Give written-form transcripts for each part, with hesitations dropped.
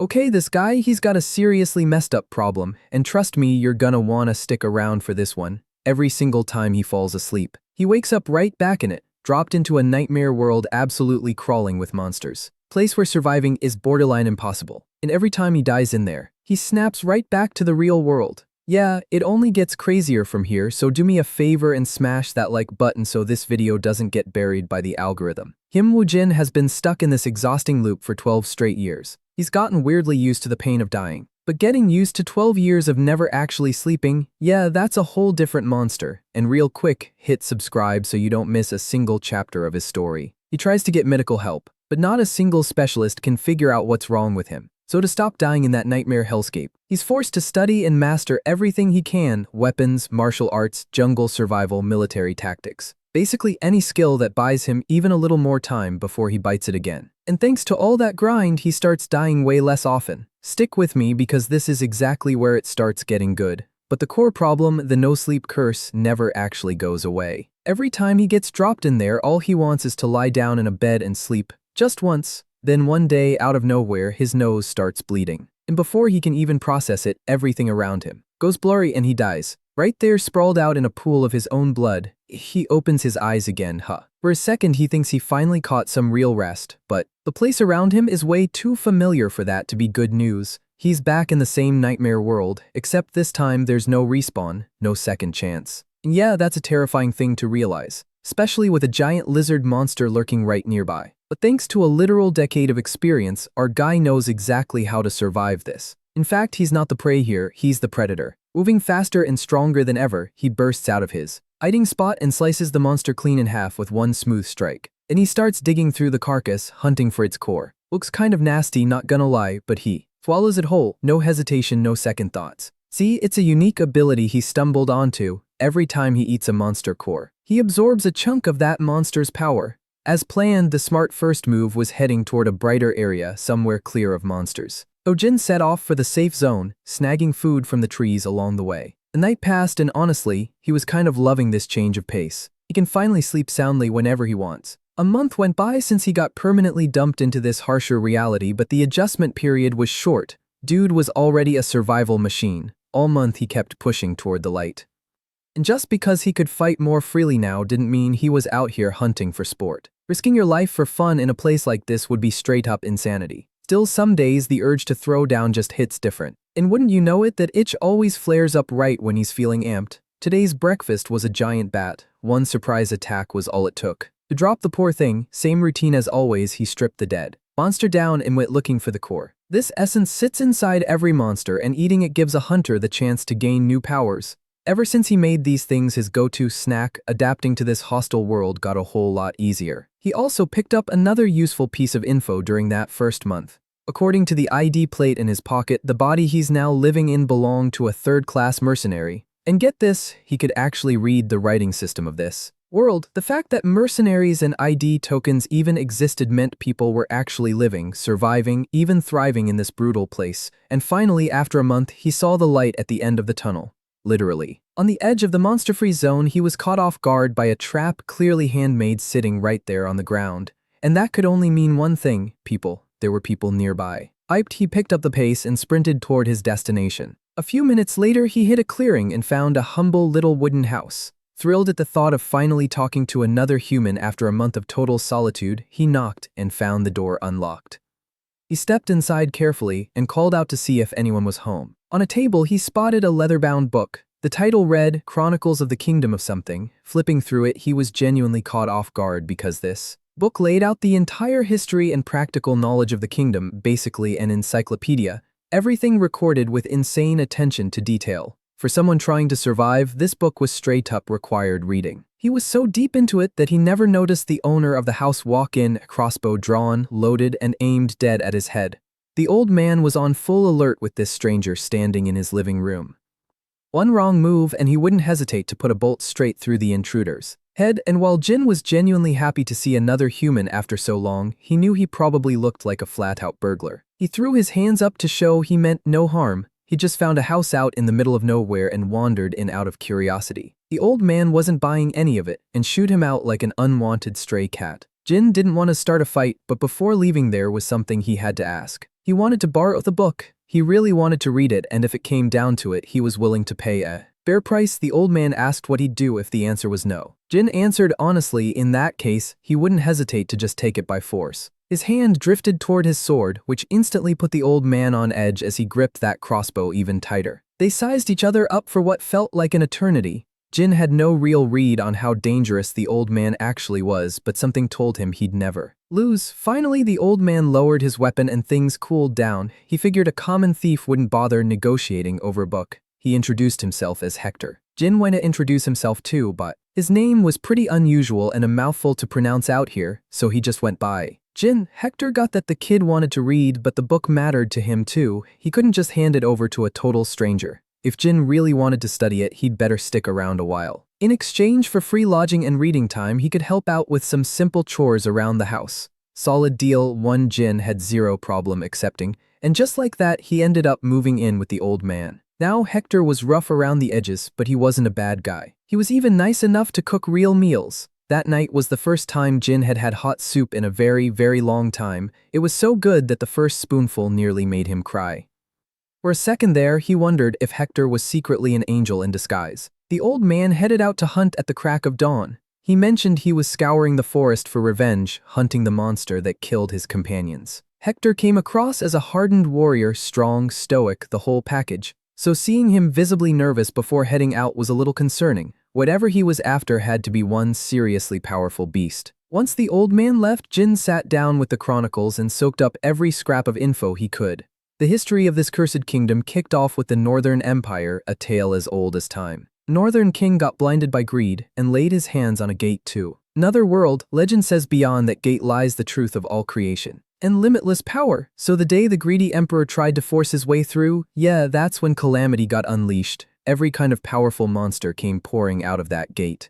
Okay, this guy, he's got a seriously messed up problem, and trust me, you're gonna wanna stick around for this one. Every single time he falls asleep, he wakes up right back in it, dropped into a nightmare world absolutely crawling with monsters. Place where surviving is borderline impossible, and every time he dies in there, he snaps right back to the real world. Yeah, it only gets crazier from here, so do me a favor and smash that like button so this video doesn't get buried by the algorithm. Him Woo-jin has been stuck in this exhausting loop for 12 straight years. He's gotten weirdly used to the pain of dying. But getting used to 12 years of never actually sleeping, yeah, that's a whole different monster. And real quick, hit subscribe so you don't miss a single chapter of his story. He tries to get medical help, but not a single specialist can figure out what's wrong with him. So to stop dying in that nightmare hellscape, he's forced to study and master everything he can: weapons, martial arts, jungle survival, military tactics. Basically any skill that buys him even a little more time before he bites it again. And thanks to all that grind, he starts dying way less often. Stick with me because this is exactly where it starts getting good. But the core problem, the no-sleep curse, never actually goes away. Every time he gets dropped in there, all he wants is to lie down in a bed and sleep. Just once. Then one day, out of nowhere, his nose starts bleeding. And before he can even process it, everything around him goes blurry and he dies. Right there, sprawled out in a pool of his own blood, he opens his eyes again, For a second, he thinks he finally caught some real rest, but the place around him is way too familiar for that to be good news. He's back in the same nightmare world, except this time there's no respawn, no second chance. And yeah, that's a terrifying thing to realize, especially with a giant lizard monster lurking right nearby. But thanks to a literal decade of experience, our guy knows exactly how to survive this. In fact, he's not the prey here, he's the predator. Moving faster and stronger than ever, he bursts out of his hiding spot and slices the monster clean in half with one smooth strike. And he starts digging through the carcass, hunting for its core. Looks kind of nasty, not gonna lie, but he swallows it whole, no hesitation, no second thoughts. See, it's a unique ability he stumbled onto. Every time he eats a monster core, he absorbs a chunk of that monster's power. As planned, the smart first move was heading toward a brighter area somewhere clear of monsters. So Jin set off for the safe zone, snagging food from the trees along the way. The night passed and honestly, he was kind of loving this change of pace. He can finally sleep soundly whenever he wants. A month went by since he got permanently dumped into this harsher reality, but the adjustment period was short. Dude was already a survival machine. All month he kept pushing toward the light. And just because he could fight more freely now didn't mean he was out here hunting for sport. Risking your life for fun in a place like this would be straight up insanity. Still, some days the urge to throw down just hits different. And wouldn't you know it, that itch always flares up right when he's feeling amped. Today's breakfast was a giant bat. One surprise attack was all it took to drop the poor thing. Same routine as always, he stripped the dead monster down and went looking for the core. This essence sits inside every monster, and eating it gives a hunter the chance to gain new powers. Ever since he made these things his go-to snack, adapting to this hostile world got a whole lot easier. He also picked up another useful piece of info during that first month. According to the ID plate in his pocket, the body he's now living in belonged to a third-class mercenary. And get this, he could actually read the writing system of this world. The fact that mercenaries and ID tokens even existed meant people were actually living, surviving, even thriving in this brutal place. And finally, after a month, he saw the light at the end of the tunnel. Literally. On the edge of the monster-free zone, he was caught off guard by a trap clearly handmade sitting right there on the ground. And that could only mean one thing: people. There were people nearby. Hyped, he picked up the pace and sprinted toward his destination. A few minutes later, he hit a clearing and found a humble little wooden house. Thrilled at the thought of finally talking to another human after a month of total solitude, he knocked and found the door unlocked. He stepped inside carefully and called out to see if anyone was home. On a table, he spotted a leather-bound book. The title read, Chronicles of the Kingdom of Something. Flipping through it, he was genuinely caught off guard because this book laid out the entire history and practical knowledge of the kingdom, basically an encyclopedia, everything recorded with insane attention to detail. For someone trying to survive, this book was straight up required reading. He was so deep into it that he never noticed the owner of the house walk in, crossbow drawn, loaded, and aimed dead at his head. The old man was on full alert with this stranger standing in his living room. One wrong move and he wouldn't hesitate to put a bolt straight through the intruder's head, and while Jin was genuinely happy to see another human after so long, he knew he probably looked like a flat-out burglar. He threw his hands up to show he meant no harm. He just found a house out in the middle of nowhere and wandered in out of curiosity. The old man wasn't buying any of it and shooed him out like an unwanted stray cat. Jin didn't want to start a fight, but before leaving there was something he had to ask. He wanted to borrow the book. He really wanted to read it, and if it came down to it, he was willing to pay a fair price. The old man asked what he'd do if the answer was no. Jin answered honestly. In that case, he wouldn't hesitate to just take it by force. His hand drifted toward his sword, which instantly put the old man on edge as he gripped that crossbow even tighter. They sized each other up for what felt like an eternity. Jin had no real read on how dangerous the old man actually was, but something told him he'd never lose. Finally, the old man lowered his weapon and things cooled down. He figured a common thief wouldn't bother negotiating over a book. He introduced himself as Hector. Jin went to introduce himself too, but his name was pretty unusual and a mouthful to pronounce out here, so he just went by Jin. Hector got that the kid wanted to read, but the book mattered to him too. He couldn't just hand it over to a total stranger. If Jin really wanted to study it, he'd better stick around a while. In exchange for free lodging and reading time, he could help out with some simple chores around the house. Solid deal. One Jin had zero problem accepting, and just like that, he ended up moving in with the old man. Now Hector was rough around the edges, but he wasn't a bad guy. He was even nice enough to cook real meals. That night was the first time Jin had had hot soup in a very, very long time. It was so good that the first spoonful nearly made him cry. For a second there, he wondered if Hector was secretly an angel in disguise. The old man headed out to hunt at the crack of dawn. He mentioned he was scouring the forest for revenge, hunting the monster that killed his companions. Hector came across as a hardened warrior, strong, stoic, the whole package. So seeing him visibly nervous before heading out was a little concerning. Whatever he was after had to be one seriously powerful beast. Once the old man left, Jin sat down with the chronicles and soaked up every scrap of info he could. The history of this cursed kingdom kicked off with the Northern Empire, a tale as old as time. Northern king got blinded by greed and laid his hands on a gate to another world. Legend says beyond that gate lies the truth of all creation and limitless power. So the day the greedy emperor tried to force his way through, that's when calamity got unleashed. Every kind of powerful monster came pouring out of that gate.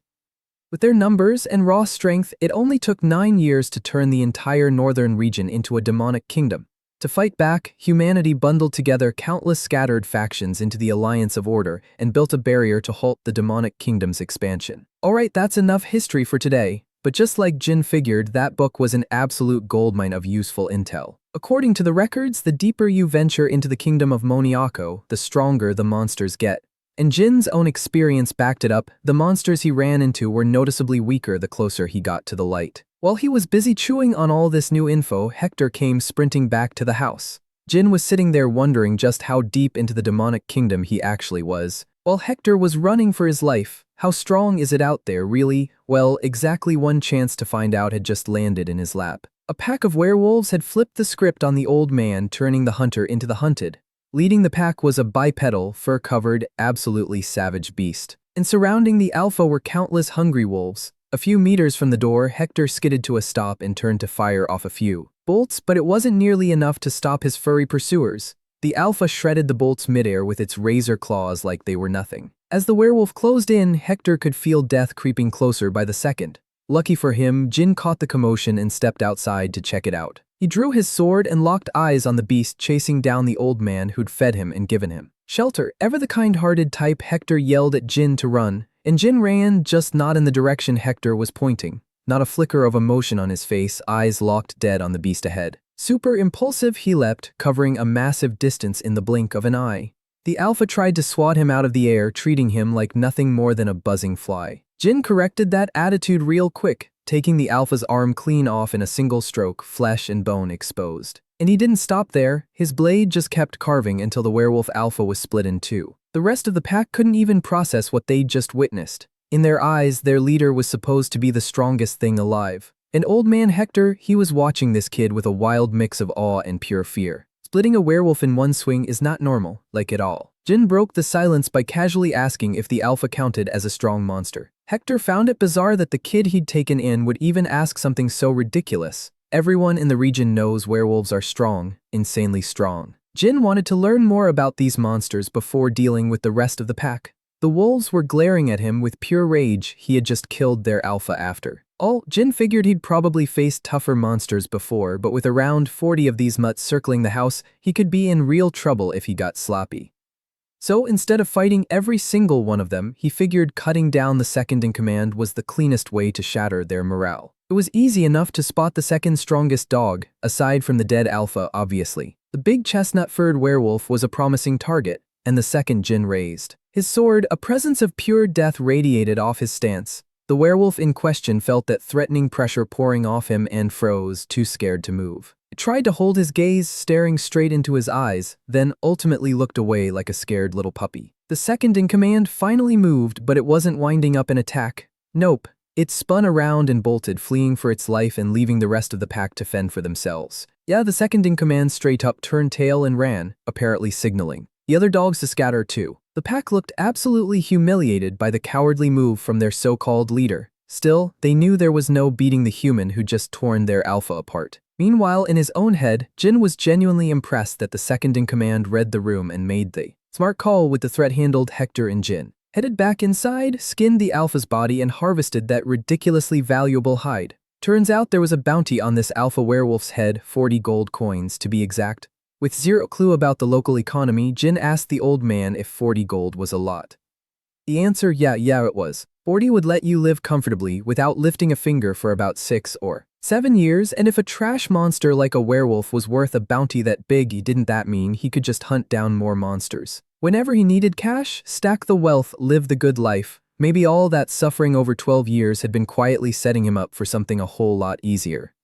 With their numbers and raw strength, it only took 9 years to turn the entire northern region into a demonic kingdom. To fight back, humanity bundled together countless scattered factions into the Alliance of Order and built a barrier to halt the demonic kingdom's expansion. Alright, that's enough history for today. But just like Jin figured, that book was an absolute goldmine of useful intel. According to the records, the deeper you venture into the kingdom of Moniako, the stronger the monsters get. And Jin's own experience backed it up. The monsters he ran into were noticeably weaker the closer he got to the light. While he was busy chewing on all this new info, Hector came sprinting back to the house. Jin was sitting there wondering just how deep into the demonic kingdom he actually was. While Hector was running for his life, how strong is it out there, really? Well, exactly one chance to find out had just landed in his lap. A pack of werewolves had flipped the script on the old man, turning the hunter into the hunted. Leading the pack was a bipedal, fur-covered, absolutely savage beast. And surrounding the alpha were countless hungry wolves. A few meters from the door, Hector skidded to a stop and turned to fire off a few bolts, but it wasn't nearly enough to stop his furry pursuers. The alpha shredded the bolts midair with its razor claws like they were nothing. As the werewolf closed in, Hector could feel death creeping closer by the second. Lucky for him, Jin caught the commotion and stepped outside to check it out. He drew his sword and locked eyes on the beast chasing down the old man who'd fed him and given him shelter. Ever the kind-hearted type, Hector yelled at Jin to run, and Jin ran, just not in the direction Hector was pointing. Not a flicker of emotion on his face, eyes locked dead on the beast ahead. Super impulsive, he leapt, covering a massive distance in the blink of an eye. The alpha tried to swat him out of the air, treating him like nothing more than a buzzing fly. Jin corrected that attitude real quick, taking the alpha's arm clean off in a single stroke, flesh and bone exposed. And he didn't stop there. His blade just kept carving until the werewolf alpha was split in two. The rest of the pack couldn't even process what they'd just witnessed. In their eyes, their leader was supposed to be the strongest thing alive. And old man Hector, he was watching this kid with a wild mix of awe and pure fear. Splitting a werewolf in one swing is not normal, like at all. Jin broke the silence by casually asking if the alpha counted as a strong monster. Hector found it bizarre that the kid he'd taken in would even ask something so ridiculous. Everyone in the region knows werewolves are strong, insanely strong. Jin wanted to learn more about these monsters before dealing with the rest of the pack. The wolves were glaring at him with pure rage. He had just killed their alpha after all. Jin figured he'd probably faced tougher monsters before, but with around 40 of these mutts circling the house, he could be in real trouble if he got sloppy. So instead of fighting every single one of them, he figured cutting down the second in command was the cleanest way to shatter their morale. It was easy enough to spot the second strongest dog, aside from the dead alpha, obviously. The big chestnut-furred werewolf was a promising target, and the second Jin raised his sword, a presence of pure death radiated off his stance. The werewolf in question felt that threatening pressure pouring off him and froze, too scared to move. It tried to hold his gaze, staring straight into his eyes, then ultimately looked away like a scared little puppy. The second in command finally moved, but it wasn't winding up an attack. Nope. It spun around and bolted, fleeing for its life and leaving the rest of the pack to fend for themselves. Yeah, the second in command straight up turned tail and ran, apparently signaling the other dogs to scatter too. The pack looked absolutely humiliated by the cowardly move from their so-called leader. Still, they knew there was no beating the human who just torn their alpha apart. Meanwhile, in his own head, Jin was genuinely impressed that the second in command read the room and made the smart call with the threat handled Hector and Jin. Headed back inside, skinned the alpha's body and harvested that ridiculously valuable hide. Turns out there was a bounty on this alpha werewolf's head, 40 gold coins to be exact. With zero clue about the local economy, Jin asked the old man if 40 gold was a lot. The answer, yeah it was. 40 would let you live comfortably without lifting a finger for about 6 or 7 years, and if a trash monster like a werewolf was worth a bounty that big, didn't that mean he could just hunt down more monsters? Whenever he needed cash, stack the wealth, live the good life. Maybe all that suffering over 12 years had been quietly setting him up for something a whole lot easier.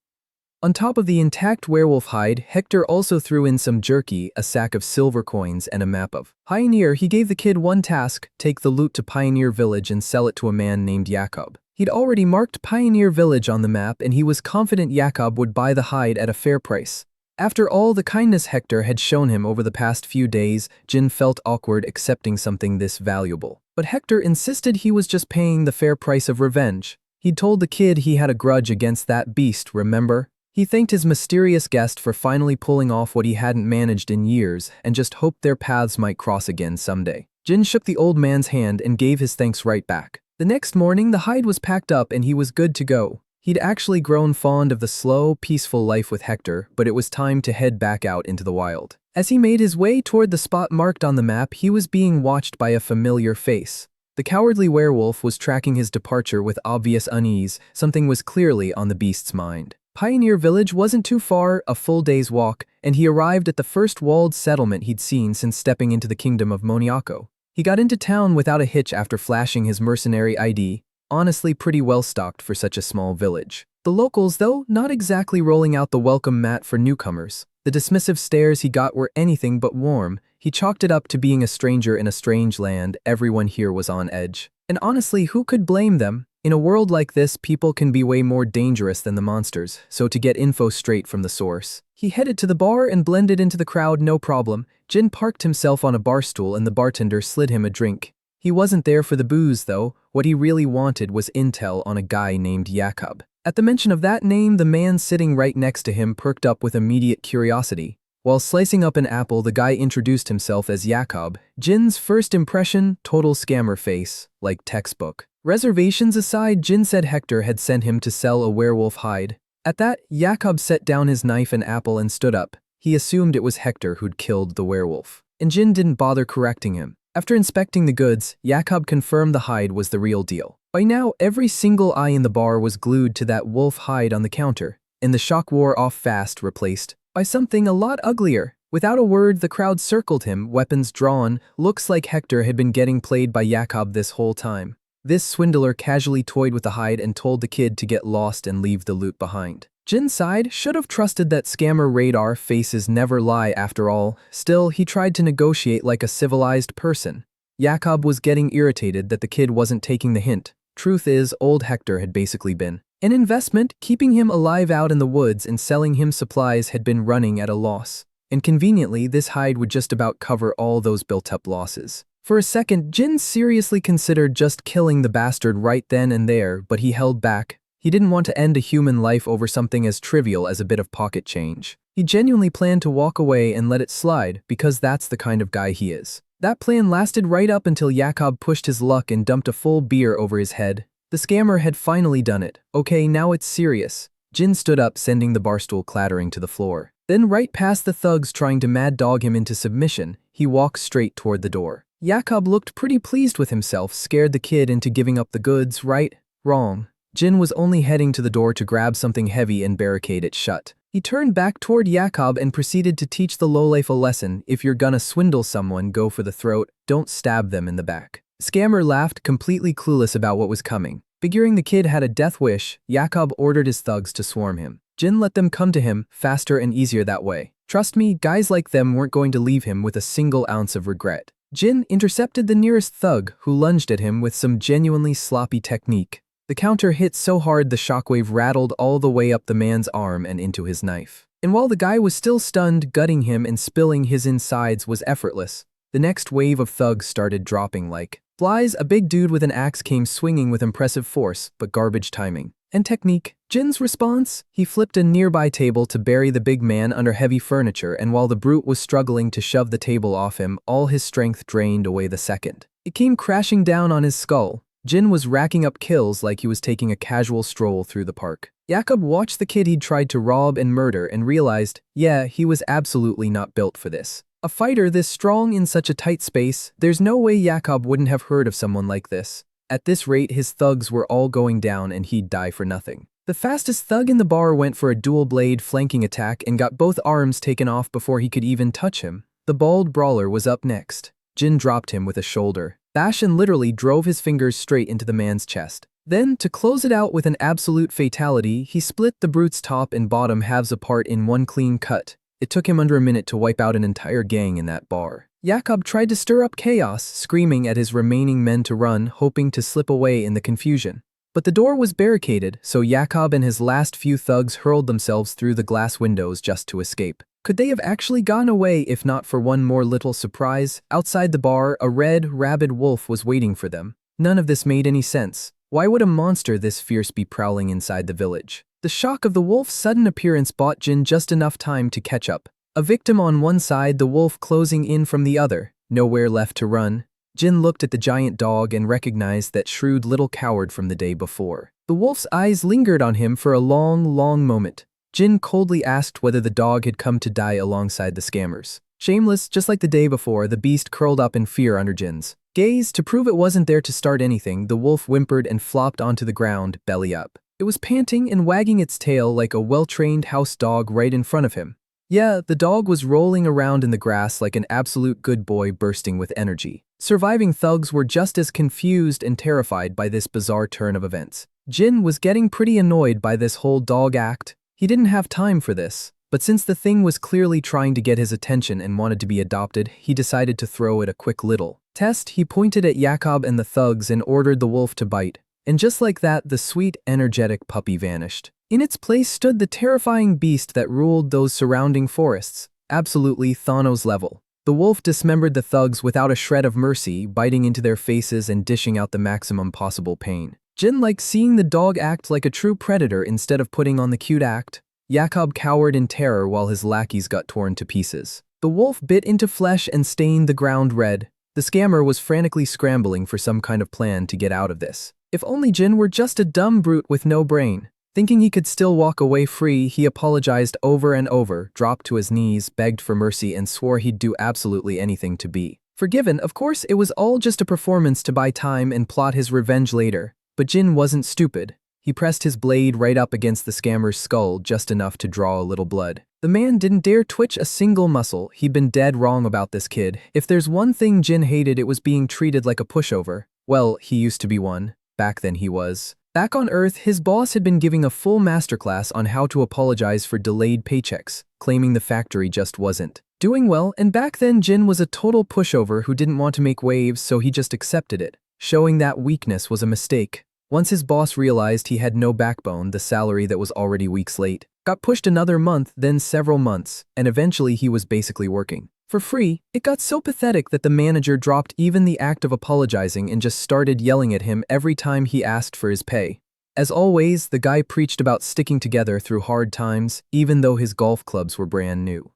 On top of the intact werewolf hide, Hector also threw in some jerky, a sack of silver coins, and a map of Pioneer. He gave the kid one task: take the loot to Pioneer Village and sell it to a man named Jakob. He'd already marked Pioneer Village on the map, and he was confident Jakob would buy the hide at a fair price. After all the kindness Hector had shown him over the past few days, Jin felt awkward accepting something this valuable. But Hector insisted he was just paying the fair price of revenge. He'd told the kid he had a grudge against that beast, remember? He thanked his mysterious guest for finally pulling off what he hadn't managed in years and just hoped their paths might cross again someday. Jin shook the old man's hand and gave his thanks right back. The next morning, the hide was packed up and he was good to go. He'd actually grown fond of the slow, peaceful life with Hector, but it was time to head back out into the wild. As he made his way toward the spot marked on the map, he was being watched by a familiar face. The cowardly werewolf was tracking his departure with obvious unease. Something was clearly on the beast's mind. Pioneer Village wasn't too far, a full day's walk, and he arrived at the first walled settlement he'd seen since stepping into the kingdom of Moniako. He got into town without a hitch after flashing his mercenary ID, honestly pretty well stocked for such a small village. The locals, though, not exactly rolling out the welcome mat for newcomers. The dismissive stares he got were anything but warm. He chalked it up to being a stranger in a strange land. Everyone here was on edge. And honestly, who could blame them? In a world like this, people can be way more dangerous than the monsters, so to get info straight from the source. He headed to the bar and blended into the crowd no problem. Jin parked himself on a bar stool and the bartender slid him a drink. He wasn't there for the booze, though. What he really wanted was intel on a guy named Jakob. At the mention of that name, the man sitting right next to him perked up with immediate curiosity. While slicing up an apple, the guy introduced himself as Jakob. Jin's first impression, total scammer face, like textbook. Reservations aside, Jin said Hector had sent him to sell a werewolf hide. At that, Jakob set down his knife and apple and stood up. He assumed it was Hector who'd killed the werewolf. And Jin didn't bother correcting him. After inspecting the goods, Jakob confirmed the hide was the real deal. By now, every single eye in the bar was glued to that wolf hide on the counter, and the shock wore off fast, replaced by something a lot uglier. Without a word, the crowd circled him, weapons drawn. Looks like Hector had been getting played by Jakob this whole time. This swindler casually toyed with the hide and told the kid to get lost and leave the loot behind. Jin sighed, should have trusted that scammer radar faces never lie after all. Still, he tried to negotiate like a civilized person. Jakob was getting irritated that the kid wasn't taking the hint. Truth is, old Hector had basically been an investment. Keeping him alive out in the woods and selling him supplies had been running at a loss. And conveniently, this hide would just about cover all those built-up losses. For a second, Jin seriously considered just killing the bastard right then and there, but he held back. He didn't want to end a human life over something as trivial as a bit of pocket change. He genuinely planned to walk away and let it slide, because that's the kind of guy he is. That plan lasted right up until Jakob pushed his luck and dumped a full beer over his head. The scammer had finally done it. Okay, now it's serious. Jin stood up, sending the barstool clattering to the floor. Then right past the thugs trying to mad dog him into submission, he walked straight toward the door. Jakob looked pretty pleased with himself, scared the kid into giving up the goods, right? Wrong. Jin was only heading to the door to grab something heavy and barricade it shut. He turned back toward Jakob and proceeded to teach the lowlife a lesson. If you're gonna swindle someone, go for the throat, don't stab them in the back. Scammer laughed, completely clueless about what was coming. Figuring the kid had a death wish, Jakob ordered his thugs to swarm him. Jin let them come to him, faster and easier that way. Trust me, guys like them weren't going to leave him with a single ounce of regret. Jin intercepted the nearest thug, who lunged at him with some genuinely sloppy technique. The counter hit so hard the shockwave rattled all the way up the man's arm and into his knife. And while the guy was still stunned, gutting him and spilling his insides was effortless. The next wave of thugs started dropping like flies. A big dude with an axe came swinging with impressive force, but garbage timing and technique. Jin's response? He flipped a nearby table to bury the big man under heavy furniture, and while the brute was struggling to shove the table off him, all his strength drained away the second. It came crashing down on his skull. Jin was racking up kills like he was taking a casual stroll through the park. Jakob watched the kid he'd tried to rob and murder and realized, yeah, he was absolutely not built for this. A fighter this strong in such a tight space, there's no way Jakob wouldn't have heard of someone like this. At this rate, his thugs were all going down and he'd die for nothing. The fastest thug in the bar went for a dual-blade flanking attack and got both arms taken off before he could even touch him. The bald brawler was up next. Jin dropped him with a shoulder bash and literally drove his fingers straight into the man's chest. Then, to close it out with an absolute fatality, he split the brute's top and bottom halves apart in one clean cut. It took him under a minute to wipe out an entire gang in that bar. Jakob tried to stir up chaos, screaming at his remaining men to run, hoping to slip away in the confusion. But the door was barricaded, so Jakob and his last few thugs hurled themselves through the glass windows just to escape. Could they have actually gotten away if not for one more little surprise? Outside the bar, a red, rabid wolf was waiting for them. None of this made any sense. Why would a monster this fierce be prowling inside the village? The shock of the wolf's sudden appearance bought Jin just enough time to catch up. A victim on one side, the wolf closing in from the other. Nowhere left to run. Jin looked at the giant dog and recognized that shrewd little coward from the day before. The wolf's eyes lingered on him for a long, long moment. Jin coldly asked whether the dog had come to die alongside the scammers. Shameless, just like the day before, the beast curled up in fear under Jin's gaze. To prove it wasn't there to start anything, the wolf whimpered and flopped onto the ground, belly up. It was panting and wagging its tail like a well-trained house dog right in front of him. Yeah, the dog was rolling around in the grass like an absolute good boy bursting with energy. Surviving thugs were just as confused and terrified by this bizarre turn of events. Jin was getting pretty annoyed by this whole dog act. He didn't have time for this, but since the thing was clearly trying to get his attention and wanted to be adopted, he decided to throw it a quick little test. He pointed at Jakob and the thugs and ordered the wolf to bite. And just like that, the sweet, energetic puppy vanished. In its place stood the terrifying beast that ruled those surrounding forests, absolutely Thanos level. The wolf dismembered the thugs without a shred of mercy, biting into their faces and dishing out the maximum possible pain. Jin liked seeing the dog act like a true predator instead of putting on the cute act. Jakob cowered in terror while his lackeys got torn to pieces. The wolf bit into flesh and stained the ground red. The scammer was frantically scrambling for some kind of plan to get out of this. If only Jin were just a dumb brute with no brain. Thinking he could still walk away free, he apologized over and over, dropped to his knees, begged for mercy, and swore he'd do absolutely anything to be forgiven. Of course, it was all just a performance to buy time and plot his revenge later. But Jin wasn't stupid. He pressed his blade right up against the scammer's skull just enough to draw a little blood. The man didn't dare twitch a single muscle. He'd been dead wrong about this kid. If there's one thing Jin hated, it was being treated like a pushover. Well, he used to be one. Back then he was. Back on Earth, his boss had been giving a full masterclass on how to apologize for delayed paychecks, claiming the factory just wasn't doing well, and back then Jin was a total pushover who didn't want to make waves, so he just accepted it, showing that weakness was a mistake. Once his boss realized he had no backbone, the salary that was already weeks late got pushed another month, then several months, and eventually he was basically working for free. It got so pathetic that the manager dropped even the act of apologizing and just started yelling at him every time he asked for his pay. As always, the guy preached about sticking together through hard times, even though his golf clubs were brand new.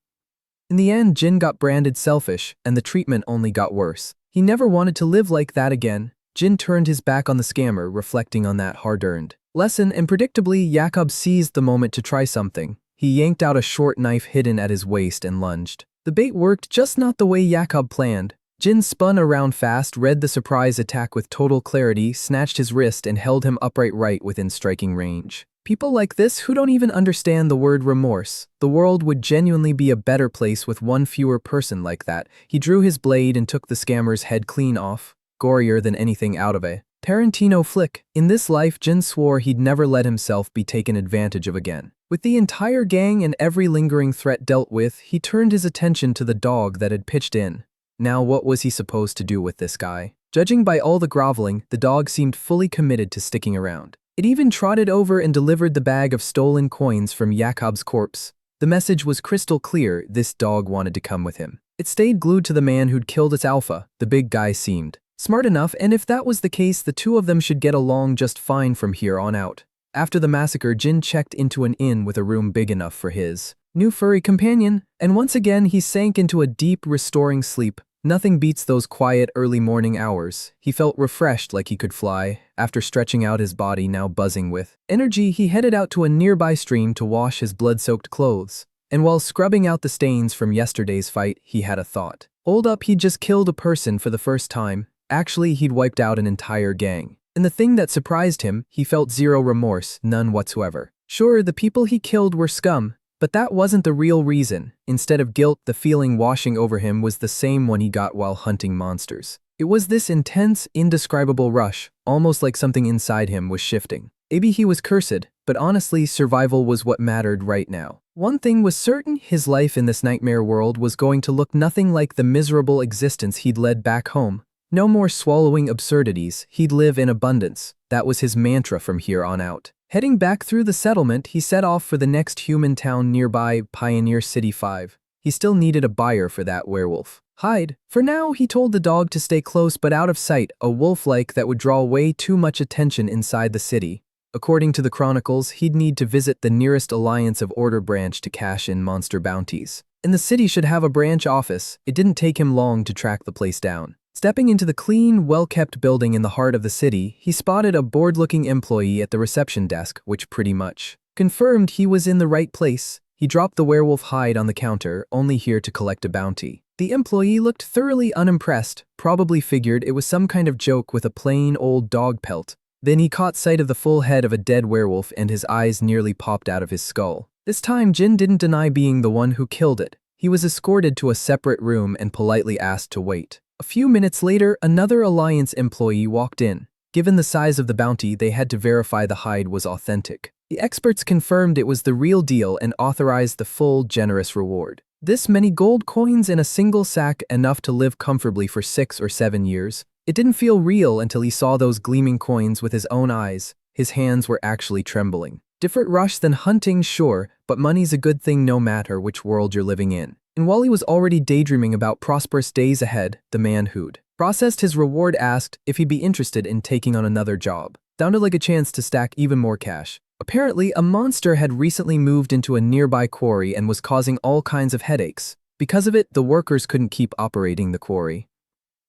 In the end, Jin got branded selfish, and the treatment only got worse. He never wanted to live like that again. Jin turned his back on the scammer, reflecting on that hard-earned lesson, and predictably, Jakob seized the moment to try something. He yanked out a short knife hidden at his waist and lunged. The bait worked, just not the way Jakob planned. Jin spun around fast, read the surprise attack with total clarity, snatched his wrist and held him upright right within striking range. People like this who don't even understand the word remorse. The world would genuinely be a better place with one fewer person like that. He drew his blade and took the scammer's head clean off, gorier than anything out of a Tarantino flick. In this life, Jin swore he'd never let himself be taken advantage of again. With the entire gang and every lingering threat dealt with, he turned his attention to the dog that had pitched in. Now what was he supposed to do with this guy? Judging by all the groveling, the dog seemed fully committed to sticking around. It even trotted over and delivered the bag of stolen coins from Jakob's corpse. The message was crystal clear: this dog wanted to come with him. It stayed glued to the man who'd killed its alpha. The big guy seemed smart enough, and if that was the case, the two of them should get along just fine from here on out. After the massacre, Jin checked into an inn with a room big enough for his new furry companion, and once again he sank into a deep, restoring sleep. Nothing beats those quiet, early morning hours. He felt refreshed, like he could fly. After stretching out his body, now buzzing with energy, he headed out to a nearby stream to wash his blood-soaked clothes. And while scrubbing out the stains from yesterday's fight, he had a thought. Hold up, he'd just killed a person for the first time. Actually, he'd wiped out an entire gang. And the thing that surprised him, he felt zero remorse, none whatsoever. Sure, the people he killed were scum, but that wasn't the real reason. Instead of guilt, the feeling washing over him was the same one he got while hunting monsters. It was this intense, indescribable rush, almost like something inside him was shifting. Maybe he was cursed, but honestly, survival was what mattered right now. One thing was certain: his life in this nightmare world was going to look nothing like the miserable existence he'd led back home. No more swallowing absurdities, he'd live in abundance. That was his mantra from here on out. Heading back through the settlement, he set off for the next human town nearby, Pioneer City 5. He still needed a buyer for that werewolf hide. For now, he told the dog to stay close but out of sight, a wolf-like that would draw way too much attention inside the city. According to the chronicles, he'd need to visit the nearest Alliance of Order branch to cash in monster bounties. And the city should have a branch office. It didn't take him long to track the place down. Stepping into the clean, well-kept building in the heart of the city, he spotted a bored-looking employee at the reception desk, which pretty much confirmed he was in the right place. He dropped the werewolf hide on the counter, only here to collect a bounty. The employee looked thoroughly unimpressed, probably figured it was some kind of joke with a plain old dog pelt. Then he caught sight of the full head of a dead werewolf and his eyes nearly popped out of his skull. This time, Jin didn't deny being the one who killed it. He was escorted to a separate room and politely asked to wait. A few minutes later, another Alliance employee walked in. Given the size of the bounty, they had to verify the hide was authentic. The experts confirmed it was the real deal and authorized the full, generous reward. This many gold coins in a single sack, enough to live comfortably for 6 or 7 years. It didn't feel real until he saw those gleaming coins with his own eyes. His hands were actually trembling. Different rush than hunting, sure, but money's a good thing no matter which world you're living in. And while he was already daydreaming about prosperous days ahead, the man who'd processed his reward asked if he'd be interested in taking on another job. Sounded like a chance to stack even more cash. Apparently, a monster had recently moved into a nearby quarry and was causing all kinds of headaches. Because of it, the workers couldn't keep operating the quarry.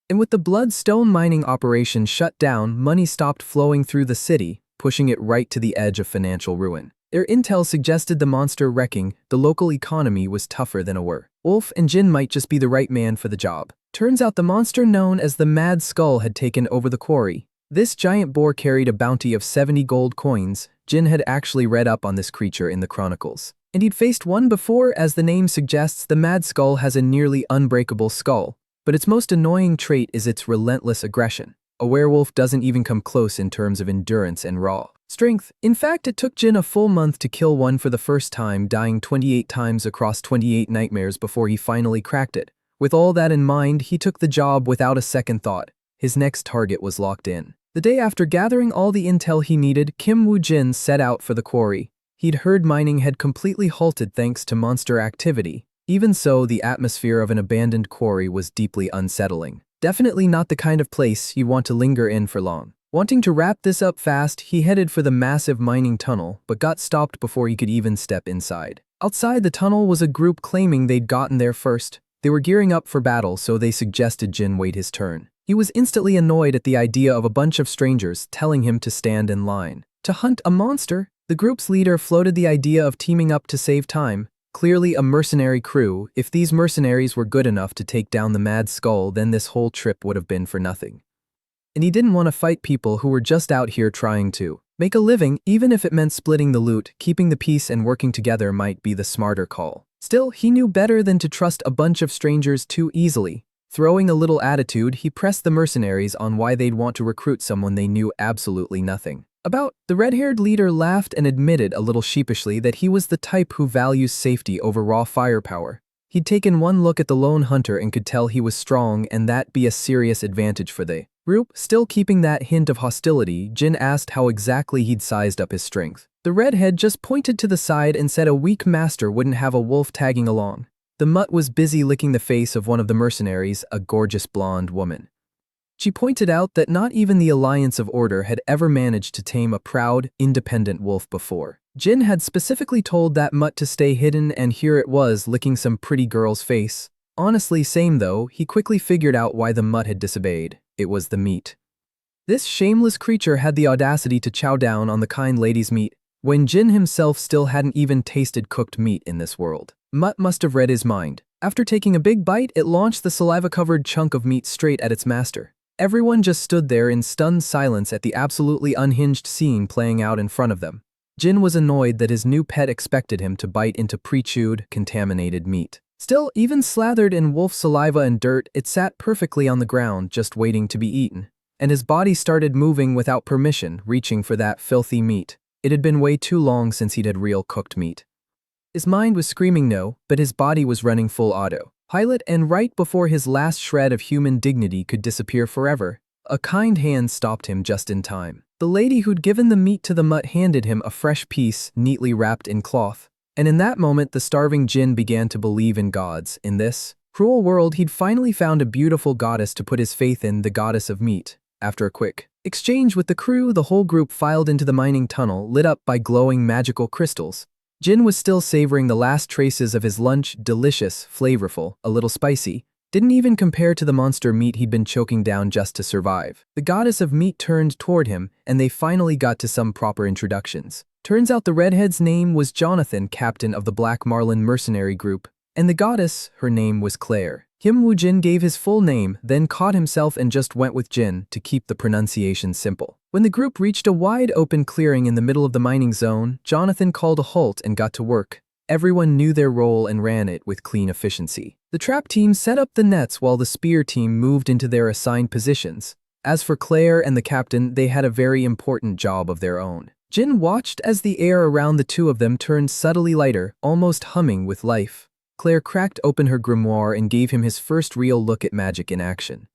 And with the bloodstone mining operation shut down, money stopped flowing through the city, pushing it right to the edge of financial ruin. Their intel suggested the monster wrecking, the local economy was tougher than a wolf, and Jin might just be the right man for the job. Turns out the monster known as the Mad Skull had taken over the quarry. This giant boar carried a bounty of 70 gold coins. Jin had actually read up on this creature in the chronicles. And he'd faced one before. As the name suggests, the Mad Skull has a nearly unbreakable skull. But its most annoying trait is its relentless aggression. A werewolf doesn't even come close in terms of endurance and raw strength. In fact, it took Jin a full month to kill one for the first time, dying 28 times across 28 nightmares before he finally cracked it. With all that in mind, he took the job without a second thought. His next target was locked in. The day after gathering all the intel he needed, Kim Woo-jin set out for the quarry. He'd heard mining had completely halted thanks to monster activity. Even so, the atmosphere of an abandoned quarry was deeply unsettling. Definitely not the kind of place you want to linger in for long. Wanting to wrap this up fast, he headed for the massive mining tunnel, but got stopped before he could even step inside. Outside the tunnel was a group claiming they'd gotten there first. They were gearing up for battle, so they suggested Jin wait his turn. He was instantly annoyed at the idea of a bunch of strangers telling him to stand in line. To hunt a monster? The group's leader floated the idea of teaming up to save time. Clearly a mercenary crew. If these mercenaries were good enough to take down the Mad Skull, then this whole trip would have been for nothing. And he didn't want to fight people who were just out here trying to Make a living, even if it meant splitting the loot. Keeping the peace and working together might be the smarter call. Still, he knew better than to trust a bunch of strangers too easily. Throwing a little attitude, he pressed the mercenaries on why they'd want to recruit someone they knew absolutely nothing about. The red-haired leader laughed and admitted a little sheepishly that he was the type who values safety over raw firepower. He'd taken one look at the lone hunter and could tell he was strong, and that'd be a serious advantage for the group. Still keeping that hint of hostility, Jin asked how exactly he'd sized up his strength. The redhead just pointed to the side and said a weak master wouldn't have a wolf tagging along. The mutt was busy licking the face of one of the mercenaries, a gorgeous blonde woman. She pointed out that not even the Alliance of Order had ever managed to tame a proud, independent wolf before. Jin had specifically told that mutt to stay hidden, and here it was licking some pretty girl's face. Honestly, same though, he quickly figured out why the mutt had disobeyed. It was the meat. This shameless creature had the audacity to chow down on the kind lady's meat, when Jin himself still hadn't even tasted cooked meat in this world. Mutt must have read his mind. After taking a big bite, it launched the saliva-covered chunk of meat straight at its master. Everyone just stood there in stunned silence at the absolutely unhinged scene playing out in front of them. Jin was annoyed that his new pet expected him to bite into pre-chewed, contaminated meat. Still, even slathered in wolf saliva and dirt, it sat perfectly on the ground, just waiting to be eaten. And his body started moving without permission, reaching for that filthy meat. It had been way too long since he'd had real cooked meat. His mind was screaming no, but his body was running full autopilot, and right before his last shred of human dignity could disappear forever, a kind hand stopped him just in time. The lady who'd given the meat to the mutt handed him a fresh piece, neatly wrapped in cloth. And in that moment, the starving Jin began to believe in gods. In this cruel world, he'd finally found a beautiful goddess to put his faith in, the goddess of meat. After a quick exchange with the crew, the whole group filed into the mining tunnel, lit up by glowing magical crystals. Jin was still savoring the last traces of his lunch, delicious, flavorful, a little spicy. Didn't even compare to the monster meat he'd been choking down just to survive. The goddess of meat turned toward him, and they finally got to some proper introductions. Turns out the redhead's name was Jonathan, captain of the Black Marlin mercenary group, and the goddess, her name was Claire. Woo Jin gave his full name, then caught himself and just went with Jin to keep the pronunciation simple. When the group reached a wide open clearing in the middle of the mining zone, Jonathan called a halt and got to work. Everyone knew their role and ran it with clean efficiency. The trap team set up the nets while the spear team moved into their assigned positions. As for Claire and the captain, they had a very important job of their own. Jin watched as the air around the two of them turned subtly lighter, almost humming with life. Claire cracked open her grimoire and gave him his first real look at magic in action.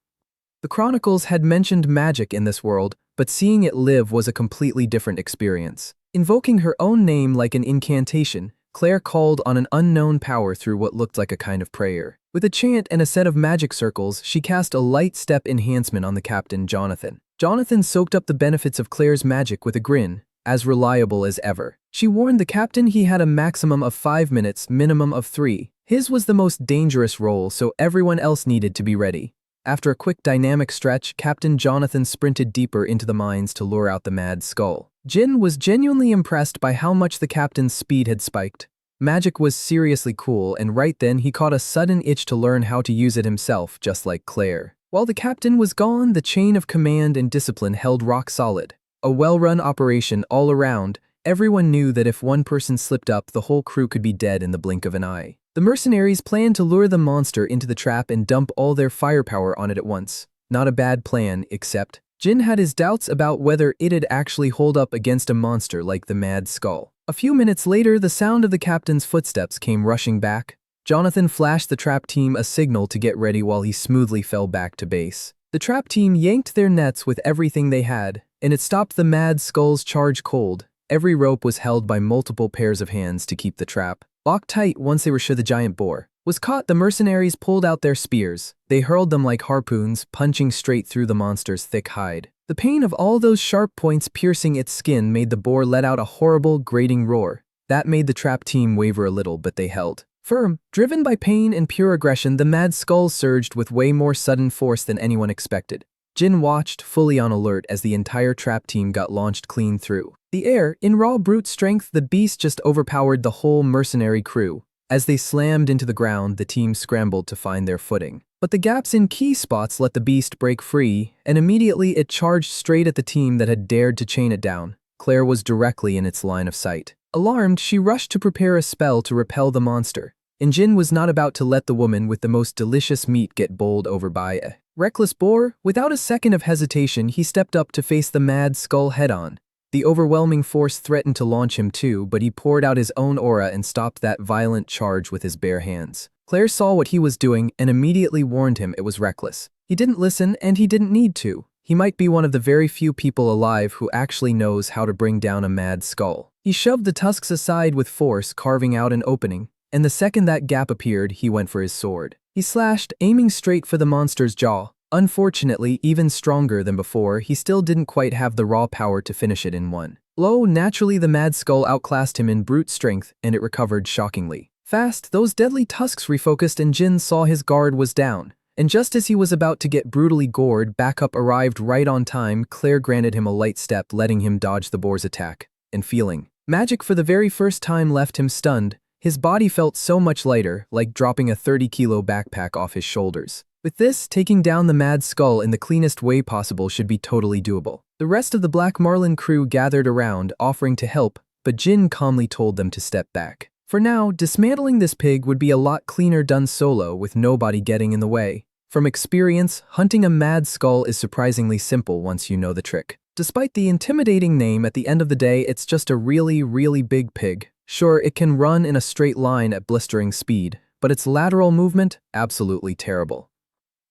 The chronicles had mentioned magic in this world, but seeing it live was a completely different experience. Invoking her own name like an incantation, Claire called on an unknown power through what looked like a kind of prayer. With a chant and a set of magic circles, she cast a light step enhancement on the captain, Jonathan. Jonathan soaked up the benefits of Claire's magic with a grin, as reliable as ever. She warned the captain he had a maximum of 5 minutes, minimum of 3. His was the most dangerous role, so everyone else needed to be ready. After a quick dynamic stretch, Captain Jonathan sprinted deeper into the mines to lure out the mad skull. Jin was genuinely impressed by how much the captain's speed had spiked. Magic was seriously cool, and right then he caught a sudden itch to learn how to use it himself, just like Claire. While the captain was gone, the chain of command and discipline held rock solid. A well-run operation all around. Everyone knew that if one person slipped up, the whole crew could be dead in the blink of an eye. The mercenaries planned to lure the monster into the trap and dump all their firepower on it at once. Not a bad plan, except Jin had his doubts about whether it'd actually hold up against a monster like the Mad Skull. A few minutes later, the sound of the captain's footsteps came rushing back. Jonathan flashed the trap team a signal to get ready while he smoothly fell back to base. The trap team yanked their nets with everything they had, and it stopped the Mad Skull's charge cold. Every rope was held by multiple pairs of hands to keep the trap locked tight. Once they were sure the giant boar was caught, the mercenaries pulled out their spears. They hurled them like harpoons, punching straight through the monster's thick hide. The pain of all those sharp points piercing its skin made the boar let out a horrible, grating roar. That made the trap team waver a little, but they held firm. Driven by pain and pure aggression, the Mad Skull surged with way more sudden force than anyone expected. Jin watched, fully on alert, as the entire trap team got launched clean through the air. In raw brute strength, the beast just overpowered the whole mercenary crew. As they slammed into the ground, the team scrambled to find their footing. But the gaps in key spots let the beast break free, and immediately it charged straight at the team that had dared to chain it down. Claire was directly in its line of sight. Alarmed, she rushed to prepare a spell to repel the monster. And Jin was not about to let the woman with the most delicious meat get bowled over by a reckless boar. Without a second of hesitation, he stepped up to face the mad skull head-on. The overwhelming force threatened to launch him too, but he poured out his own aura and stopped that violent charge with his bare hands. Claire saw what he was doing and immediately warned him it was reckless. He didn't listen, and he didn't need to. He might be one of the very few people alive who actually knows how to bring down a mad skull. He shoved the tusks aside with force, carving out an opening, and the second that gap appeared, he went for his sword. He slashed, aiming straight for the monster's jaw. Unfortunately, even stronger than before, he still didn't quite have the raw power to finish it in one blow. Naturally, the mad skull outclassed him in brute strength, and it recovered shockingly fast. Those deadly tusks refocused, and Jin saw his guard was down. And just as he was about to get brutally gored, backup arrived right on time. Claire granted him a light step, letting him dodge the boar's attack. And feeling magic for the very first time left him stunned. His body felt so much lighter, like dropping a 30-kilo backpack off his shoulders. With this, taking down the mad skull in the cleanest way possible should be totally doable. The rest of the Black Marlin crew gathered around, offering to help, but Jin calmly told them to step back. For now, dismantling this pig would be a lot cleaner done solo with nobody getting in the way. From experience, hunting a mad skull is surprisingly simple once you know the trick. Despite the intimidating name, at the end of the day, it's just a really, really big pig. Sure, it can run in a straight line at blistering speed, but its lateral movement, absolutely terrible.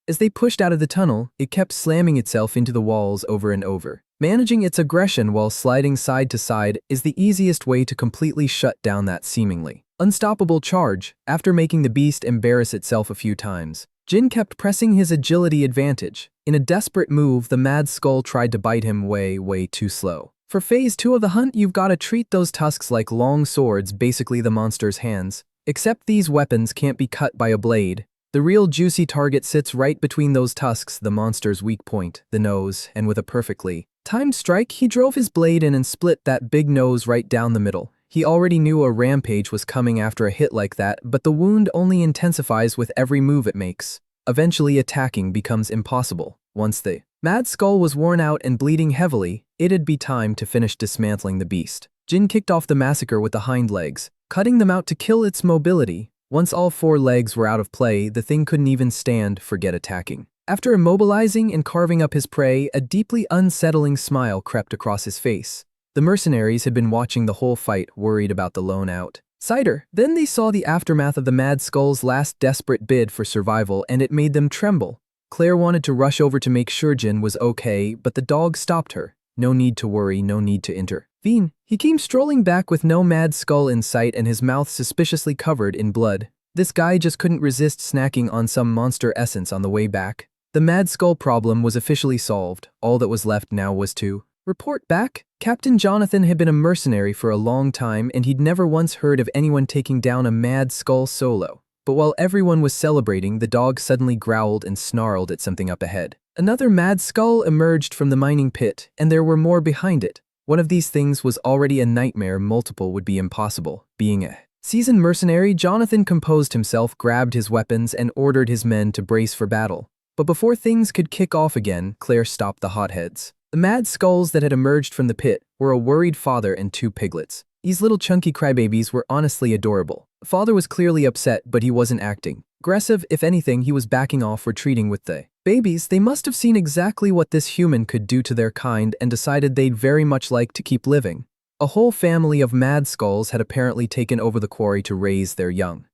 As they pushed out of the tunnel, it kept slamming itself into the walls over and over. Managing its aggression while sliding side to side is the easiest way to completely shut down that seemingly unstoppable charge. After making the beast embarrass itself a few times, Jin kept pressing his agility advantage. In a desperate move, the mad skull tried to bite him way too slow. For phase 2 of the hunt, you've got to treat those tusks like long swords, basically the monster's hands. Except these weapons can't be cut by a blade. The real juicy target sits right between those tusks, the monster's weak point, the nose, and with a perfectly timed strike, he drove his blade in and split that big nose right down the middle. He already knew a rampage was coming after a hit like that, but the wound only intensifies with every move it makes. Eventually, attacking becomes impossible. Once the mad skull was worn out and bleeding heavily, it'd be time to finish dismantling the beast. Jin kicked off the massacre with the hind legs, cutting them out to kill its mobility. Once all 4 legs were out of play, the thing couldn't even stand, forget attacking. After immobilizing and carving up his prey, a deeply unsettling smile crept across his face. The mercenaries had been watching the whole fight, worried about the lone outsider. Then they saw the aftermath of the mad skull's last desperate bid for survival, and it made them tremble. Claire wanted to rush over to make sure Jin was okay, but the dog stopped her. No need to worry, no need to intervene. He came strolling back with no mad skull in sight and his mouth suspiciously covered in blood. This guy just couldn't resist snacking on some monster essence on the way back. The mad skull problem was officially solved. All that was left now was to report back. Captain Jonathan had been a mercenary for a long time, and he'd never once heard of anyone taking down a mad skull solo. But while everyone was celebrating, the dog suddenly growled and snarled at something up ahead. Another mad skull emerged from the mining pit, and there were more behind it. One of these things was already a nightmare, multiple would be impossible. Being a seasoned mercenary, Jonathan composed himself, grabbed his weapons, and ordered his men to brace for battle. But before things could kick off again, Claire stopped the hotheads. The mad skulls that had emerged from the pit were a worried father and 2 piglets. These little chunky crybabies were honestly adorable. The father was clearly upset, but he wasn't acting aggressive. If anything, he was backing off, retreating with the babies. They must have seen exactly what this human could do to their kind and decided they'd very much like to keep living. A whole family of mad skulls had apparently taken over the quarry to raise their young.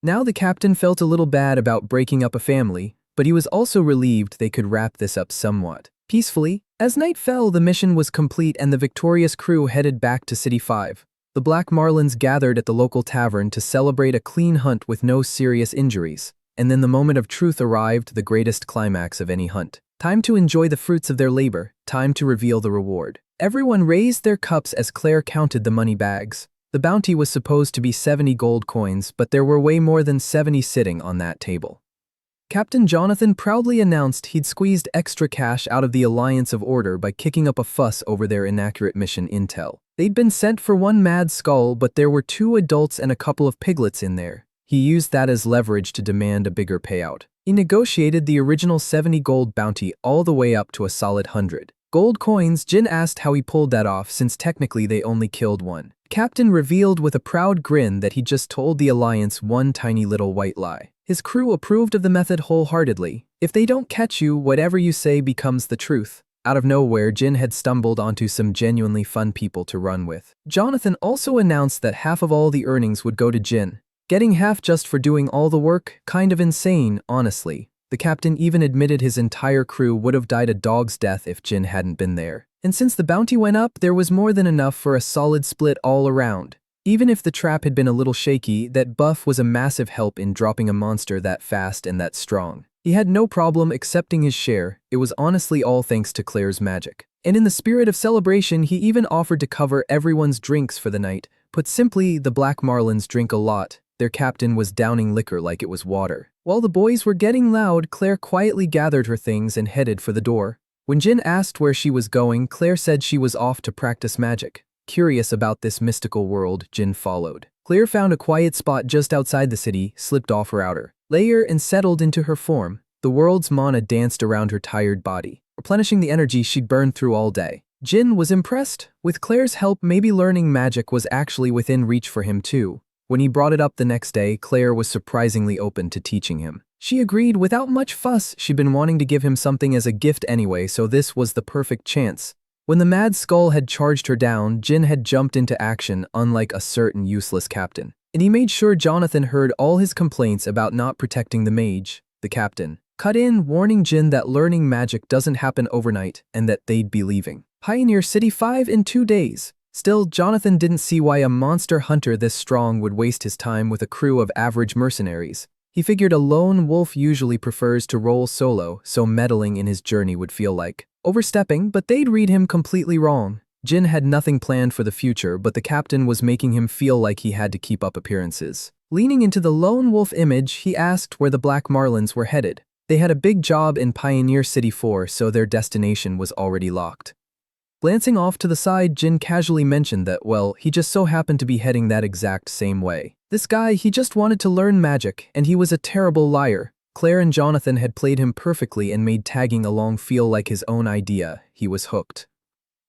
Now the captain felt a little bad about breaking up a family, but he was also relieved they could wrap this up somewhat peacefully. As night fell, the mission was complete and the victorious crew headed back to City 5. The Black Marlins gathered at the local tavern to celebrate a clean hunt with no serious injuries. And then the moment of truth arrived, the greatest climax of any hunt. Time to enjoy the fruits of their labor, time to reveal the reward. Everyone raised their cups as Claire counted the money bags. The bounty was supposed to be 70 gold coins, but there were way more than 70 sitting on that table. Captain Jonathan proudly announced he'd squeezed extra cash out of the Alliance of Order by kicking up a fuss over their inaccurate mission intel. They'd been sent for 1 mad skull, but there were 2 adults and a couple of piglets in there. He used that as leverage to demand a bigger payout. He negotiated the original 70 gold bounty all the way up to a solid 100. Gold coins. Jin asked how he pulled that off since technically they only killed one. Captain revealed with a proud grin that he just told the Alliance one tiny little white lie. His crew approved of the method wholeheartedly. If they don't catch you, whatever you say becomes the truth. Out of nowhere, Jin had stumbled onto some genuinely fun people to run with. Jonathan also announced that half of all the earnings would go to Jin. Getting half just for doing all the work? Kind of insane, honestly. The captain even admitted his entire crew would have died a dog's death if Jin hadn't been there. And since the bounty went up, there was more than enough for a solid split all around. Even if the trap had been a little shaky, that buff was a massive help in dropping a monster that fast and that strong. He had no problem accepting his share. It was honestly all thanks to Claire's magic. And in the spirit of celebration, he even offered to cover everyone's drinks for the night. Put simply, the Black Marlins drink a lot. Their captain was downing liquor like it was water. While the boys were getting loud, Claire quietly gathered her things and headed for the door. When Jin asked where she was going, Claire said she was off to practice magic. Curious about this mystical world, Jin followed. Claire found a quiet spot just outside the city, slipped off her outer layer and settled into her form. The world's mana danced around her tired body, replenishing the energy she'd burned through all day. Jin was impressed. With Claire's help, maybe learning magic was actually within reach for him too. When he brought it up the next day, Claire was surprisingly open to teaching him. She agreed without much fuss. She'd been wanting to give him something as a gift anyway, so this was the perfect chance. When the Mad Skull had charged her down, Jin had jumped into action, unlike a certain useless captain. And he made sure Jonathan heard all his complaints about not protecting the mage. The captain cut in, warning Jin that learning magic doesn't happen overnight and that they'd be leaving Pioneer City 5 in 2 days. Still, Jonathan didn't see why a monster hunter this strong would waste his time with a crew of average mercenaries. He figured a lone wolf usually prefers to roll solo, so meddling in his journey would feel like overstepping, but they'd read him completely wrong. Jin had nothing planned for the future, but the captain was making him feel like he had to keep up appearances. Leaning into the lone wolf image, he asked where the Black Marlins were headed. They had a big job in Pioneer City 4, so their destination was already locked. Glancing off to the side, Jin casually mentioned that, well, he just so happened to be heading that exact same way. This guy, he just wanted to learn magic, and he was a terrible liar. Claire and Jonathan had played him perfectly and made tagging along feel like his own idea. He was hooked.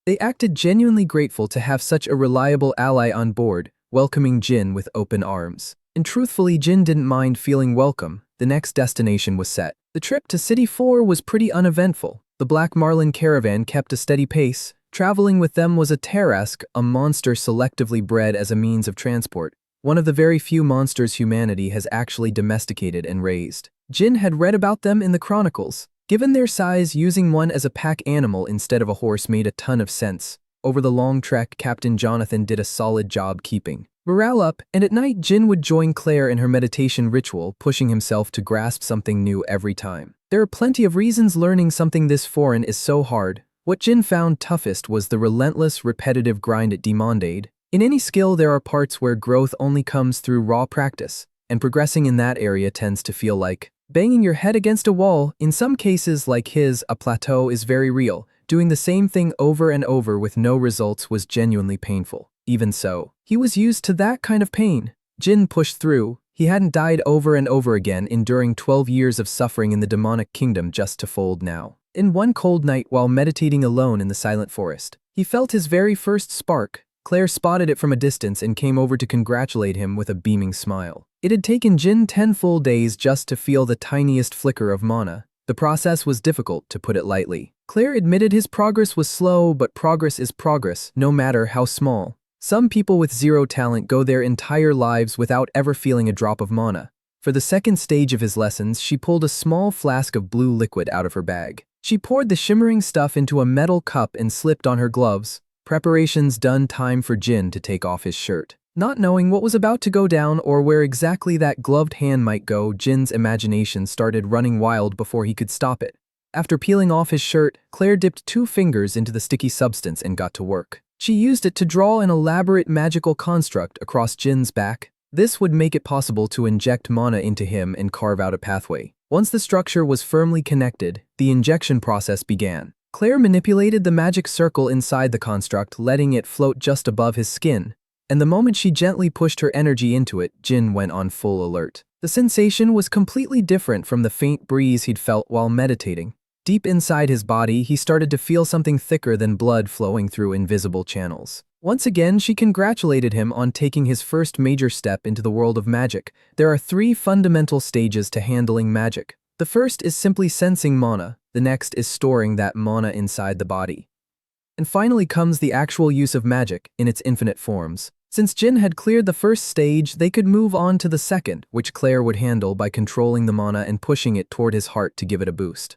They acted genuinely grateful to have such a reliable ally on board, welcoming Jin with open arms. And truthfully, Jin didn't mind feeling welcome. The next destination was set. The trip to City 4 was pretty uneventful. The Black Marlin caravan kept a steady pace. Traveling with them was a Tarrasque, a monster selectively bred as a means of transport. One of the very few monsters humanity has actually domesticated and raised. Jin had read about them in the chronicles. Given their size, using one as a pack animal instead of a horse made a ton of sense. Over the long trek, Captain Jonathan did a solid job keeping morale up, and at night Jin would join Claire in her meditation ritual, pushing himself to grasp something new every time. There are plenty of reasons learning something this foreign is so hard. What Jin found toughest was the relentless, repetitive grind at demandade. In any skill, there are parts where growth only comes through raw practice, and progressing in that area tends to feel like banging your head against a wall. In some cases like his, a plateau is very real. Doing the same thing over and over with no results was genuinely painful. Even so, he was used to that kind of pain. Jin pushed through. He hadn't died over and over again, enduring 12 years of suffering in the demonic kingdom just to fold now. In one cold night while meditating alone in the silent forest, he felt his very first spark. Claire spotted it from a distance and came over to congratulate him with a beaming smile. It had taken Jin 10 full days just to feel the tiniest flicker of mana. The process was difficult, to put it lightly. Claire admitted his progress was slow, but progress is progress, no matter how small. Some people with zero talent go their entire lives without ever feeling a drop of mana. For the second stage of his lessons, she pulled a small flask of blue liquid out of her bag. She poured the shimmering stuff into a metal cup and slipped on her gloves. Preparations done, time for Jin to take off his shirt. Not knowing what was about to go down or where exactly that gloved hand might go, Jin's imagination started running wild before he could stop it. After peeling off his shirt, Claire dipped 2 fingers into the sticky substance and got to work. She used it to draw an elaborate magical construct across Jin's back. This would make it possible to inject mana into him and carve out a pathway. Once the structure was firmly connected, the injection process began. Claire manipulated the magic circle inside the construct, letting it float just above his skin. And the moment she gently pushed her energy into it, Jin went on full alert. The sensation was completely different from the faint breeze he'd felt while meditating. Deep inside his body, he started to feel something thicker than blood flowing through invisible channels. Once again, she congratulated him on taking his first major step into the world of magic. There are 3 fundamental stages to handling magic. The first is simply sensing mana, the next is storing that mana inside the body. And finally comes the actual use of magic in its infinite forms. Since Jin had cleared the first stage, they could move on to the second, which Claire would handle by controlling the mana and pushing it toward his heart to give it a boost.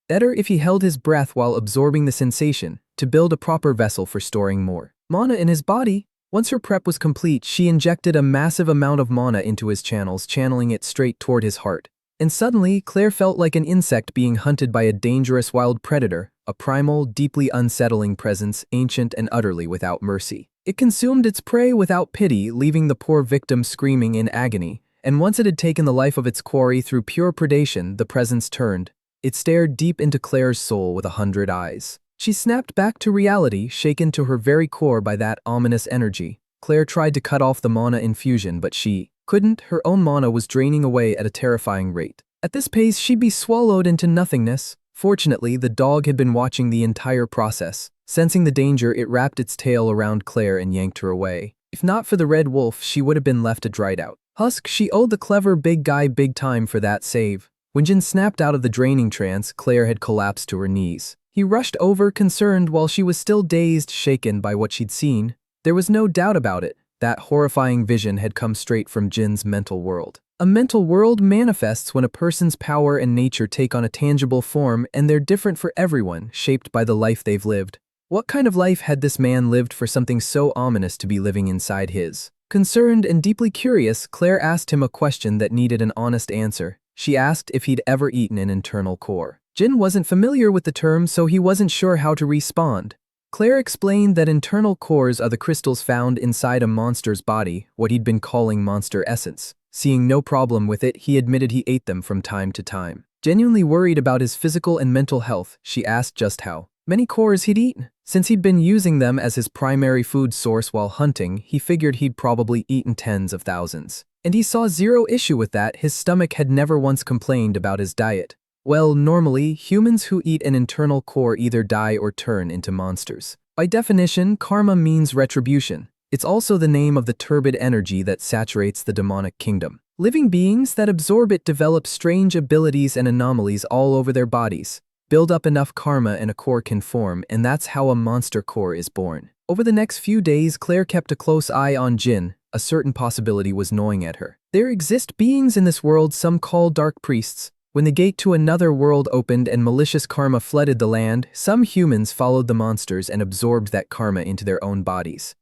Better if he held his breath while absorbing the sensation, to build a proper vessel for storing more mana in his body. Once her prep was complete, she injected a massive amount of mana into his channels, channeling it straight toward his heart. And suddenly, Claire felt like an insect being hunted by a dangerous wild predator, a primal, deeply unsettling presence, ancient and utterly without mercy. It consumed its prey without pity, leaving the poor victim screaming in agony. And once it had taken the life of its quarry through pure predation, the presence turned. It stared deep into Claire's soul with 100 eyes. She snapped back to reality, shaken to her very core by that ominous energy. Claire tried to cut off the mana infusion, but she couldn't. Her own mana was draining away at a terrifying rate. At this pace, she'd be swallowed into nothingness. Fortunately, the dog had been watching the entire process. Sensing the danger, it wrapped its tail around Claire and yanked her away. If not for the red wolf, she would have been left a dried out husk. She owed the clever big guy big time for that save. When Jin snapped out of the draining trance, Claire had collapsed to her knees. He rushed over, concerned, while she was still dazed, shaken by what she'd seen. There was no doubt about it. That horrifying vision had come straight from Jin's mental world. A mental world manifests when a person's power and nature take on a tangible form, and they're different for everyone, shaped by the life they've lived. What kind of life had this man lived for something so ominous to be living inside his? Concerned and deeply curious, Claire asked him a question that needed an honest answer. She asked if he'd ever eaten an internal core. Jin wasn't familiar with the term, so he wasn't sure how to respond. Claire explained that internal cores are the crystals found inside a monster's body, what he'd been calling monster essence. Seeing no problem with it, he admitted he ate them from time to time. Genuinely worried about his physical and mental health, she asked just how many cores he'd eaten. Since he'd been using them as his primary food source while hunting, he figured he'd probably eaten tens of thousands. And he saw zero issue with that. His stomach had never once complained about his diet. Well, normally, humans who eat an internal core either die or turn into monsters. By definition, karma means retribution. It's also the name of the turbid energy that saturates the demonic kingdom. Living beings that absorb it develop strange abilities and anomalies all over their bodies. Build up enough karma and a core can form, and that's how a monster core is born. Over the next few days, Claire kept a close eye on Jin. A certain possibility was gnawing at her. There exist beings in this world some call dark priests. When the gate to another world opened and malicious karma flooded the land, some humans followed the monsters and absorbed that karma into their own bodies.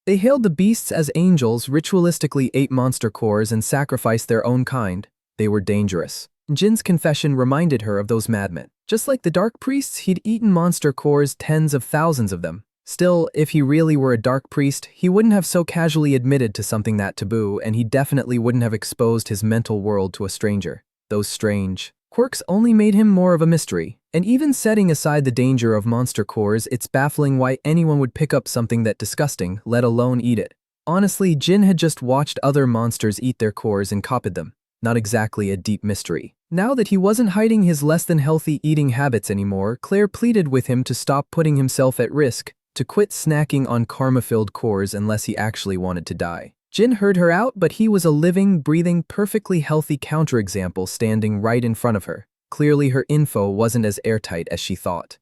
They hailed the beasts as angels, ritualistically ate monster cores, and sacrificed their own kind. They were dangerous. Jin's confession reminded her of those madmen. Just like the dark priests, he'd eaten monster cores, tens of thousands of them. Still, if he really were a dark priest, he wouldn't have so casually admitted to something that taboo, and he definitely wouldn't have exposed his mental world to a stranger. Those strange quirks only made him more of a mystery. And even setting aside the danger of monster cores, it's baffling why anyone would pick up something that disgusting, let alone eat it. Honestly, Jin had just watched other monsters eat their cores and copied them. Not exactly a deep mystery. Now that he wasn't hiding his less than healthy eating habits anymore, Claire pleaded with him to stop putting himself at risk, to quit snacking on karma-filled cores unless he actually wanted to die. Jin heard her out, but he was a living, breathing, perfectly healthy counterexample standing right in front of her. Clearly her info wasn't as airtight as she thought.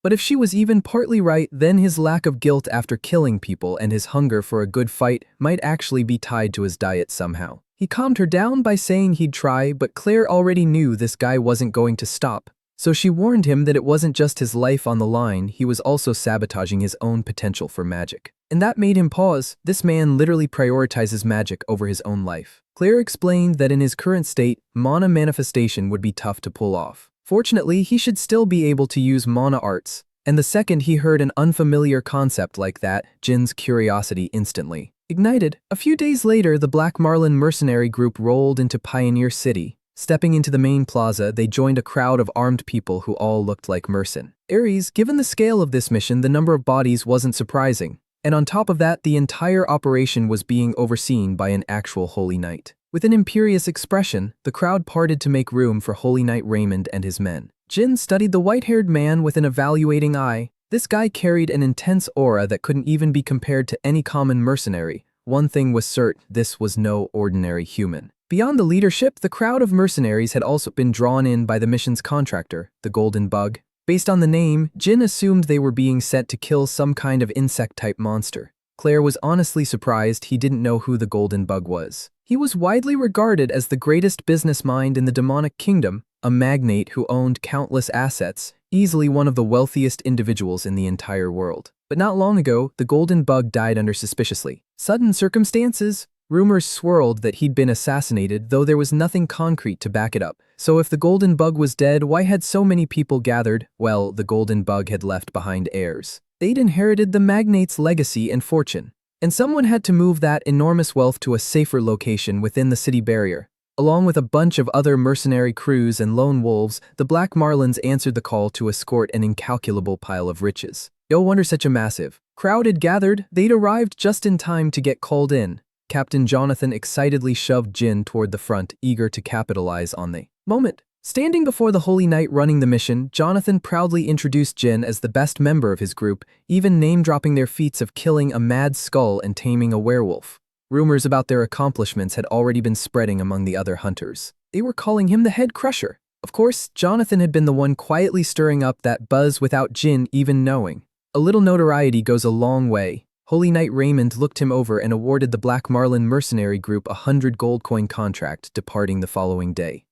But if she was even partly right, then his lack of guilt after killing people and his hunger for a good fight might actually be tied to his diet somehow. He calmed her down by saying he'd try, but Claire already knew this guy wasn't going to stop. So she warned him that it wasn't just his life on the line, he was also sabotaging his own potential for magic. And that made him pause. This man literally prioritizes magic over his own life. Claire explained that in his current state, mana manifestation would be tough to pull off. Fortunately, he should still be able to use mana arts. And the second he heard an unfamiliar concept like that, Jin's curiosity instantly ignited. A few days later, the Black Marlin mercenary group rolled into Pioneer City. Stepping into the main plaza, they joined a crowd of armed people who all looked like mercenaries. Given the scale of this mission, the number of bodies wasn't surprising. And on top of that, the entire operation was being overseen by an actual Holy Knight. With an imperious expression, the crowd parted to make room for Holy Knight Raymond and his men. Jin studied the white-haired man with an evaluating eye. This guy carried an intense aura that couldn't even be compared to any common mercenary. One thing was certain, this was no ordinary human. Beyond the leadership, the crowd of mercenaries had also been drawn in by the mission's contractor, the Golden Bug. Based on the name, Jin assumed they were being sent to kill some kind of insect-type monster. Claire was honestly surprised he didn't know who the Golden Bug was. He was widely regarded as the greatest business mind in the demonic kingdom, a magnate who owned countless assets, easily one of the wealthiest individuals in the entire world. But not long ago, the Golden Bug died under suspiciously sudden circumstances. Rumors swirled that he'd been assassinated, though there was nothing concrete to back it up. So if the Golden Bug was dead, why had so many people gathered? Well, the Golden Bug had left behind heirs. They'd inherited the magnate's legacy and fortune, and someone had to move that enormous wealth to a safer location within the city barrier. Along with a bunch of other mercenary crews and lone wolves, the Black Marlins answered the call to escort an incalculable pile of riches. No wonder such a massive crowd had gathered. They'd arrived just in time to get called in. Captain Jonathan excitedly shoved Jin toward the front, eager to capitalize on the moment. Standing before the Holy Knight running the mission, Jonathan proudly introduced Jin as the best member of his group, even name-dropping their feats of killing a mad skull and taming a werewolf. Rumors about their accomplishments had already been spreading among the other hunters. They were calling him the Head Crusher. Of course, Jonathan had been the one quietly stirring up that buzz without Jin even knowing. A little notoriety goes a long way. Holy Knight Raymond looked him over and awarded the Black Marlin mercenary group a 100 gold coin contract, departing the following day.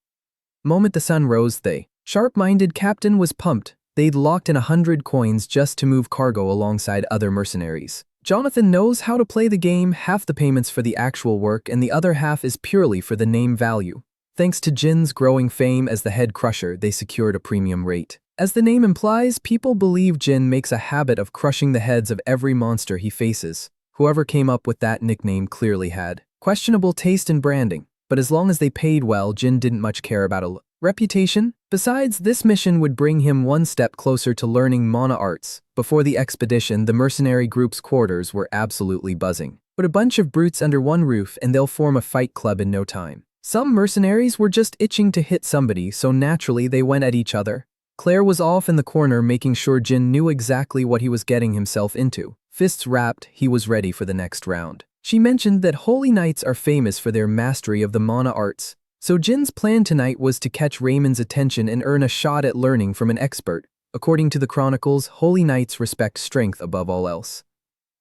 Moment the sun rose, the sharp-minded captain was pumped. They'd locked in 100 coins just to move cargo alongside other mercenaries. Jonathan knows how to play the game. Half the payments for the actual work and the other half is purely for the name value. Thanks to Jin's growing fame as the Head Crusher, they secured a premium rate. As the name implies, people believe Jin makes a habit of crushing the heads of every monster he faces. Whoever came up with that nickname clearly had questionable taste in branding, but as long as they paid well, Jin didn't much care about a reputation. Besides, this mission would bring him one step closer to learning mana arts. Before the expedition, the mercenary group's quarters were absolutely buzzing. Put a bunch of brutes under one roof and they'll form a fight club in no time. Some mercenaries were just itching to hit somebody, so naturally they went at each other. Claire was off in the corner making sure Jin knew exactly what he was getting himself into. Fists wrapped, he was ready for the next round. She mentioned that Holy Knights are famous for their mastery of the mana arts, so Jin's plan tonight was to catch Raymond's attention and earn a shot at learning from an expert. According to the chronicles, Holy Knights respect strength above all else.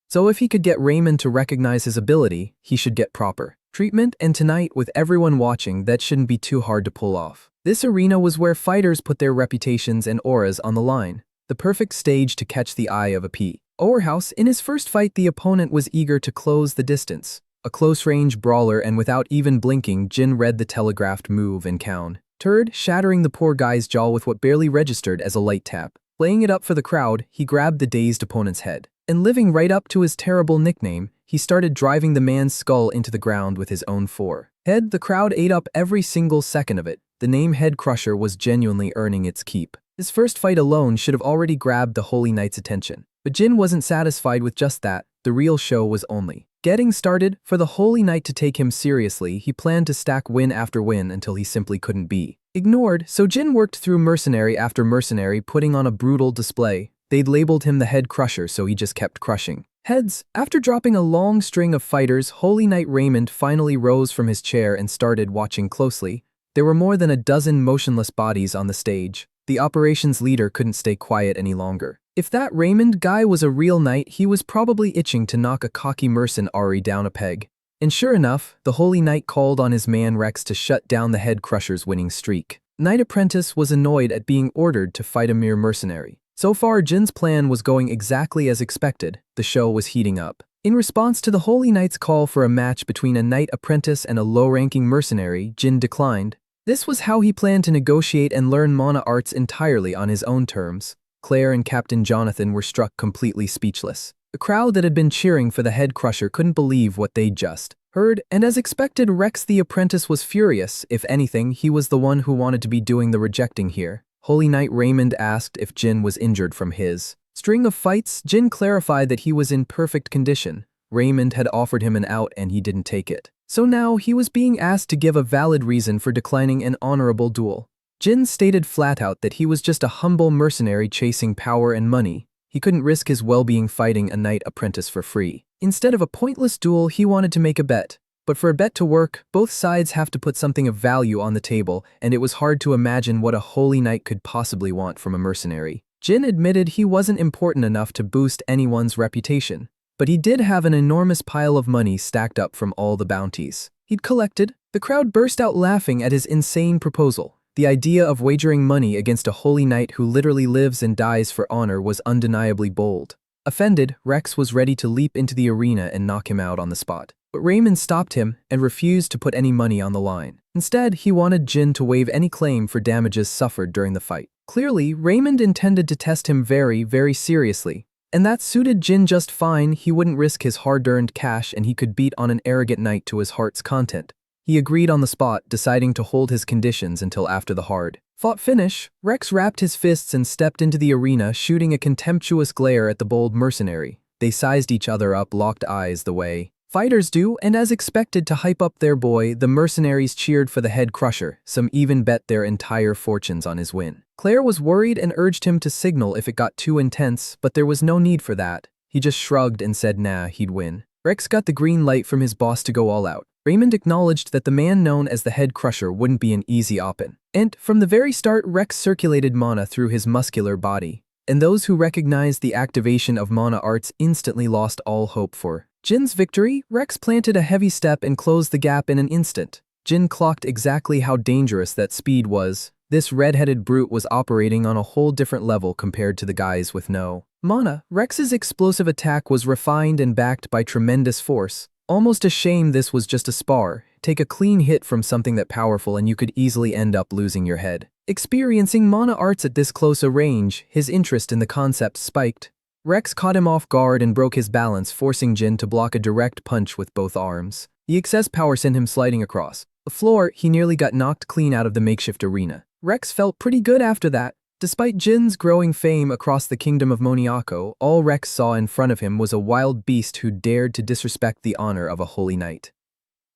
So if he could get Raymond to recognize his ability, he should get proper treatment, and tonight, with everyone watching, that shouldn't be too hard to pull off. This arena was where fighters put their reputations and auras on the line, the perfect stage to catch the eye of a powerhouse. In his first fight, the opponent was eager to close the distance. A close-range brawler, and without even blinking, Jin read the telegraphed move and countered, shattering the poor guy's jaw with what barely registered as a light tap. Playing it up for the crowd, he grabbed the dazed opponent's head, and living right up to his terrible nickname, he started driving the man's skull into the ground with his own forehead. The crowd ate up every single second of it. The name Head Crusher was genuinely earning its keep. His first fight alone should have already grabbed the Holy Knight's attention. But Jin wasn't satisfied with just that. The real show was only getting started. For the Holy Knight to take him seriously, he planned to stack win after win until he simply couldn't be ignored. So Jin worked through mercenary after mercenary, putting on a brutal display. They'd labeled him the Head Crusher, so he just kept crushing heads. After dropping a long string of fighters, Holy Knight Raymond finally rose from his chair and started watching closely. There were more than a dozen motionless bodies on the stage. The operations leader couldn't stay quiet any longer. If that Raymond guy was a real knight, he was probably itching to knock a cocky mercenary down a peg. And sure enough, the Holy Knight called on his man Rex to shut down the Head Crusher's winning streak. Knight Apprentice was annoyed at being ordered to fight a mere mercenary. So far, Jin's plan was going exactly as expected. The show was heating up. In response to the Holy Knight's call for a match between a Knight Apprentice and a low-ranking mercenary, Jin declined. This was how he planned to negotiate and learn mana arts entirely on his own terms. Claire and Captain Jonathan were struck completely speechless. The crowd that had been cheering for the Head Crusher couldn't believe what they'd just heard, and as expected, Rex the Apprentice was furious. If anything, he was the one who wanted to be doing the rejecting here. Holy Knight Raymond asked if Jin was injured from his string of fights. Jin clarified that he was in perfect condition. Raymond had offered him an out and he didn't take it. So now he was being asked to give a valid reason for declining an honorable duel. Jin stated flat out that he was just a humble mercenary chasing power and money. He couldn't risk his well-being fighting a knight apprentice for free. Instead of a pointless duel, he wanted to make a bet. But for a bet to work, both sides have to put something of value on the table, and it was hard to imagine what a holy knight could possibly want from a mercenary. Jin admitted he wasn't important enough to boost anyone's reputation, but he did have an enormous pile of money stacked up from all the bounties he'd collected. The crowd burst out laughing at his insane proposal. The idea of wagering money against a holy knight who literally lives and dies for honor was undeniably bold. Offended, Rex was ready to leap into the arena and knock him out on the spot. But Raymond stopped him and refused to put any money on the line. Instead, he wanted Jin to waive any claim for damages suffered during the fight. Clearly, Raymond intended to test him very, very seriously. And that suited Jin just fine. He wouldn't risk his hard-earned cash and he could beat on an arrogant knight to his heart's content. He agreed on the spot, deciding to hold his conditions until after the hard-fought finish. Rex wrapped his fists and stepped into the arena, shooting a contemptuous glare at the bold mercenary. They sized each other up, locked eyes the way fighters do, and as expected to hype up their boy, the mercenaries cheered for the head crusher. Some even bet their entire fortunes on his win. Claire was worried and urged him to signal if it got too intense, but there was no need for that. He just shrugged and said nah, he'd win. Rex got the green light from his boss to go all out. Raymond acknowledged that the man known as the head crusher wouldn't be an easy opponent. And from the very start, Rex circulated mana through his muscular body, and those who recognized the activation of mana arts instantly lost all hope for Jin's victory. Rex planted a heavy step and closed the gap in an instant. Jin clocked exactly how dangerous that speed was. This red-headed brute was operating on a whole different level compared to the guys with no mana. Rex's explosive attack was refined and backed by tremendous force. Almost a shame this was just a spar. Take a clean hit from something that powerful and you could easily end up losing your head. Experiencing mana arts at this close a range, his interest in the concept spiked. Rex caught him off guard and broke his balance, forcing Jin to block a direct punch with both arms. The excess power sent him sliding across the floor. He nearly got knocked clean out of the makeshift arena. Rex felt pretty good after that. Despite Jin's growing fame across the kingdom of Moniako, all Rex saw in front of him was a wild beast who dared to disrespect the honor of a holy knight.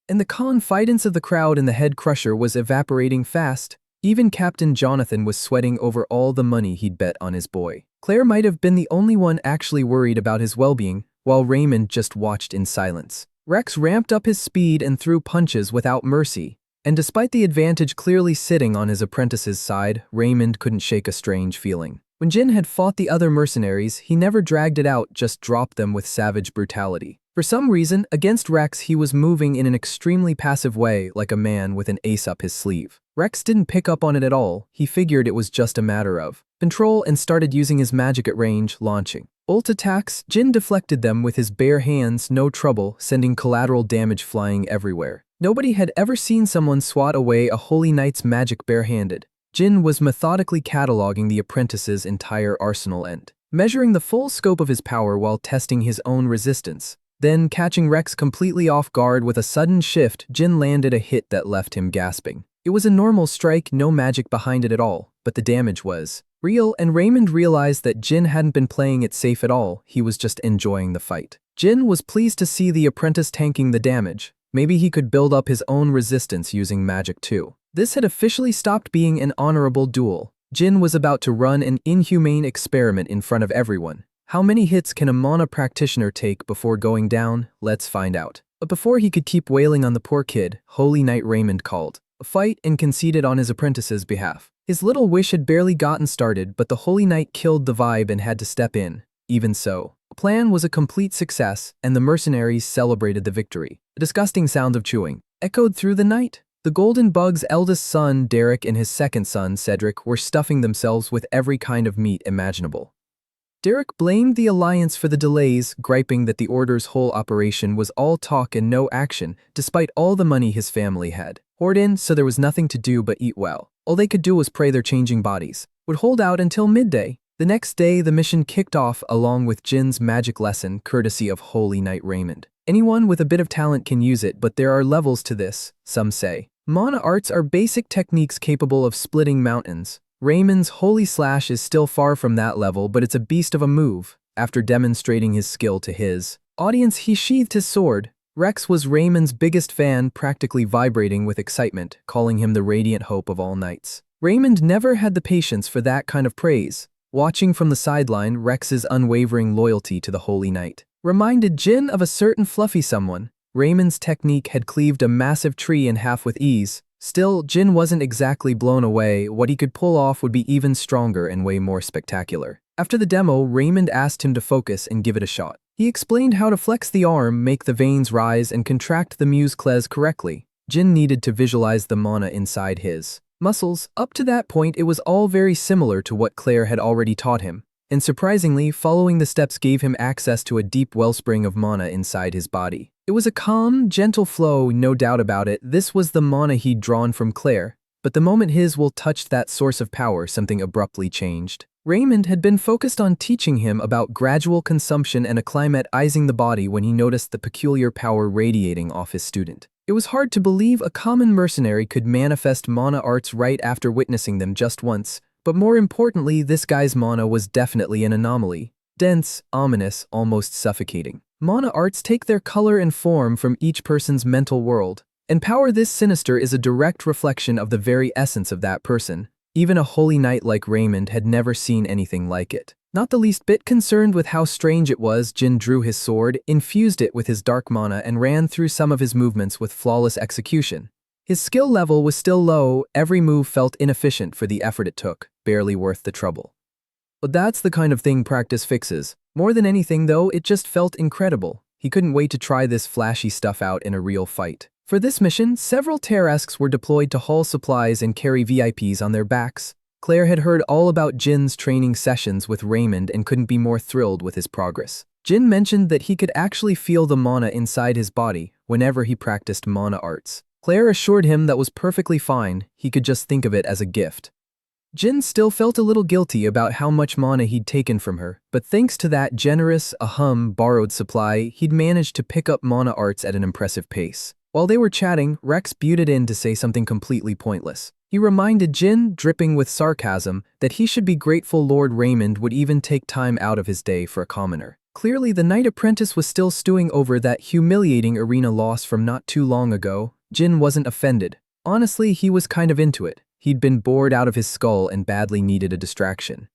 And the confidence of the crowd in the head crusher was evaporating fast. Even Captain Jonathan was sweating over all the money he'd bet on his boy. Claire might have been the only one actually worried about his well-being, while Raymond just watched in silence. Rex ramped up his speed and threw punches without mercy. And despite the advantage clearly sitting on his apprentice's side, Raymond couldn't shake a strange feeling. When Jin had fought the other mercenaries, he never dragged it out, just dropped them with savage brutality. For some reason, against Rex he was moving in an extremely passive way, like a man with an ace up his sleeve. Rex didn't pick up on it at all. He figured it was just a matter of control and started using his magic at range, launching ult attacks. Jin deflected them with his bare hands, no trouble, sending collateral damage flying everywhere. Nobody had ever seen someone swat away a holy knight's magic barehanded. Jin was methodically cataloging the apprentice's entire arsenal and measuring the full scope of his power while testing his own resistance. Then, catching Rex completely off guard with a sudden shift, Jin landed a hit that left him gasping. It was a normal strike, no magic behind it at all, but the damage was real, and Raymond realized that Jin hadn't been playing it safe at all. He was just enjoying the fight. Jin was pleased to see the apprentice tanking the damage. Maybe he could build up his own resistance using magic too. This had officially stopped being an honorable duel. Jin was about to run an inhumane experiment in front of everyone. How many hits can a mana practitioner take before going down? Let's find out. But before he could keep wailing on the poor kid, Holy Knight Raymond called a fight and conceded on his apprentice's behalf. His little wish had barely gotten started, but the Holy Knight killed the vibe and had to step in. Even so, the plan was a complete success, and the mercenaries celebrated the victory. A disgusting sound of chewing echoed through the night. The Golden Bug's eldest son, Derek, and his second son, Cedric, were stuffing themselves with every kind of meat imaginable. Derek blamed the Alliance for the delays, griping that the Order's whole operation was all talk and no action, despite all the money his family had poured in, so there was nothing to do but eat well. All they could do was pray their changing bodies would hold out until midday. The next day, the mission kicked off along with Jin's magic lesson, courtesy of Holy Knight Raymond. Anyone with a bit of talent can use it, but there are levels to this, some say. Mana arts are basic techniques capable of splitting mountains. Raymond's Holy Slash is still far from that level, but it's a beast of a move. After demonstrating his skill to his audience, he sheathed his sword. Rex was Raymond's biggest fan, practically vibrating with excitement, calling him the radiant hope of all knights. Raymond never had the patience for that kind of praise. Watching from the sideline, Rex's unwavering loyalty to the Holy Knight reminded Jin of a certain fluffy someone. Raymond's technique had cleaved a massive tree in half with ease. Still, Jin wasn't exactly blown away. What he could pull off would be even stronger and way more spectacular. After the demo, Raymond asked him to focus and give it a shot. He explained how to flex the arm, make the veins rise, and contract the muscles correctly. Jin needed to visualize the mana inside his muscles. Up to that point, it was all very similar to what Claire had already taught him. And surprisingly, following the steps gave him access to a deep wellspring of mana inside his body. It was a calm, gentle flow, no doubt about it. This was the mana he'd drawn from Claire. But the moment his will touched that source of power, something abruptly changed. Raymond had been focused on teaching him about gradual consumption and acclimatizing the body when he noticed the peculiar power radiating off his student. It was hard to believe a common mercenary could manifest mana arts right after witnessing them just once, but more importantly, this guy's mana was definitely an anomaly. Dense, ominous, almost suffocating. Mana arts take their color and form from each person's mental world, and power this sinister is a direct reflection of the very essence of that person. Even a holy knight like Raymond had never seen anything like it. Not the least bit concerned with how strange it was, Jin drew his sword, infused it with his dark mana, and ran through some of his movements with flawless execution. His skill level was still low, every move felt inefficient for the effort it took, barely worth the trouble. But that's the kind of thing practice fixes. More than anything though, it just felt incredible. He couldn't wait to try this flashy stuff out in a real fight. For this mission, several Tarasques were deployed to haul supplies and carry VIPs on their backs. Claire had heard all about Jin's training sessions with Raymond and couldn't be more thrilled with his progress. Jin mentioned that he could actually feel the mana inside his body whenever he practiced mana arts. Claire assured him that was perfectly fine, he could just think of it as a gift. Jin still felt a little guilty about how much mana he'd taken from her, but thanks to that generous, borrowed supply, he'd managed to pick up mana arts at an impressive pace. While they were chatting, Rex butted in to say something completely pointless. He reminded Jin, dripping with sarcasm, that he should be grateful Lord Raymond would even take time out of his day for a commoner. Clearly, the knight apprentice was still stewing over that humiliating arena loss from not too long ago. Jin wasn't offended. Honestly, he was kind of into it. He'd been bored out of his skull and badly needed a distraction.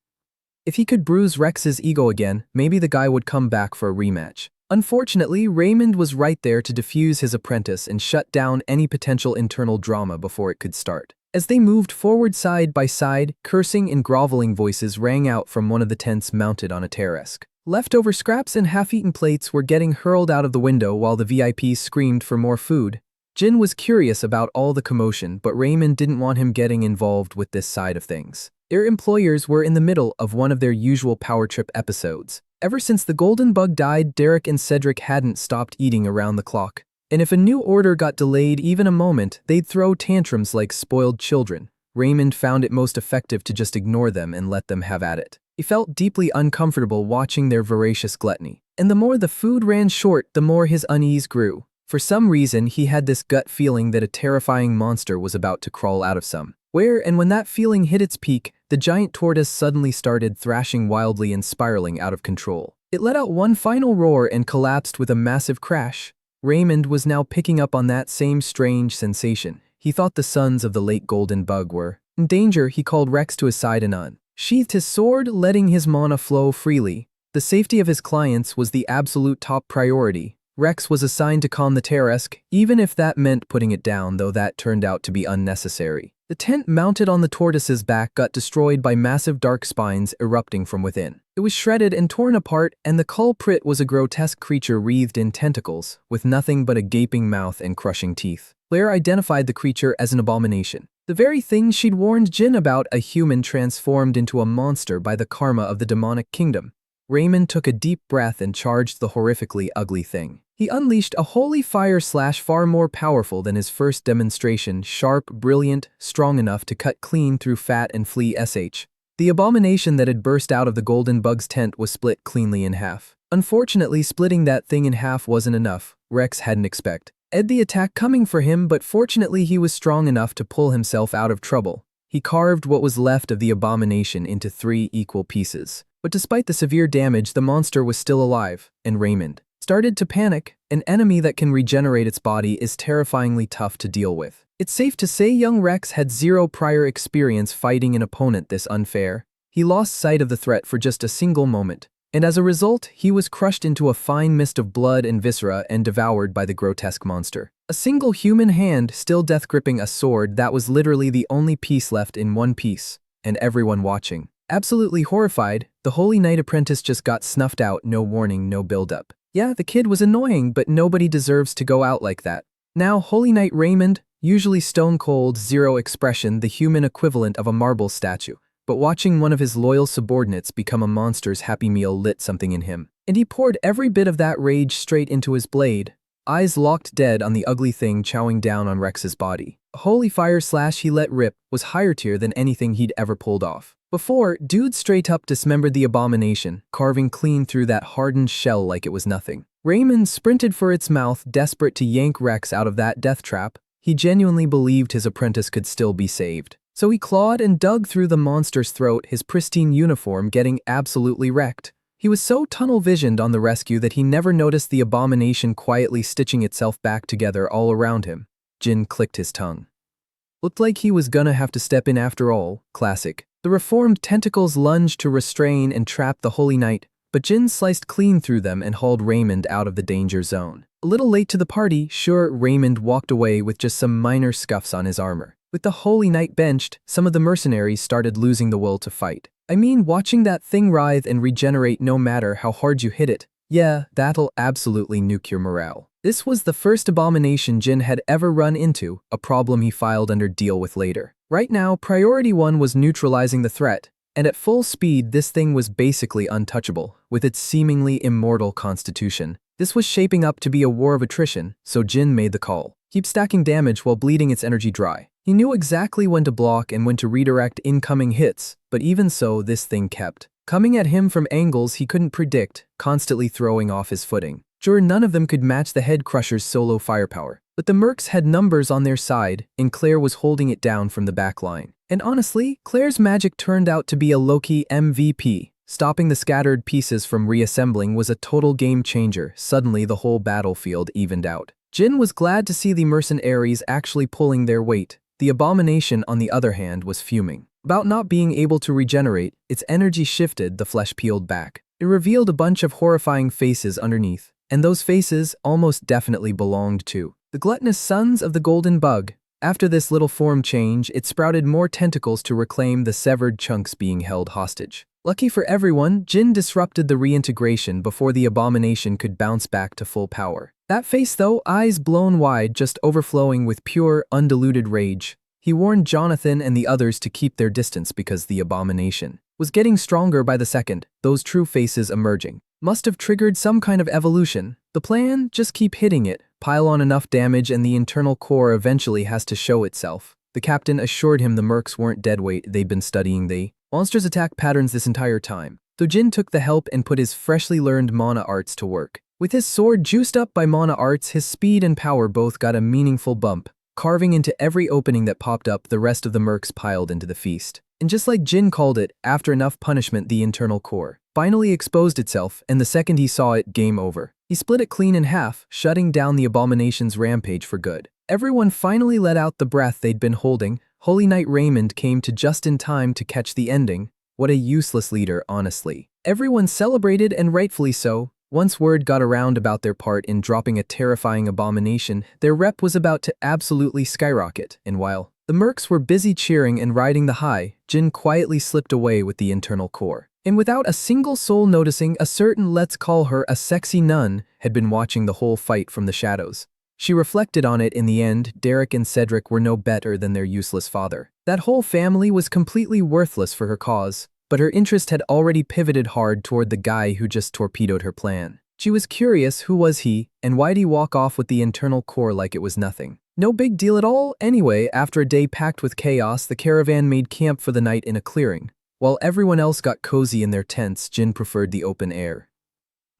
If he could bruise Rex's ego again, maybe the guy would come back for a rematch. Unfortunately, Raymond was right there to defuse his apprentice and shut down any potential internal drama before it could start. As they moved forward side by side, cursing and groveling voices rang out from one of the tents mounted on a Tarasque. Leftover scraps and half-eaten plates were getting hurled out of the window while the VIPs screamed for more food. Jin was curious about all the commotion, but Raymond didn't want him getting involved with this side of things. Their employers were in the middle of one of their usual power trip episodes. Ever since the golden bug died, Derek and Cedric hadn't stopped eating around the clock. And if a new order got delayed even a moment, they'd throw tantrums like spoiled children. Raymond found it most effective to just ignore them and let them have at it. He felt deeply uncomfortable watching their voracious gluttony. And the more the food ran short, the more his unease grew. For some reason, he had this gut feeling that a terrifying monster was about to crawl out of somewhere, and when that feeling hit its peak, the giant tortoise suddenly started thrashing wildly and spiraling out of control. It let out one final roar and collapsed with a massive crash. Raymond was now picking up on that same strange sensation. He thought the sons of the late golden bug were in danger. He called Rex to his side and unsheathed his sword, letting his mana flow freely. The safety of his clients was the absolute top priority. Rex was assigned to calm the Tarasque, even if that meant putting it down, though that turned out to be unnecessary. The tent mounted on the tortoise's back got destroyed by massive dark spines erupting from within. It was shredded and torn apart, and the culprit was a grotesque creature wreathed in tentacles, with nothing but a gaping mouth and crushing teeth. Claire identified the creature as an abomination. The very thing she'd warned Jin about, a human transformed into a monster by the karma of the demonic kingdom. Raymond took a deep breath and charged the horrifically ugly thing. He unleashed a holy fire slash far more powerful than his first demonstration, sharp, brilliant, strong enough to cut clean through fat and flea sh. The abomination that had burst out of the golden bug's tent was split cleanly in half. Unfortunately, splitting that thing in half wasn't enough. Rex hadn't expected the attack coming for him, but fortunately he was strong enough to pull himself out of trouble. He carved what was left of the abomination into 3 equal pieces. But despite the severe damage, the monster was still alive, and Raymond started to panic. An enemy that can regenerate its body is terrifyingly tough to deal with. It's safe to say young Rex had zero prior experience fighting an opponent this unfair. He lost sight of the threat for just a single moment, and as a result, he was crushed into a fine mist of blood and viscera and devoured by the grotesque monster. A single human hand still death-gripping a sword that was literally the only piece left in one piece, and everyone watching. Absolutely horrified, the Holy Knight apprentice just got snuffed out, no warning, no build-up. Yeah, the kid was annoying, but nobody deserves to go out like that. Now, Holy Knight Raymond, usually stone-cold, zero expression, the human equivalent of a marble statue, but watching one of his loyal subordinates become a monster's happy meal lit something in him, and he poured every bit of that rage straight into his blade, eyes locked dead on the ugly thing chowing down on Rex's body. A holy fire slash he let rip was higher tier than anything he'd ever pulled off. Before, dude straight up dismembered the abomination, carving clean through that hardened shell like it was nothing. Raymond sprinted for its mouth, desperate to yank Rex out of that death trap. He genuinely believed his apprentice could still be saved. So he clawed and dug through the monster's throat, his pristine uniform getting absolutely wrecked. He was so tunnel-visioned on the rescue that he never noticed the abomination quietly stitching itself back together all around him. Jin clicked his tongue. Looked like he was gonna have to step in after all. Classic. The reformed tentacles lunged to restrain and trap the Holy Knight, but Jin sliced clean through them and hauled Raymond out of the danger zone. A little late to the party, sure, Raymond walked away with just some minor scuffs on his armor. With the Holy Knight benched, some of the mercenaries started losing the will to fight. I mean, watching that thing writhe and regenerate no matter how hard you hit it, yeah, that'll absolutely nuke your morale. This was the first abomination Jin had ever run into, a problem he filed under deal with later. Right now, priority 1 was neutralizing the threat, and at full speed this thing was basically untouchable, with its seemingly immortal constitution. This was shaping up to be a war of attrition, so Jin made the call. Keep stacking damage while bleeding its energy dry. He knew exactly when to block and when to redirect incoming hits, but even so, this thing kept coming at him from angles he couldn't predict, constantly throwing off his footing. Sure, none of them could match the Head Crusher's solo firepower, but the mercs had numbers on their side, and Claire was holding it down from the back line. And honestly, Claire's magic turned out to be a low-key MVP. Stopping the scattered pieces from reassembling was a total game changer. Suddenly, the whole battlefield evened out. Jin was glad to see the mercenaries actually pulling their weight. The abomination, on the other hand, was fuming. About not being able to regenerate, its energy shifted, the flesh peeled back. It revealed a bunch of horrifying faces underneath, and those faces almost definitely belonged to the gluttonous sons of the golden bug. After this little form change, it sprouted more tentacles to reclaim the severed chunks being held hostage. Lucky for everyone, Jin disrupted the reintegration before the abomination could bounce back to full power. That face though, eyes blown wide, just overflowing with pure, undiluted rage. He warned Jonathan and the others to keep their distance because the abomination was getting stronger by the second, those true faces emerging. Must have triggered some kind of evolution. The plan? Just keep hitting it, pile on enough damage and the internal core eventually has to show itself. The captain assured him the mercs weren't deadweight, they'd been studying the monster's attack patterns this entire time. So Jin took the help and put his freshly learned mana arts to work. With his sword juiced up by mana arts, his speed and power both got a meaningful bump. Carving into every opening that popped up, the rest of the mercs piled into the feast. And just like Jin called it, after enough punishment, the internal core finally exposed itself, and the second he saw it, game over. He split it clean in half, shutting down the abomination's rampage for good. Everyone finally let out the breath they'd been holding. Holy Knight Raymond came to just in time to catch the ending. What a useless leader, honestly. Everyone celebrated, and rightfully so. Once word got around about their part in dropping a terrifying abomination, their rep was about to absolutely skyrocket, and while the mercs were busy cheering and riding the high, Jin quietly slipped away with the internal core. And without a single soul noticing, a certain, let's call her a sexy nun, had been watching the whole fight from the shadows. She reflected on it in the end. Derek and Cedric were no better than their useless father. That whole family was completely worthless for her cause. But her interest had already pivoted hard toward the guy who just torpedoed her plan. She was curious, who was he, and why'd he walk off with the internal core like it was nothing? No big deal at all. Anyway, after a day packed with chaos, the caravan made camp for the night in a clearing. While everyone else got cozy in their tents, Jin preferred the open air.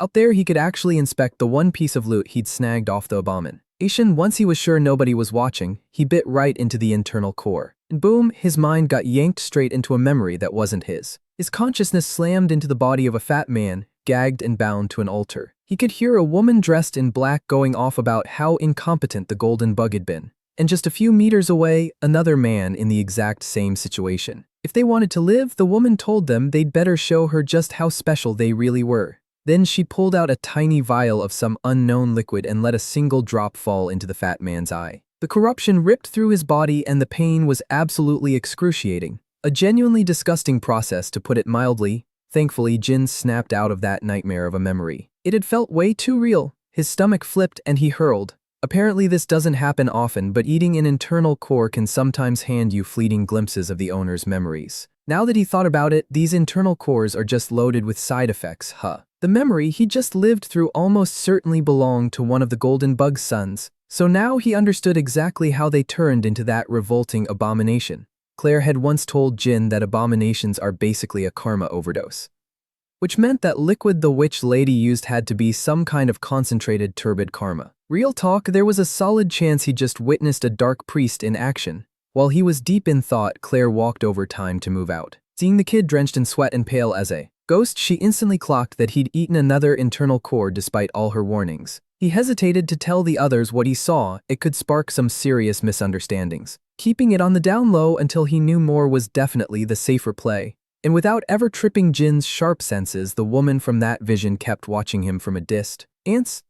Out there, he could actually inspect the one piece of loot he'd snagged off the abomination. Once he was sure nobody was watching, he bit right into the internal core. And boom, his mind got yanked straight into a memory that wasn't his. His consciousness slammed into the body of a fat man, gagged and bound to an altar. He could hear a woman dressed in black going off about how incompetent the golden bug had been. and just a few meters away, another man in the exact same situation. If they wanted to live, the woman told them they'd better show her just how special they really were. Then she pulled out a tiny vial of some unknown liquid and let a single drop fall into the fat man's eye. The corruption ripped through his body and the pain was absolutely excruciating. A genuinely disgusting process, to put it mildly. Thankfully, Jin snapped out of that nightmare of a memory. It had felt way too real. His stomach flipped and he hurled. Apparently this doesn't happen often, but eating an internal core can sometimes hand you fleeting glimpses of the owner's memories. Now that he thought about it, these internal cores are just loaded with side effects, huh? The memory he just lived through almost certainly belonged to one of the Golden Bug's sons, so now he understood exactly how they turned into that revolting abomination. Claire had once told Jin that abominations are basically a karma overdose, which meant that liquid the witch lady used had to be some kind of concentrated turbid karma. Real talk, there was a solid chance he just witnessed a dark priest in action. While he was deep in thought, Claire walked over time to move out. Seeing the kid drenched in sweat and pale as a ghost, she instantly clocked that he'd eaten another internal core despite all her warnings. He hesitated to tell the others what he saw. It could spark some serious misunderstandings. Keeping it on the down low until he knew more was definitely the safer play. And without ever tripping Jin's sharp senses, the woman from that vision kept watching him from a distance.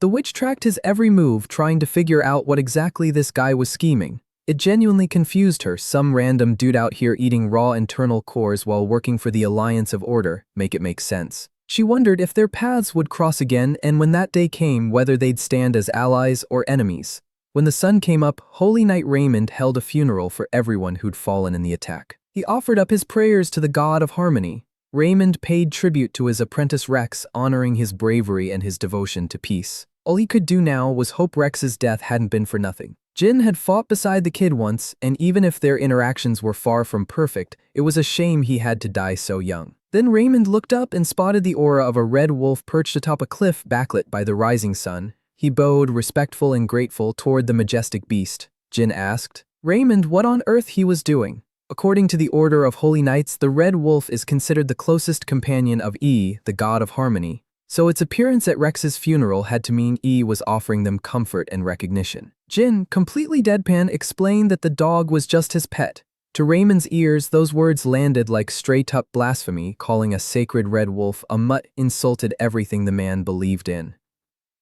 The witch tracked his every move, trying to figure out what exactly this guy was scheming. It genuinely confused her. Some random dude out here eating raw internal cores while working for the Alliance of Order. Make it make sense. She wondered if their paths would cross again, and when that day came, whether they'd stand as allies or enemies. When the sun came up, Holy Knight Raymond held a funeral for everyone who'd fallen in the attack. He offered up his prayers to the god of harmony. Raymond paid tribute to his apprentice Rex, honoring his bravery and his devotion to peace. All he could do now was hope Rex's death hadn't been for nothing. Jin had fought beside the kid once, and even if their interactions were far from perfect, it was a shame he had to die so young. Then Raymond looked up and spotted the aura of a red wolf perched atop a cliff backlit by the rising sun. He bowed, respectful and grateful, toward the majestic beast. Jin asked Raymond what on earth he was doing. According to the Order of Holy Knights, the red wolf is considered the closest companion of the god of harmony, so its appearance at Rex's funeral had to mean was offering them comfort and recognition. Jin, completely deadpan, explained that the dog was just his pet. To Raymond's ears, those words landed like straight-up blasphemy. Calling a sacred red wolf a mutt insulted everything the man believed in.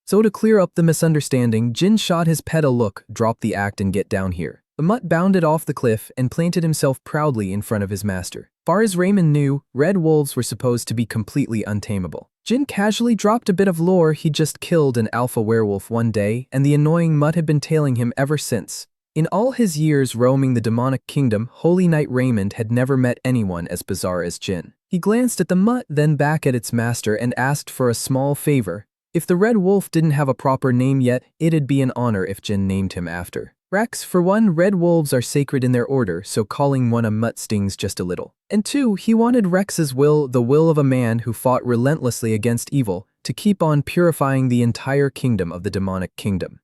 So to clear up the misunderstanding, Jin shot his pet a look. Drop the act and get down here. The mutt bounded off the cliff and planted himself proudly in front of his master. Far as Raymond knew, red wolves were supposed to be completely untamable. Jin casually dropped a bit of lore. He just killed an alpha werewolf one day, and the annoying mutt had been tailing him ever since. In all his years roaming the demonic kingdom, Holy Knight Raymond had never met anyone as bizarre as Jin. He glanced at the mutt, then back at its master, and asked for a small favor. If the red wolf didn't have a proper name yet, it'd be an honor if Jin named him after Rex. For one, red wolves are sacred in their order, so calling one a mutt stings just a little. And two, he wanted Rex's will, the will of a man who fought relentlessly against evil, to keep on purifying the entire kingdom of the demonic kingdom.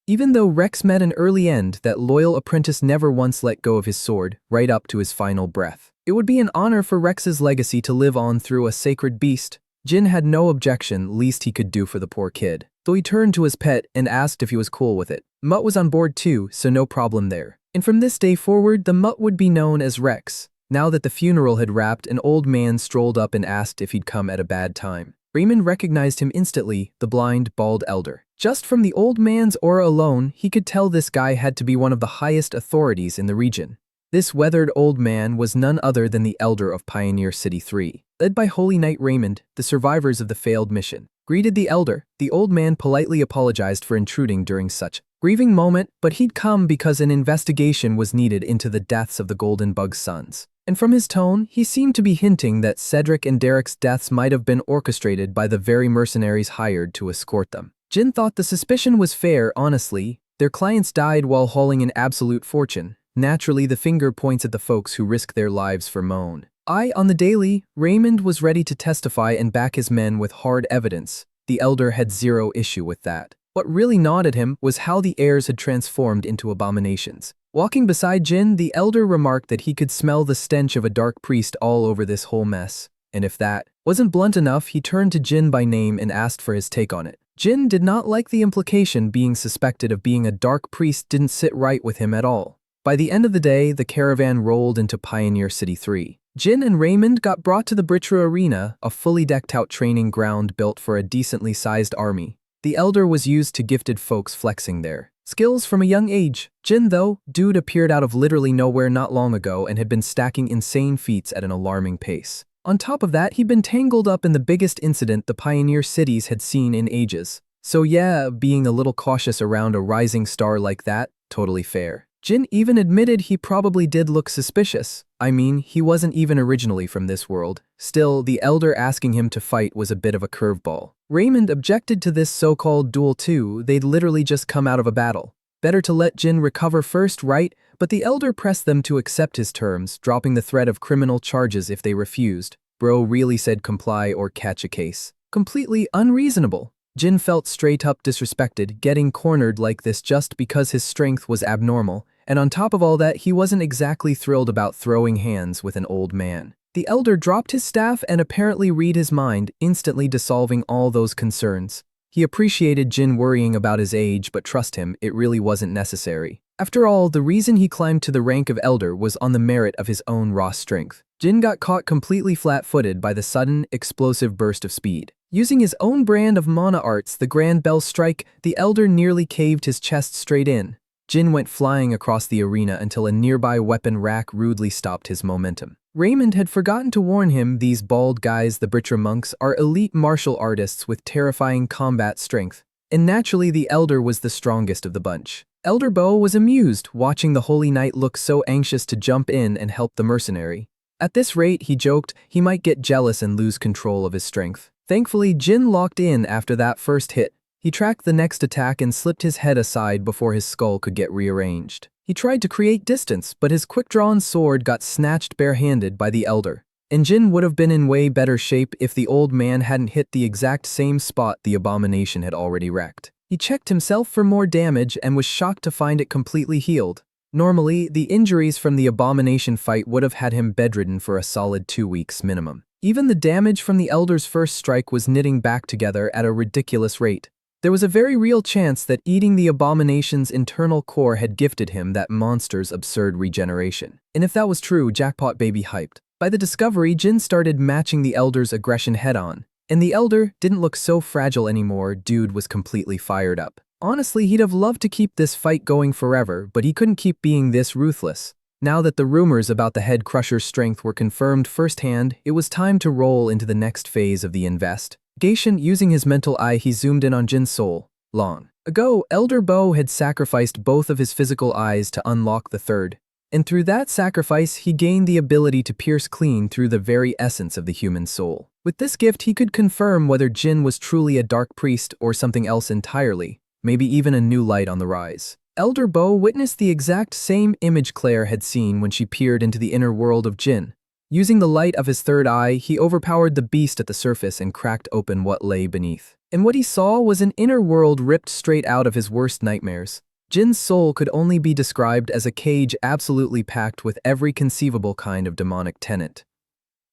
Even though Rex met an early end, that loyal apprentice never once let go of his sword, right up to his final breath. It would be an honor for Rex's legacy to live on through a sacred beast. Jin had no objection, least he could do for the poor kid. Though he turned to his pet and asked if he was cool with it. Mutt was on board too, so no problem there. And from this day forward, the mutt would be known as Rex. Now that the funeral had wrapped, an old man strolled up and asked if he'd come at a bad time. Raymond recognized him instantly, the blind, bald elder. Just from the old man's aura alone, he could tell this guy had to be one of the highest authorities in the region. This weathered old man was none other than the elder of Pioneer City 3. Led by Holy Knight Raymond, the survivors of the failed mission greeted the elder. The old man politely apologized for intruding during such grieving moment, but he'd come because an investigation was needed into the deaths of the Golden Bug's sons. And from his tone, he seemed to be hinting that Cedric and Derek's deaths might have been orchestrated by the very mercenaries hired to escort them. Jin thought the suspicion was fair. Honestly, their clients died while hauling an absolute fortune. Naturally, the finger points at the folks who risk their lives for Moan. On the daily, Raymond was ready to testify and back his men with hard evidence. The elder had zero issue with that. What really gnawed at him was how the heirs had transformed into abominations. Walking beside Jin, the elder remarked that he could smell the stench of a dark priest all over this whole mess. And if that wasn't blunt enough, he turned to Jin by name and asked for his take on it. Jin did not like the implication being suspected of being a dark priest didn't sit right with him at all. By the end of the day, the caravan rolled into Pioneer City 3. Jin and Raymond got brought to the Britra Arena, a fully decked-out training ground built for a decently sized army. The Elder was used to gifted folks flexing their skills from a young age. Jin, though, dude appeared out of literally nowhere not long ago and had been stacking insane feats at an alarming pace. On top of that, he'd been tangled up in the biggest incident the Pioneer cities had seen in ages. So yeah, being a little cautious around a rising star like that, totally fair. Jin even admitted he probably did look suspicious. I mean, he wasn't even originally from this world. Still, the Elder asking him to fight was a bit of a curveball. Raymond objected to this so-called duel too. They'd literally just come out of a battle. Better to let Jin recover first, right? But the Elder pressed them to accept his terms, dropping the threat of criminal charges if they refused. Bro really said comply or catch a case. Completely unreasonable. Jin felt straight up disrespected, getting cornered like this just because his strength was abnormal. And on top of all that, he wasn't exactly thrilled about throwing hands with an old man. The Elder dropped his staff and apparently read his mind, instantly dissolving all those concerns. He appreciated Jin worrying about his age, but trust him, it really wasn't necessary. After all, the reason he climbed to the rank of Elder was on the merit of his own raw strength. Jin got caught completely flat-footed by the sudden, explosive burst of speed. Using his own brand of mana arts, the Grand Bell Strike, the Elder nearly caved his chest straight in. Jin went flying across the arena until a nearby weapon rack rudely stopped his momentum. Raymond had forgotten to warn him these bald guys, the Britra monks, are elite martial artists with terrifying combat strength. And naturally, the Elder was the strongest of the bunch. Elder Bo was amused, watching the Holy Knight look so anxious to jump in and help the mercenary. At this rate, he joked, he might get jealous and lose control of his strength. Thankfully, Jin locked in after that first hit. He tracked the next attack and slipped his head aside before his skull could get rearranged. He tried to create distance, but his quick-drawn sword got snatched barehanded by the Elder. And Jin would have been in way better shape if the old man hadn't hit the exact same spot the abomination had already wrecked. He checked himself for more damage and was shocked to find it completely healed. Normally, the injuries from the abomination fight would have had him bedridden for a solid 2 weeks minimum. Even the damage from the Elder's first strike was knitting back together at a ridiculous rate. There was a very real chance that eating the abomination's internal core had gifted him that monster's absurd regeneration. And if that was true, jackpot baby hyped. By the discovery, Jin started matching the Elder's aggression head-on. And the Elder didn't look so fragile anymore, dude was completely fired up. Honestly, he'd have loved to keep this fight going forever, but he couldn't keep being this ruthless. Now that the rumors about the Head Crusher's strength were confirmed firsthand, it was time to roll into the next phase of the invest. Using his mental eye, he zoomed in on Jin's soul. Long ago, Elder Bo had sacrificed both of his physical eyes to unlock the third. And through that sacrifice, he gained the ability to pierce clean through the very essence of the human soul. With this gift, he could confirm whether Jin was truly a dark priest or something else entirely, maybe even a new light on the rise. Elder Bo witnessed the exact same image Claire had seen when she peered into the inner world of Jin. Using the light of his third eye, he overpowered the beast at the surface and cracked open what lay beneath. And what he saw was an inner world ripped straight out of his worst nightmares. Jin's soul could only be described as a cage absolutely packed with every conceivable kind of demonic tenant.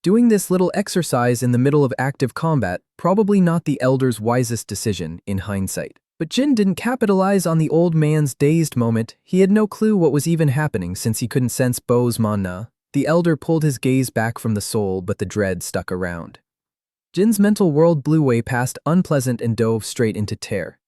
Doing this little exercise in the middle of active combat, probably not the Elder's wisest decision in hindsight. But Jin didn't capitalize on the old man's dazed moment. He had no clue what was even happening since he couldn't sense Bo's mana. The Elder pulled his gaze back from the soul, but the dread stuck around. Jin's mental world blew way past unpleasant and dove straight into terror.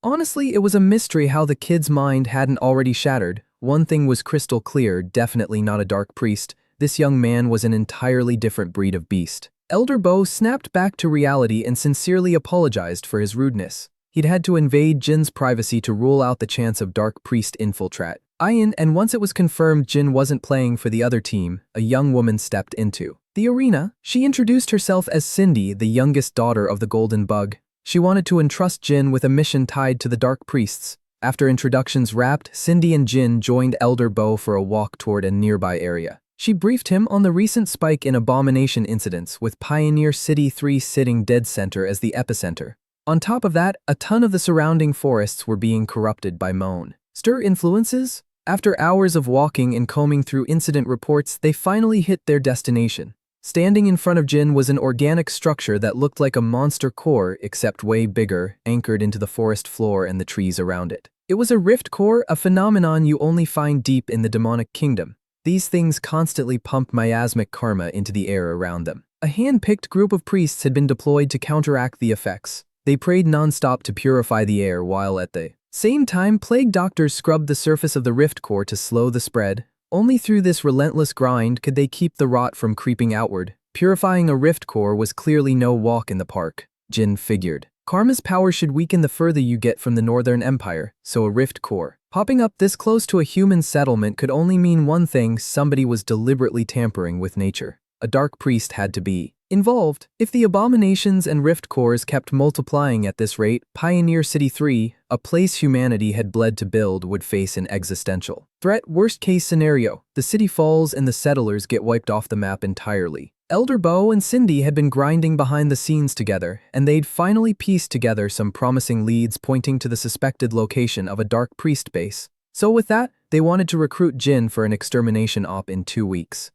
Honestly, it was a mystery how the kid's mind hadn't already shattered. One thing was crystal clear, definitely not a dark priest. This young man was an entirely different breed of beast. Elder Bo snapped back to reality and sincerely apologized for his rudeness. He'd had to invade Jin's privacy to rule out the chance of dark priest infiltrate. And once it was confirmed Jin wasn't playing for the other team, a young woman stepped into the arena. She introduced herself as Cindy, the youngest daughter of the Golden Bug. She wanted to entrust Jin with a mission tied to the dark priests. After introductions wrapped, Cindy and Jin joined Elder Bo for a walk toward a nearby area. She briefed him on the recent spike in abomination incidents, with Pioneer City 3 sitting dead center as the epicenter. On top of that, a ton of the surrounding forests were being corrupted by monster influences. After hours of walking and combing through incident reports, they finally hit their destination. Standing in front of Jin was an organic structure that looked like a monster core except way bigger, anchored into the forest floor and the trees around it. It was a rift core, a phenomenon you only find deep in the demonic kingdom. These things constantly pumped miasmic karma into the air around them. A hand-picked group of priests had been deployed to counteract the effects. They prayed non-stop to purify the air while at the same time plague doctors scrubbed the surface of the rift core to slow the spread. Only through this relentless grind could they keep the rot from creeping outward. Purifying a rift core was clearly no walk in the park, Jin figured. Karma's power should weaken the further you get from the Northern Empire, so a rift core popping up this close to a human settlement could only mean one thing: somebody was deliberately tampering with nature. A dark priest had to be involved. If the abominations and rift cores kept multiplying at this rate, Pioneer City 3, a place humanity had bled to build, would face an existential threat. Worst case scenario, the city falls and the settlers get wiped off the map entirely. Elder Bo and Cindy had been grinding behind the scenes together, and they'd finally pieced together some promising leads pointing to the suspected location of a dark priest base. So with that, they wanted to recruit Jin for an extermination op in 2 weeks.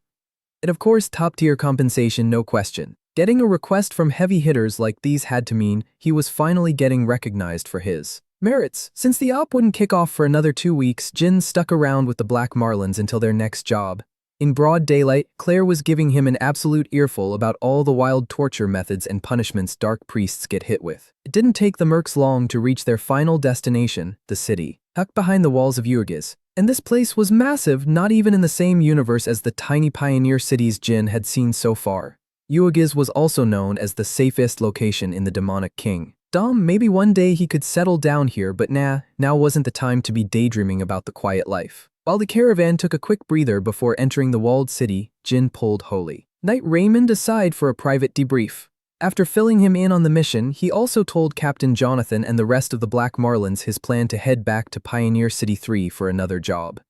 And of course, top-tier compensation, no question. Getting a request from heavy hitters like these had to mean he was finally getting recognized for his merits. Since the op wouldn't kick off for another 2 weeks, Jin stuck around with the Black Marlins until their next job. In broad daylight, Claire was giving him an absolute earful about all the wild torture methods and punishments dark priests get hit with. It didn't take the mercs long to reach their final destination, the city, tucked behind the walls of Urugiz. And this place was massive, not even in the same universe as the tiny pioneer cities Jin had seen so far. Urugiz was also known as the safest location in the demonic king. Maybe one day he could settle down here, but now wasn't the time to be daydreaming about the quiet life. While the caravan took a quick breather before entering the walled city, Jin pulled Holy Knight Raymond aside for a private debrief. After filling him in on the mission, he also told Captain Jonathan and the rest of the Black Marlins his plan to head back to Pioneer City 3 for another job.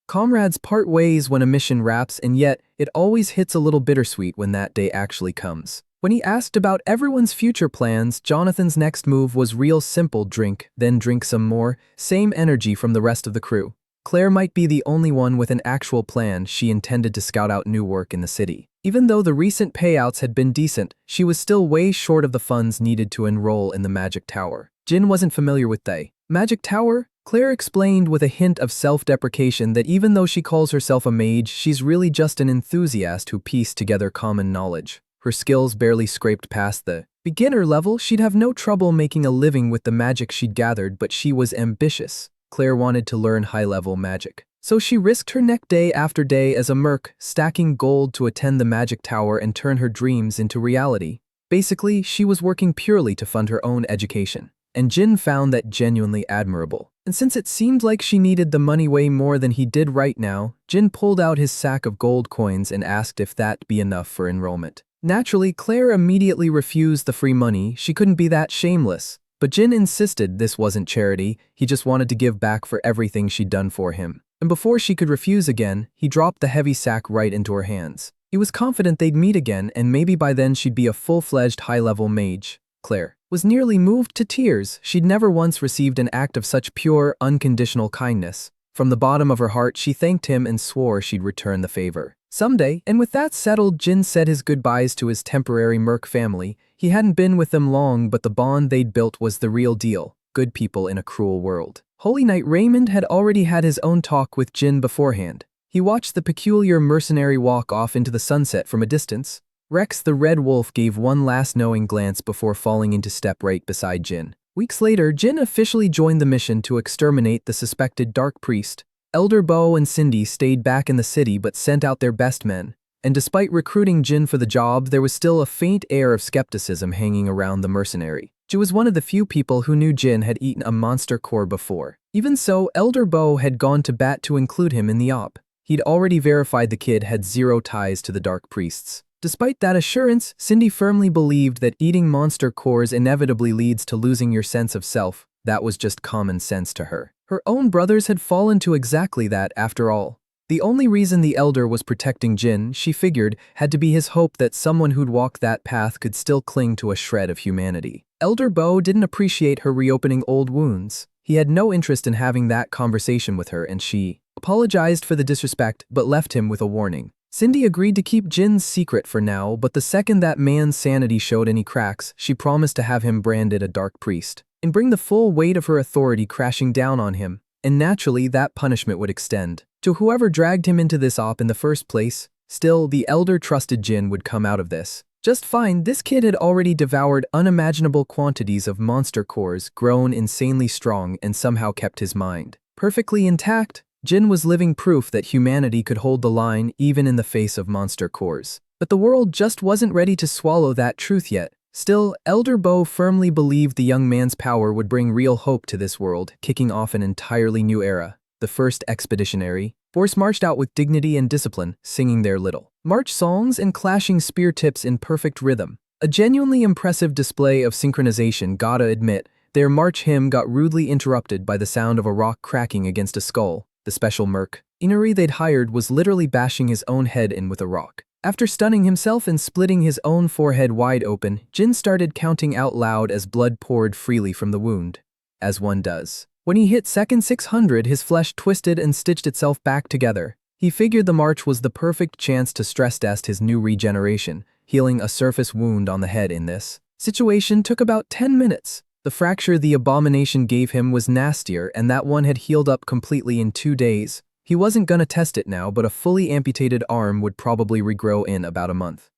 Comrades part ways when a mission wraps, and yet it always hits a little bittersweet when that day actually comes. When he asked about everyone's future plans, Jonathan's next move was real simple: drink, then drink some more, same energy from the rest of the crew. Claire might be the only one with an actual plan. She intended to scout out new work in the city. Even though the recent payouts had been decent, she was still way short of the funds needed to enroll in the Magic Tower. Jin wasn't familiar with the Magic Tower. Claire explained with a hint of self-deprecation that even though she calls herself a mage, she's really just an enthusiast who pieced together common knowledge. Her skills barely scraped past the beginner level. She'd have no trouble making a living with the magic she'd gathered, but she was ambitious. Claire wanted to learn high-level magic. So she risked her neck day after day as a merc, stacking gold to attend the Magic Tower and turn her dreams into reality. Basically, she was working purely to fund her own education. And Jin found that genuinely admirable. And since it seemed like she needed the money way more than he did right now, Jin pulled out his sack of gold coins and asked if that'd be enough for enrollment. Naturally, Claire immediately refused the free money. She couldn't be that shameless. But Jin insisted this wasn't charity, he just wanted to give back for everything she'd done for him. And before she could refuse again, he dropped the heavy sack right into her hands. He was confident they'd meet again, and maybe by then she'd be a full-fledged high-level mage. Claire was nearly moved to tears. She'd never once received an act of such pure, unconditional kindness. From the bottom of her heart, she thanked him and swore she'd return the favor someday. And with that settled, Jin said his goodbyes to his temporary merc family. He hadn't been with them long, but the bond they'd built was the real deal. Good people in a cruel world. Holy Knight Raymond had already had his own talk with Jin beforehand. He watched the peculiar mercenary walk off into the sunset from a distance. Rex the Red Wolf gave one last knowing glance before falling into step right beside Jin. Weeks later, Jin officially joined the mission to exterminate the suspected dark priest. Elder Bo and Cindy stayed back in the city but sent out their best men. And despite recruiting Jin for the job, there was still a faint air of skepticism hanging around the mercenary. She was one of the few people who knew Jin had eaten a monster core before. Even so, Elder Bo had gone to bat to include him in the op. He'd already verified the kid had zero ties to the dark priests. Despite that assurance, Cindy firmly believed that eating monster cores inevitably leads to losing your sense of self. That was just common sense to her. Her own brothers had fallen to exactly that after all. The only reason the Elder was protecting Jin, she figured, had to be his hope that someone who'd walked that path could still cling to a shred of humanity. Elder Bo didn't appreciate her reopening old wounds. He had no interest in having that conversation with her, and she apologized for the disrespect but left him with a warning. Cindy agreed to keep Jin's secret for now, but the second that man's sanity showed any cracks, she promised to have him branded a dark priest and bring the full weight of her authority crashing down on him, and naturally that punishment would extend to whoever dragged him into this op in the first place. Still, the elder trusted Jin would come out of this just fine. This kid had already devoured unimaginable quantities of monster cores, grown insanely strong, and somehow kept his mind perfectly intact. Jin was living proof that humanity could hold the line even in the face of monster cores. But the world just wasn't ready to swallow that truth yet. Still, Elder Bo firmly believed the young man's power would bring real hope to this world, kicking off an entirely new era. The first expeditionary force marched out with dignity and discipline, singing their little march songs and clashing spear tips in perfect rhythm. A genuinely impressive display of synchronization, gotta admit. Their march hymn got rudely interrupted by the sound of a rock cracking against a skull. The special mercenary they'd hired was literally bashing his own head in with a rock. After stunning himself and splitting his own forehead wide open, Jin started counting out loud as blood poured freely from the wound. As one does. When he hit second 600, his flesh twisted and stitched itself back together. He figured the march was the perfect chance to stress test his new regeneration. Healing a surface wound on the head in this situation took about 10 minutes. The fracture the abomination gave him was nastier, and that one had healed up completely in 2 days. He wasn't gonna test it now, but a fully amputated arm would probably regrow in about a month.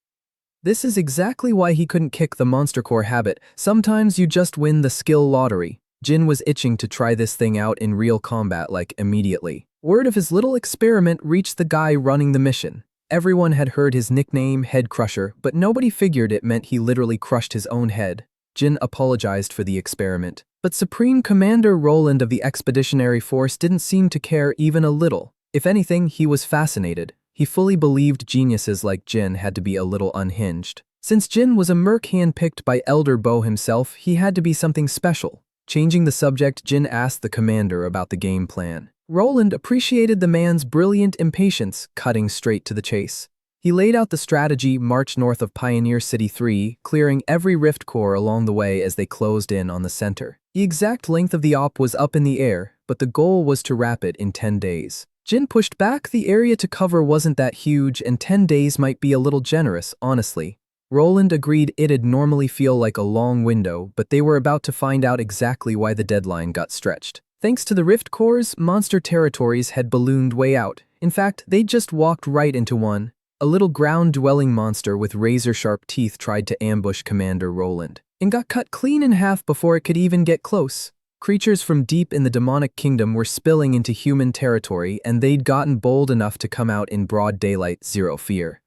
This is exactly why he couldn't kick the monster core habit. Sometimes you just win the skill lottery. Jin was itching to try this thing out in real combat like immediately. Word of his little experiment reached the guy running the mission. Everyone had heard his nickname, Head Crusher, but nobody figured it meant he literally crushed his own head. Jin apologized for the experiment, but Supreme Commander Roland of the Expeditionary Force didn't seem to care even a little. If anything, he was fascinated. He fully believed geniuses like Jin had to be a little unhinged. Since Jin was a merc handpicked by Elder Bo himself, he had to be something special. Changing the subject, Jin asked the commander about the game plan. Roland appreciated the man's brilliant impatience, cutting straight to the chase. He laid out the strategy: march north of Pioneer City 3, clearing every rift core along the way as they closed in on the center. The exact length of the op was up in the air, but the goal was to wrap it in 10 days. Jin pushed back. The area to cover wasn't that huge, and 10 days might be a little generous, honestly. Roland agreed it'd normally feel like a long window, but they were about to find out exactly why the deadline got stretched. Thanks to the rift cores, monster territories had ballooned way out. In fact, they'd just walked right into one. A little ground-dwelling monster with razor-sharp teeth tried to ambush Commander Roland, and got cut clean in half before it could even get close. Creatures from deep in the demonic kingdom were spilling into human territory, and they'd gotten bold enough to come out in broad daylight, zero fear.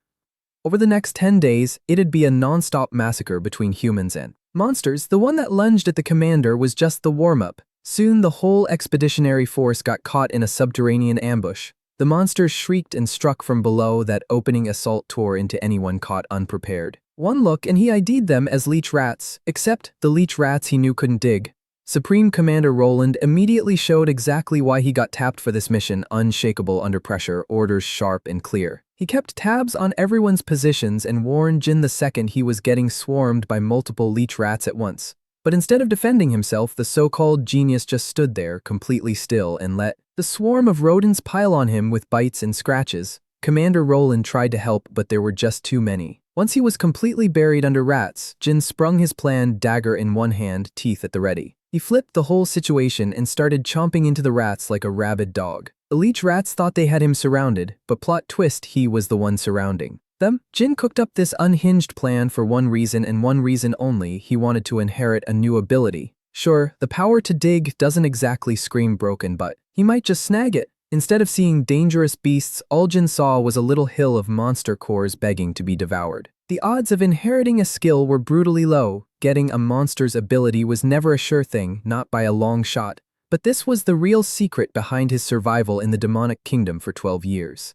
Over the next 10 days, it'd be a non-stop massacre between humans and monsters. The one that lunged at the commander was just the warm-up. Soon the whole expeditionary force got caught in a subterranean ambush. The monsters shrieked and struck from below. That opening assault tore into anyone caught unprepared. One look and he ID'd them as leech rats, except the leech rats he knew couldn't dig. Supreme Commander Roland immediately showed exactly why he got tapped for this mission: unshakable under pressure, orders sharp and clear. He kept tabs on everyone's positions and warned Jin the second he was getting swarmed by multiple leech rats at once. But instead of defending himself, the so-called genius just stood there, completely still, and let the swarm of rodents pile on him with bites and scratches. Commander Roland tried to help, but there were just too many. Once he was completely buried under rats, Jin sprung his plan, dagger in one hand, teeth at the ready. He flipped the whole situation and started chomping into the rats like a rabid dog. The leech rats thought they had him surrounded, but plot twist, he was the one surrounding them. Jin cooked up this unhinged plan for one reason and one reason only: he wanted to inherit a new ability. Sure, the power to dig doesn't exactly scream broken, but he might just snag it. Instead of seeing dangerous beasts, all Jin saw was a little hill of monster cores begging to be devoured. The odds of inheriting a skill were brutally low. Getting a monster's ability was never a sure thing, not by a long shot. But this was the real secret behind his survival in the demonic kingdom for 12 years.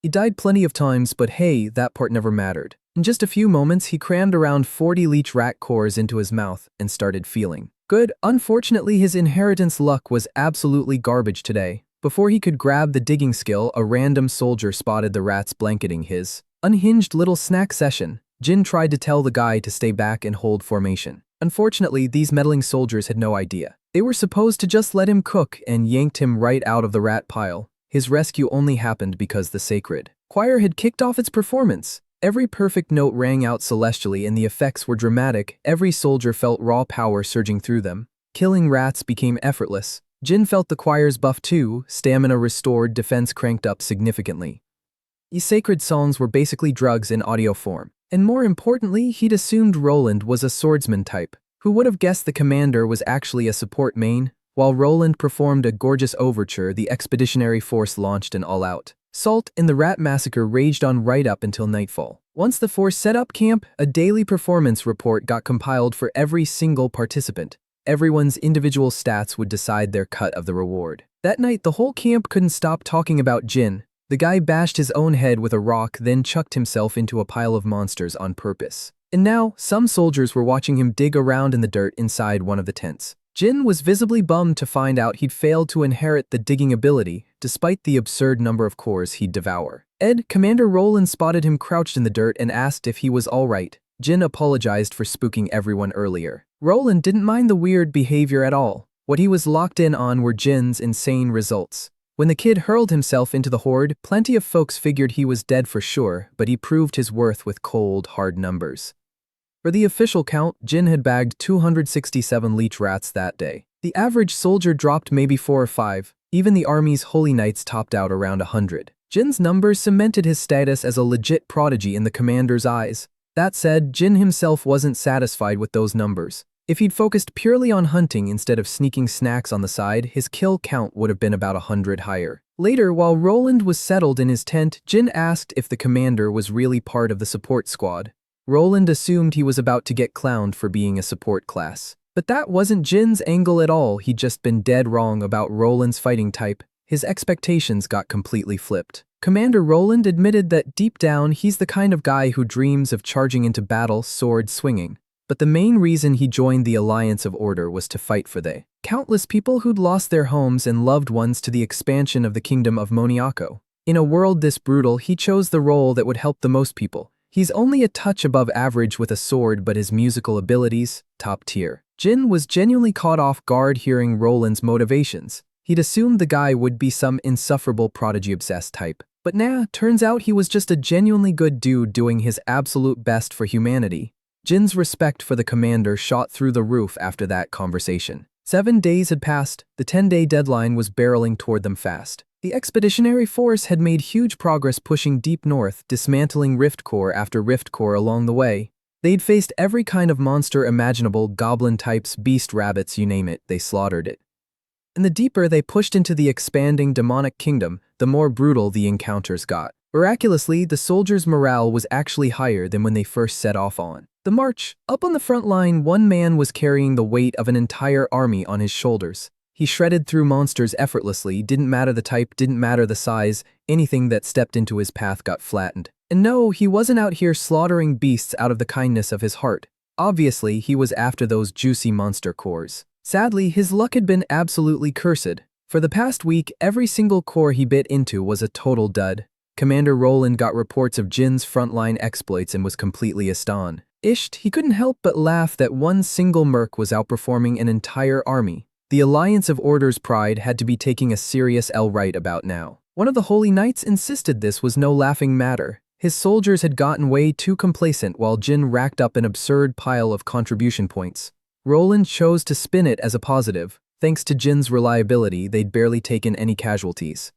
He died plenty of times, but hey, that part never mattered. In just a few moments, he crammed around 40 leech rat cores into his mouth and started feeling good. Unfortunately, his inheritance luck was absolutely garbage today. Before he could grab the digging skill, a random soldier spotted the rats blanketing his unhinged little snack session. Jin tried to tell the guy to stay back and hold formation. Unfortunately, these meddling soldiers had no idea. They were supposed to just let him cook and yanked him right out of the rat pile. His rescue only happened because the sacred choir had kicked off its performance. Every perfect note rang out celestially and the effects were dramatic. Every soldier felt raw power surging through them. Killing rats became effortless. Jin felt the choir's buff too, stamina restored, defense cranked up significantly. These sacred songs were basically drugs in audio form. And more importantly, he'd assumed Roland was a swordsman type. Who would have guessed the commander was actually a support main? While Roland performed a gorgeous overture, the expeditionary force launched an all-out assault, and the rat massacre raged on right up until nightfall. Once the force set up camp, a daily performance report got compiled for every single participant. Everyone's individual stats would decide their cut of the reward. That night, the whole camp couldn't stop talking about Jin. The guy bashed his own head with a rock, then chucked himself into a pile of monsters on purpose. And now, some soldiers were watching him dig around in the dirt inside one of the tents. Jin was visibly bummed to find out he'd failed to inherit the digging ability, despite the absurd number of cores he'd devour. Commander Roland spotted him crouched in the dirt and asked if he was alright. Jin apologized for spooking everyone earlier. Roland didn't mind the weird behavior at all. What he was locked in on were Jin's insane results. When the kid hurled himself into the horde, plenty of folks figured he was dead for sure, but he proved his worth with cold, hard numbers. For the official count, Jin had bagged 267 leech rats that day. The average soldier dropped maybe 4 or 5. Even the army's holy knights topped out around 100. Jin's numbers cemented his status as a legit prodigy in the commander's eyes. That said, Jin himself wasn't satisfied with those numbers. If he'd focused purely on hunting instead of sneaking snacks on the side, his kill count would have been about 100 higher. Later, while Roland was settled in his tent, Jin asked if the commander was really part of the support squad. Roland assumed he was about to get clowned for being a support class. But that wasn't Jin's angle at all. He'd just been dead wrong about Roland's fighting type. His expectations got completely flipped. Commander Roland admitted that deep down he's the kind of guy who dreams of charging into battle sword swinging. But the main reason he joined the Alliance of Order was to fight for the countless people who'd lost their homes and loved ones to the expansion of the kingdom of Moniako. In a world this brutal, he chose the role that would help the most people. He's only a touch above average with a sword, but his musical abilities, top tier. Jin was genuinely caught off guard hearing Roland's motivations. He'd assumed the guy would be some insufferable prodigy-obsessed type. But nah, turns out he was just a genuinely good dude doing his absolute best for humanity. Jin's respect for the commander shot through the roof after that conversation. 7 days had passed. The 10-day deadline was barreling toward them fast. The expeditionary force had made huge progress pushing deep north, dismantling rift core after rift core along the way. They'd faced every kind of monster imaginable, goblin types, beast rabbits, you name it, they slaughtered it. And the deeper they pushed into the expanding demonic kingdom, the more brutal the encounters got. Miraculously, the soldiers' morale was actually higher than when they first set off on the march. Up on the front line, one man was carrying the weight of an entire army on his shoulders. He shredded through monsters effortlessly, didn't matter the type, didn't matter the size, anything that stepped into his path got flattened. And no, he wasn't out here slaughtering beasts out of the kindness of his heart. Obviously, he was after those juicy monster cores. Sadly, his luck had been absolutely cursed. For the past week, every single core he bit into was a total dud. Commander Roland got reports of Jin's frontline exploits and was completely astonished. He couldn't help but laugh that one single merc was outperforming an entire army. The Alliance of Order's pride had to be taking a serious L right about now. One of the Holy Knights insisted this was no laughing matter. His soldiers had gotten way too complacent while Jin racked up an absurd pile of contribution points. Roland chose to spin it as a positive. Thanks to Jin's reliability, they'd barely taken any casualties.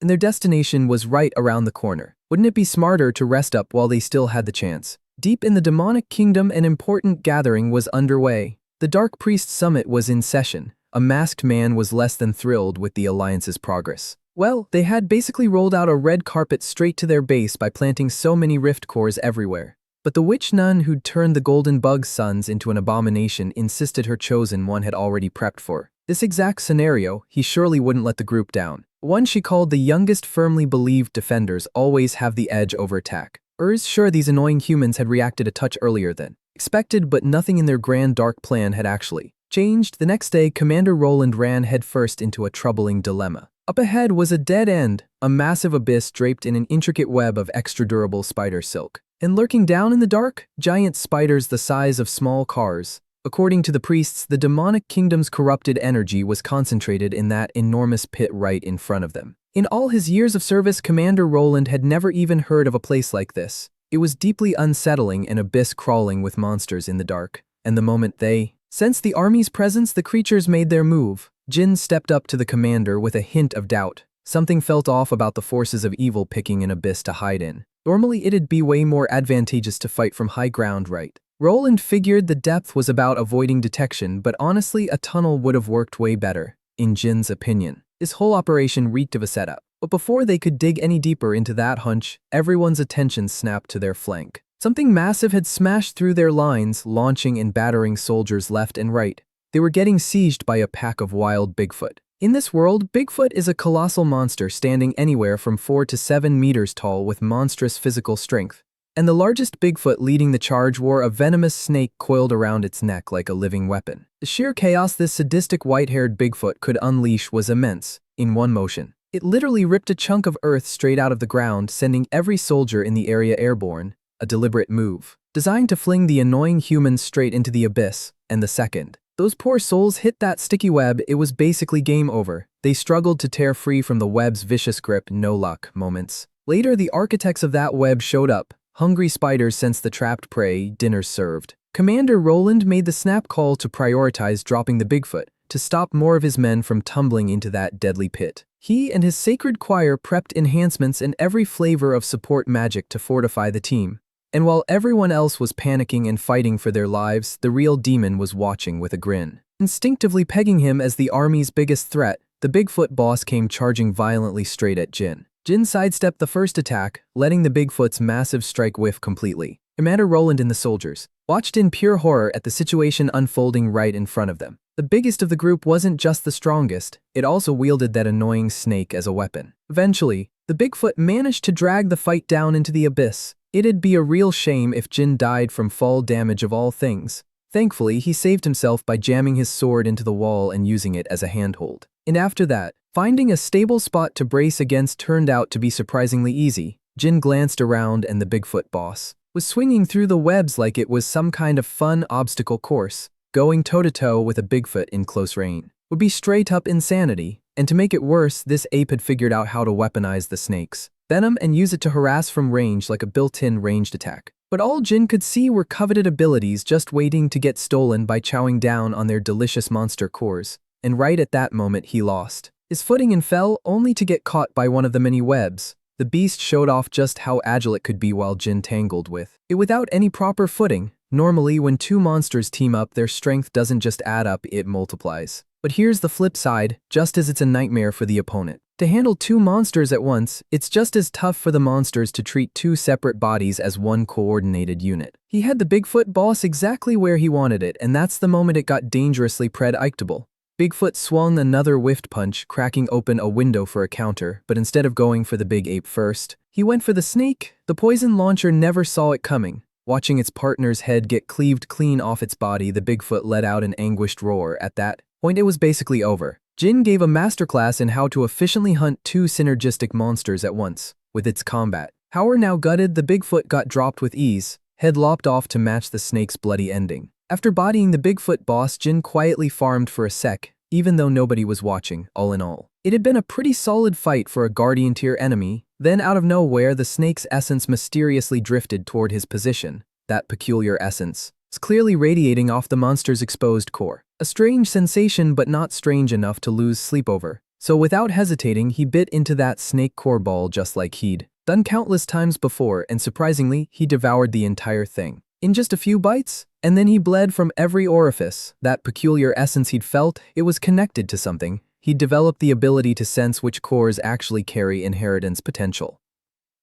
And their destination was right around the corner. Wouldn't it be smarter to rest up while they still had the chance? Deep in the demonic kingdom, an important gathering was underway. The Dark Priest Summit was in session. A masked man was less than thrilled with the Alliance's progress. Well, they had basically rolled out a red carpet straight to their base by planting so many rift cores everywhere. But the witch nun who'd turned the Golden Bug's sons into an abomination insisted her chosen one had already prepped for this exact scenario. He surely wouldn't let the group down. One she called the youngest firmly believed defenders always have the edge over attack. Sure, these annoying humans had reacted a touch earlier than expected, but nothing in their grand dark plan had actually changed. The next day, Commander Roland ran headfirst into a troubling dilemma. Up ahead was a dead end, a massive abyss draped in an intricate web of extra-durable spider silk. And lurking down in the dark, giant spiders the size of small cars. According to the priests, the demonic kingdom's corrupted energy was concentrated in that enormous pit right in front of them. In all his years of service, Commander Roland had never even heard of a place like this. It was deeply unsettling, an abyss crawling with monsters in the dark. And the moment they sensed the army's presence, the creatures made their move. Jin stepped up to the commander with a hint of doubt. Something felt off about the forces of evil picking an abyss to hide in. Normally it'd be way more advantageous to fight from high ground, right? Roland figured the depth was about avoiding detection, but honestly a tunnel would have worked way better, in Jin's opinion. This whole operation reeked of a setup. But before they could dig any deeper into that hunch, everyone's attention snapped to their flank. Something massive had smashed through their lines, launching and battering soldiers left and right. They were getting sieged by a pack of wild Bigfoot. In this world, Bigfoot is a colossal monster standing anywhere from 4 to 7 meters tall with monstrous physical strength. And the largest Bigfoot leading the charge wore a venomous snake coiled around its neck like a living weapon. The sheer chaos this sadistic white-haired Bigfoot could unleash was immense. In one motion, it literally ripped a chunk of earth straight out of the ground, sending every soldier in the area airborne, a deliberate move, designed to fling the annoying humans straight into the abyss. And the second those poor souls hit that sticky web, it was basically game over. They struggled to tear free from the web's vicious grip. No luck. Moments later, the architects of that web showed up. Hungry spiders sensed the trapped prey. Dinner's served. Commander Roland made the snap call to prioritize dropping the Bigfoot, to stop more of his men from tumbling into that deadly pit. He and his sacred choir prepped enhancements and every flavor of support magic to fortify the team. And while everyone else was panicking and fighting for their lives, the real demon was watching with a grin. Instinctively pegging him as the army's biggest threat, the Bigfoot boss came charging violently straight at Jin. Jin sidestepped the first attack, letting the Bigfoot's massive strike whiff completely. Commander Roland and the soldiers watched in pure horror at the situation unfolding right in front of them. The biggest of the group wasn't just the strongest, it also wielded that annoying snake as a weapon. Eventually, the Bigfoot managed to drag the fight down into the abyss. It'd be a real shame if Jin died from fall damage of all things. Thankfully, he saved himself by jamming his sword into the wall and using it as a handhold. And after that, finding a stable spot to brace against turned out to be surprisingly easy. Jin glanced around and the Bigfoot boss was swinging through the webs like it was some kind of fun obstacle course. Going toe-to-toe with a Bigfoot in close range would be straight-up insanity, and to make it worse, this ape had figured out how to weaponize the snake's venom and use it to harass from range like a built-in ranged attack. But all Jin could see were coveted abilities just waiting to get stolen by chowing down on their delicious monster cores, and right at that moment he lost his footing and fell, only to get caught by one of the many webs. The beast showed off just how agile it could be while Jin tangled with it without any proper footing. Normally, when two monsters team up, their strength doesn't just add up, it multiplies. But here's the flip side, just as it's a nightmare for the opponent to handle two monsters at once, it's just as tough for the monsters to treat two separate bodies as one coordinated unit. He had the Bigfoot boss exactly where he wanted it, and that's the moment it got dangerously predictable. Bigfoot swung another whiffed punch, cracking open a window for a counter, but instead of going for the big ape first, he went for the snake. The poison launcher never saw it coming. Watching its partner's head get cleaved clean off its body, the Bigfoot let out an anguished roar. At that point, it was basically over. Jin gave a masterclass in how to efficiently hunt two synergistic monsters at once. With its combat power now gutted, the Bigfoot got dropped with ease, head lopped off to match the snake's bloody ending. After bodying the Bigfoot boss, Jin quietly farmed for a sec, even though nobody was watching. All in all, it had been a pretty solid fight for a Guardian tier enemy. Then out of nowhere, the snake's essence mysteriously drifted toward his position. That peculiar essence was clearly radiating off the monster's exposed core. A strange sensation, but not strange enough to lose sleep over. So without hesitating, he bit into that snake core ball just like he'd done countless times before, and surprisingly, he devoured the entire thing in just a few bites. And then he bled from every orifice. That peculiar essence he'd felt, it was connected to something. He'd developed the ability to sense which cores actually carry inheritance potential.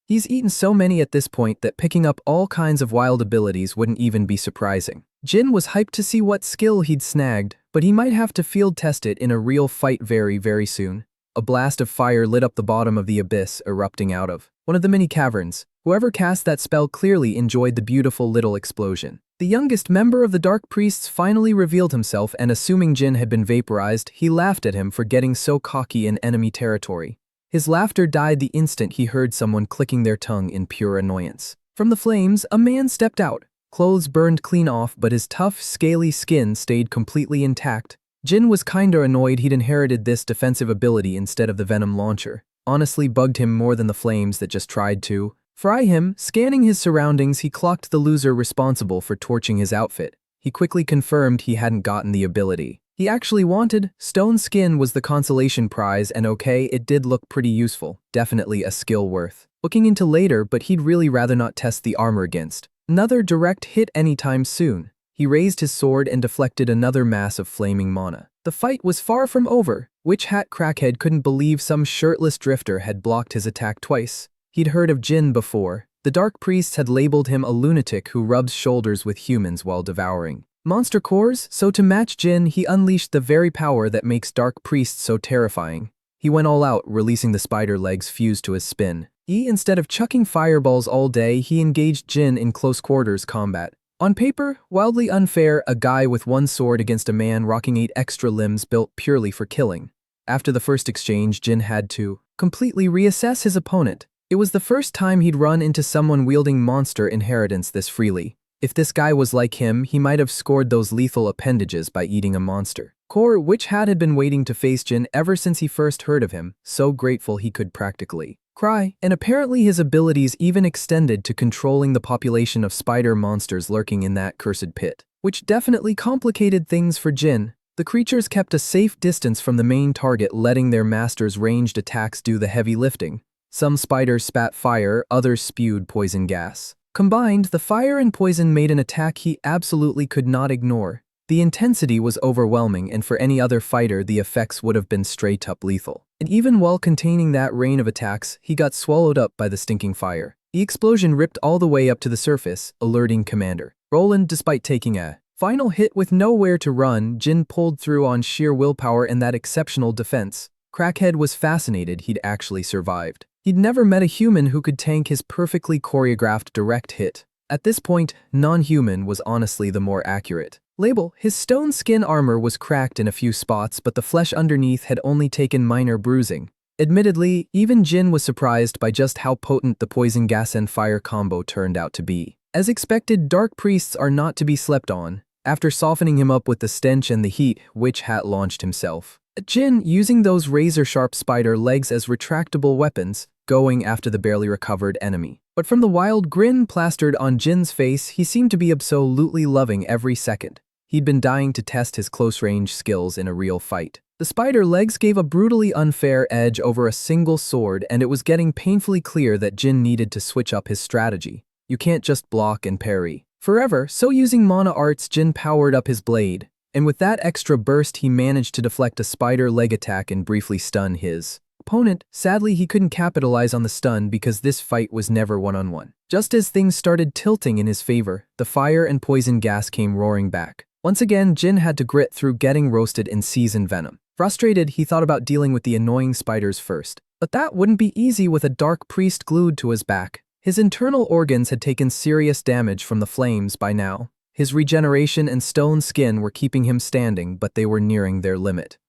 He's eaten so many at this point that picking up all kinds of wild abilities wouldn't even be surprising. Jin was hyped to see what skill he'd snagged, but he might have to field test it in a real fight very soon. A blast of fire lit up the bottom of the abyss, erupting out of one of the many caverns. Whoever cast that spell clearly enjoyed the beautiful little explosion. The youngest member of the Dark Priests finally revealed himself, and assuming Jin had been vaporized, he laughed at him for getting so cocky in enemy territory. His laughter died the instant he heard someone clicking their tongue in pure annoyance. From the flames, a man stepped out. Clothes burned clean off, but his tough, scaly skin stayed completely intact. Jin was kinda annoyed he'd inherited this defensive ability instead of the venom launcher. honestly bugged him more than the flames that just tried to fry him. Scanning his surroundings, he clocked the loser responsible for torching his outfit. He quickly confirmed he hadn't gotten the ability he actually wanted. Stone skin was the consolation prize, and okay, it did look pretty useful. Definitely a skill worth looking into later, but he'd really rather not test the armor against another direct hit anytime soon. He raised his sword and deflected another mass of flaming mana. The fight was far from over. Witch Hat Crackhead couldn't believe some shirtless drifter had blocked his attack twice. He'd heard of Jin before. The Dark Priests had labeled him a lunatic who rubs shoulders with humans while devouring monster cores, so to match Jin, he unleashed the very power that makes Dark Priests so terrifying. He went all out, releasing the spider legs fused to his spin. Instead of chucking fireballs all day, he engaged Jin in close quarters combat. On paper, wildly unfair, a guy with one sword against a man rocking 8 extra limbs built purely for killing. After the first exchange, Jin had to completely reassess his opponent. It was the first time he'd run into someone wielding monster inheritance this freely. If this guy was like him, he might have scored those lethal appendages by eating a monster core. Witch Hat had been waiting to face Jin ever since he first heard of him, so grateful he could practically cry, and apparently his abilities even extended to controlling the population of spider monsters lurking in that cursed pit, which definitely complicated things for Jin. The creatures kept a safe distance from the main target, letting their masters' ranged attacks do the heavy lifting. Some spiders spat fire, others spewed poison gas. Combined, the fire and poison made an attack he absolutely could not ignore. The intensity was overwhelming, and for any other fighter, the effects would have been straight-up lethal. And even while containing that rain of attacks, he got swallowed up by the stinking fire. The explosion ripped all the way up to the surface, alerting Commander Roland. Despite taking a final hit with nowhere to run, Jin pulled through on sheer willpower and that exceptional defense. Crackhead was fascinated he'd actually survived. He'd never met a human who could tank his perfectly choreographed direct hit. At this point, non-human was honestly the more accurate label. His stone skin armor was cracked in a few spots, but the flesh underneath had only taken minor bruising. Admittedly, even Jin was surprised by just how potent the poison gas and fire combo turned out to be. As expected, Dark Priests are not to be slept on. After softening him up with the stench and the heat, Witch Hat launched himself at Jin, using those razor-sharp spider legs as retractable weapons, going after the barely recovered enemy. But from the wild grin plastered on Jin's face, he seemed to be absolutely loving every second. He'd been dying to test his close-range skills in a real fight. The spider legs gave a brutally unfair edge over a single sword, and it was getting painfully clear that Jin needed to switch up his strategy. You can't just block and parry forever, so using mana arts, Jin powered up his blade, and with that extra burst he managed to deflect a spider leg attack and briefly stun his opponent. Sadly, he couldn't capitalize on the stun because this fight was never one-on-one. Just as things started tilting in his favor, the fire and poison gas came roaring back. Once again, Jin had to grit through getting roasted in seasoned venom. Frustrated, he thought about dealing with the annoying spiders first. But that wouldn't be easy with a Dark Priest glued to his back. His internal organs had taken serious damage from the flames by now. His regeneration and stone skin were keeping him standing, but they were nearing their limit.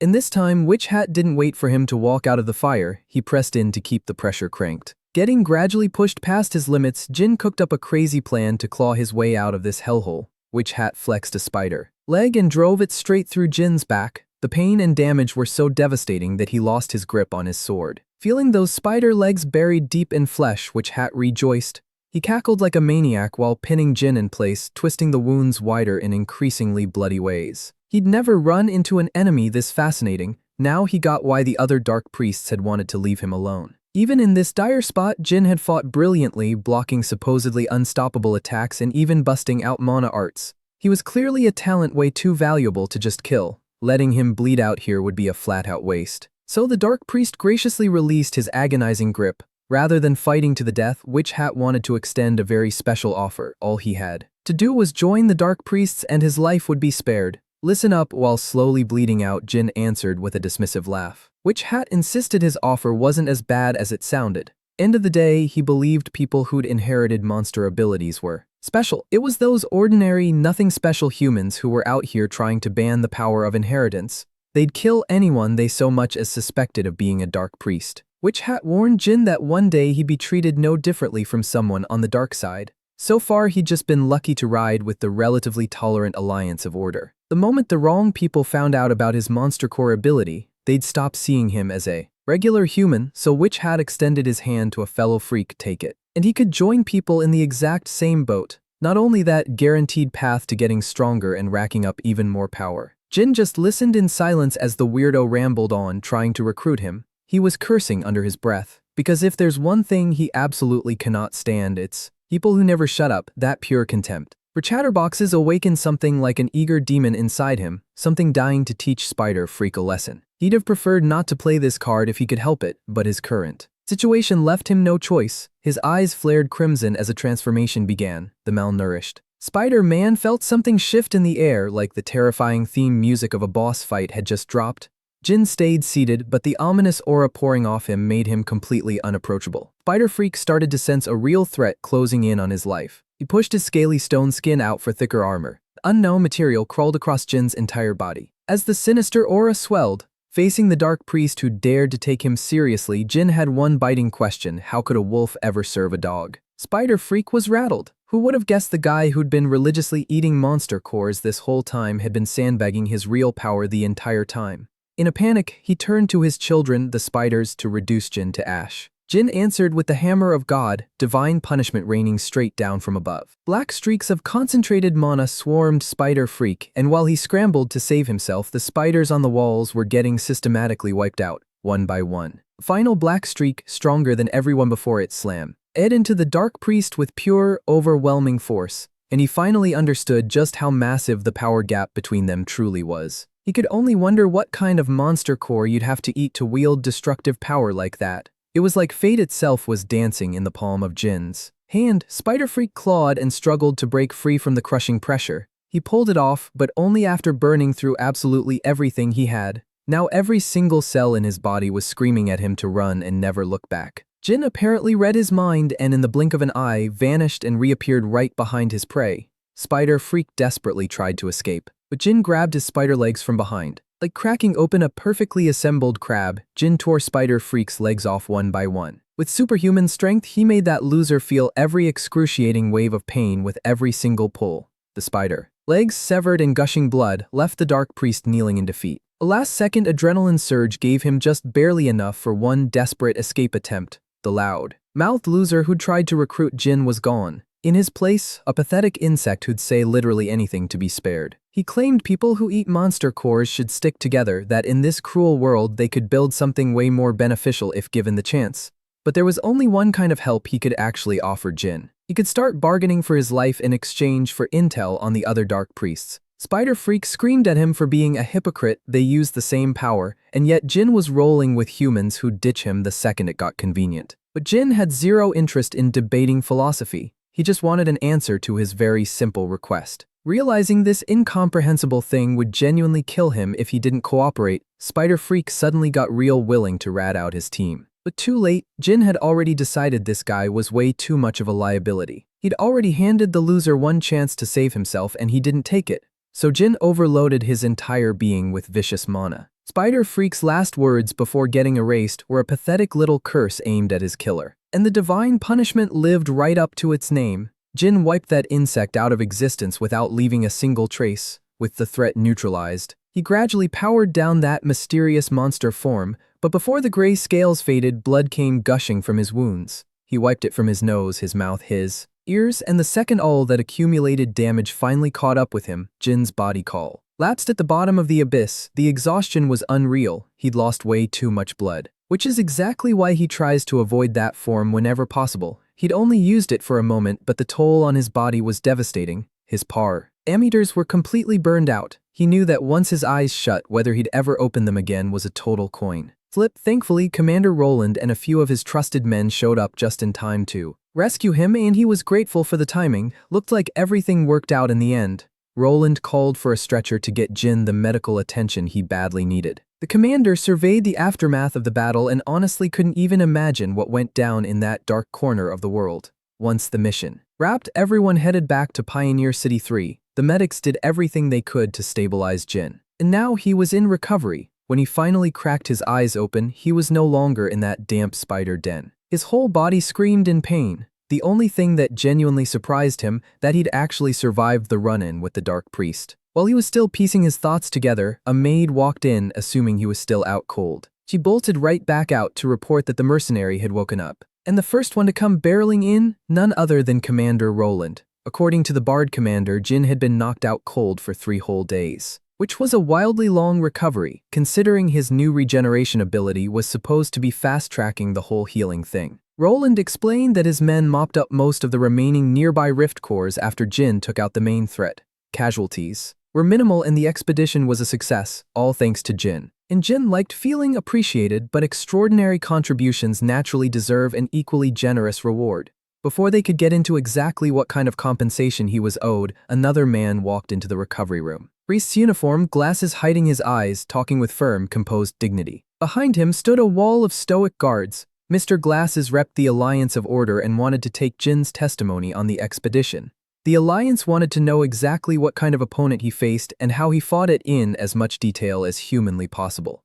In this time, Witch Hat didn't wait for him to walk out of the fire. He pressed in to keep the pressure cranked. Getting gradually pushed past his limits, Jin cooked up a crazy plan to claw his way out of this hellhole. Witch Hat flexed a spider leg and drove it straight through Jin's back. The pain and damage were so devastating that he lost his grip on his sword. Feeling those spider legs buried deep in flesh, Witch Hat rejoiced. He cackled like a maniac while pinning Jin in place, twisting the wounds wider in increasingly bloody ways. He'd never run into an enemy this fascinating. Now he got why the other Dark Priests had wanted to leave him alone. Even in this dire spot, Jin had fought brilliantly, blocking supposedly unstoppable attacks and even busting out mana arts. He was clearly a talent way too valuable to just kill. Letting him bleed out here would be a flat-out waste. So the Dark Priest graciously released his agonizing grip. Rather than fighting to the death, Witch Hat wanted to extend a very special offer. All he had to do was join the Dark Priests and his life would be spared. Listen up. While slowly bleeding out, Jin answered with a dismissive laugh. Witch Hat insisted his offer wasn't as bad as it sounded. End of the day, he believed people who'd inherited monster abilities were special. It was those ordinary, nothing special humans who were out here trying to ban the power of inheritance. They'd kill anyone they so much as suspected of being a Dark Priest. Witch Hat warned Jin that one day he'd be treated no differently from someone on the dark side. So far, he'd just been lucky to ride with the relatively tolerant alliance of order. The moment the wrong people found out about his monster core ability, they'd stop seeing him as a regular human, so Witch had extended his hand to a fellow freak take it. And he could join people in the exact same boat. Not only that, guaranteed path to getting stronger and racking up even more power. Jin just listened in silence as the weirdo rambled on, trying to recruit him. He was cursing under his breath, because if there's one thing he absolutely cannot stand, it's people who never shut up, that pure contempt. For chatterboxes awakened something like an eager demon inside him, something dying to teach Spider Freak a lesson. He'd have preferred not to play this card if he could help it, but his current situation left him no choice. His eyes flared crimson as a transformation began. The malnourished Spider-Man felt something shift in the air, like the terrifying theme music of a boss fight had just dropped. Jin stayed seated, but the ominous aura pouring off him made him completely unapproachable. Spider Freak started to sense a real threat closing in on his life. He pushed his scaly stone skin out for thicker armor. The unknown material crawled across Jin's entire body. As the sinister aura swelled, facing the dark priest who dared to take him seriously, Jin had one biting question: how could a wolf ever serve a dog? Spider Freak was rattled. Who would have guessed the guy who'd been religiously eating monster cores this whole time had been sandbagging his real power the entire time? In a panic, he turned to his children, the spiders, to reduce Jin to ash. Jin answered with the hammer of God, divine punishment raining straight down from above. Black streaks of concentrated mana swarmed Spider Freak, and while he scrambled to save himself, the spiders on the walls were getting systematically wiped out, one by one. Final black streak, stronger than everyone before it, slammed into the dark priest with pure, overwhelming force, and he finally understood just how massive the power gap between them truly was. He could only wonder what kind of monster core you'd have to eat to wield destructive power like that. It was like fate itself was dancing in the palm of Jin's hand. Spider Freak clawed and struggled to break free from the crushing pressure. He pulled it off, but only after burning through absolutely everything he had. Now every single cell in his body was screaming at him to run and never look back. Jin apparently read his mind and in the blink of an eye vanished and reappeared right behind his prey. Spider Freak desperately tried to escape, but Jin grabbed his spider legs from behind. Like cracking open a perfectly assembled crab, Jin tore Spider Freak's legs off one by one. With superhuman strength, he made that loser feel every excruciating wave of pain with every single pull. The spider legs, severed and gushing blood, left the dark priest kneeling in defeat. A last-second adrenaline surge gave him just barely enough for one desperate escape attempt. The loud-mouthed loser who'd tried to recruit Jin was gone. In his place, a pathetic insect who'd say literally anything to be spared. He claimed people who eat monster cores should stick together, that in this cruel world they could build something way more beneficial if given the chance. But there was only one kind of help he could actually offer Jin. He could start bargaining for his life in exchange for intel on the other dark priests. Spider Freak screamed at him for being a hypocrite. They used the same power, and yet Jin was rolling with humans who'd ditch him the second it got convenient. But Jin had zero interest in debating philosophy. He just wanted an answer to his very simple request. Realizing this incomprehensible thing would genuinely kill him if he didn't cooperate, Spider Freak suddenly got real willing to rat out his team. But too late, Jin had already decided this guy was way too much of a liability. He'd already handed the loser one chance to save himself and he didn't take it. So Jin overloaded his entire being with vicious mana. Spider Freak's last words before getting erased were a pathetic little curse aimed at his killer. And the divine punishment lived right up to its name. Jin wiped that insect out of existence without leaving a single trace. With the threat neutralized, he gradually powered down that mysterious monster form, but before the gray scales faded, blood came gushing from his wounds. He wiped it from his nose, his mouth, his ears, and the second all that accumulated damage finally caught up with him, Jin's body collapsed at the bottom of the abyss. The exhaustion was unreal. He'd lost way too much blood. Which is exactly why he tries to avoid that form whenever possible. He'd only used it for a moment, but the toll on his body was devastating. His parameters were completely burned out. He knew that once his eyes shut, whether he'd ever open them again was a total coin flip. Thankfully, Commander Roland and a few of his trusted men showed up just in time to rescue him, and he was grateful for the timing. Looked like everything worked out in the end. Roland called for a stretcher to get Jin the medical attention he badly needed. The commander surveyed the aftermath of the battle and honestly couldn't even imagine what went down in that dark corner of the world. Once the mission wrapped, everyone headed back to Pioneer City 3. The medics did everything they could to stabilize Jin. And now he was in recovery. When he finally cracked his eyes open, he was no longer in that damp spider den. His whole body screamed in pain. The only thing that genuinely surprised him that he'd actually survived the run-in with the Dark Priest. While he was still piecing his thoughts together, a maid walked in, assuming he was still out cold. She bolted right back out to report that the mercenary had woken up. And the first one to come barreling in, none other than Commander Roland. According to the Bard commander, Jin had been knocked out cold for 3 whole days, which was a wildly long recovery, considering his new regeneration ability was supposed to be fast-tracking the whole healing thing. Roland explained that his men mopped up most of the remaining nearby rift cores after Jin took out the main threat. Casualties were minimal and the expedition was a success, all thanks to Jin. And Jin liked feeling appreciated, but extraordinary contributions naturally deserve an equally generous reward. Before they could get into exactly what kind of compensation he was owed, another man walked into the recovery room. Priest's uniform, glasses hiding his eyes, talking with firm, composed dignity. Behind him stood a wall of stoic guards. Mr. Glasses repped the Alliance of Order and wanted to take Jin's testimony on the expedition. The Alliance wanted to know exactly what kind of opponent he faced and how he fought it in as much detail as humanly possible.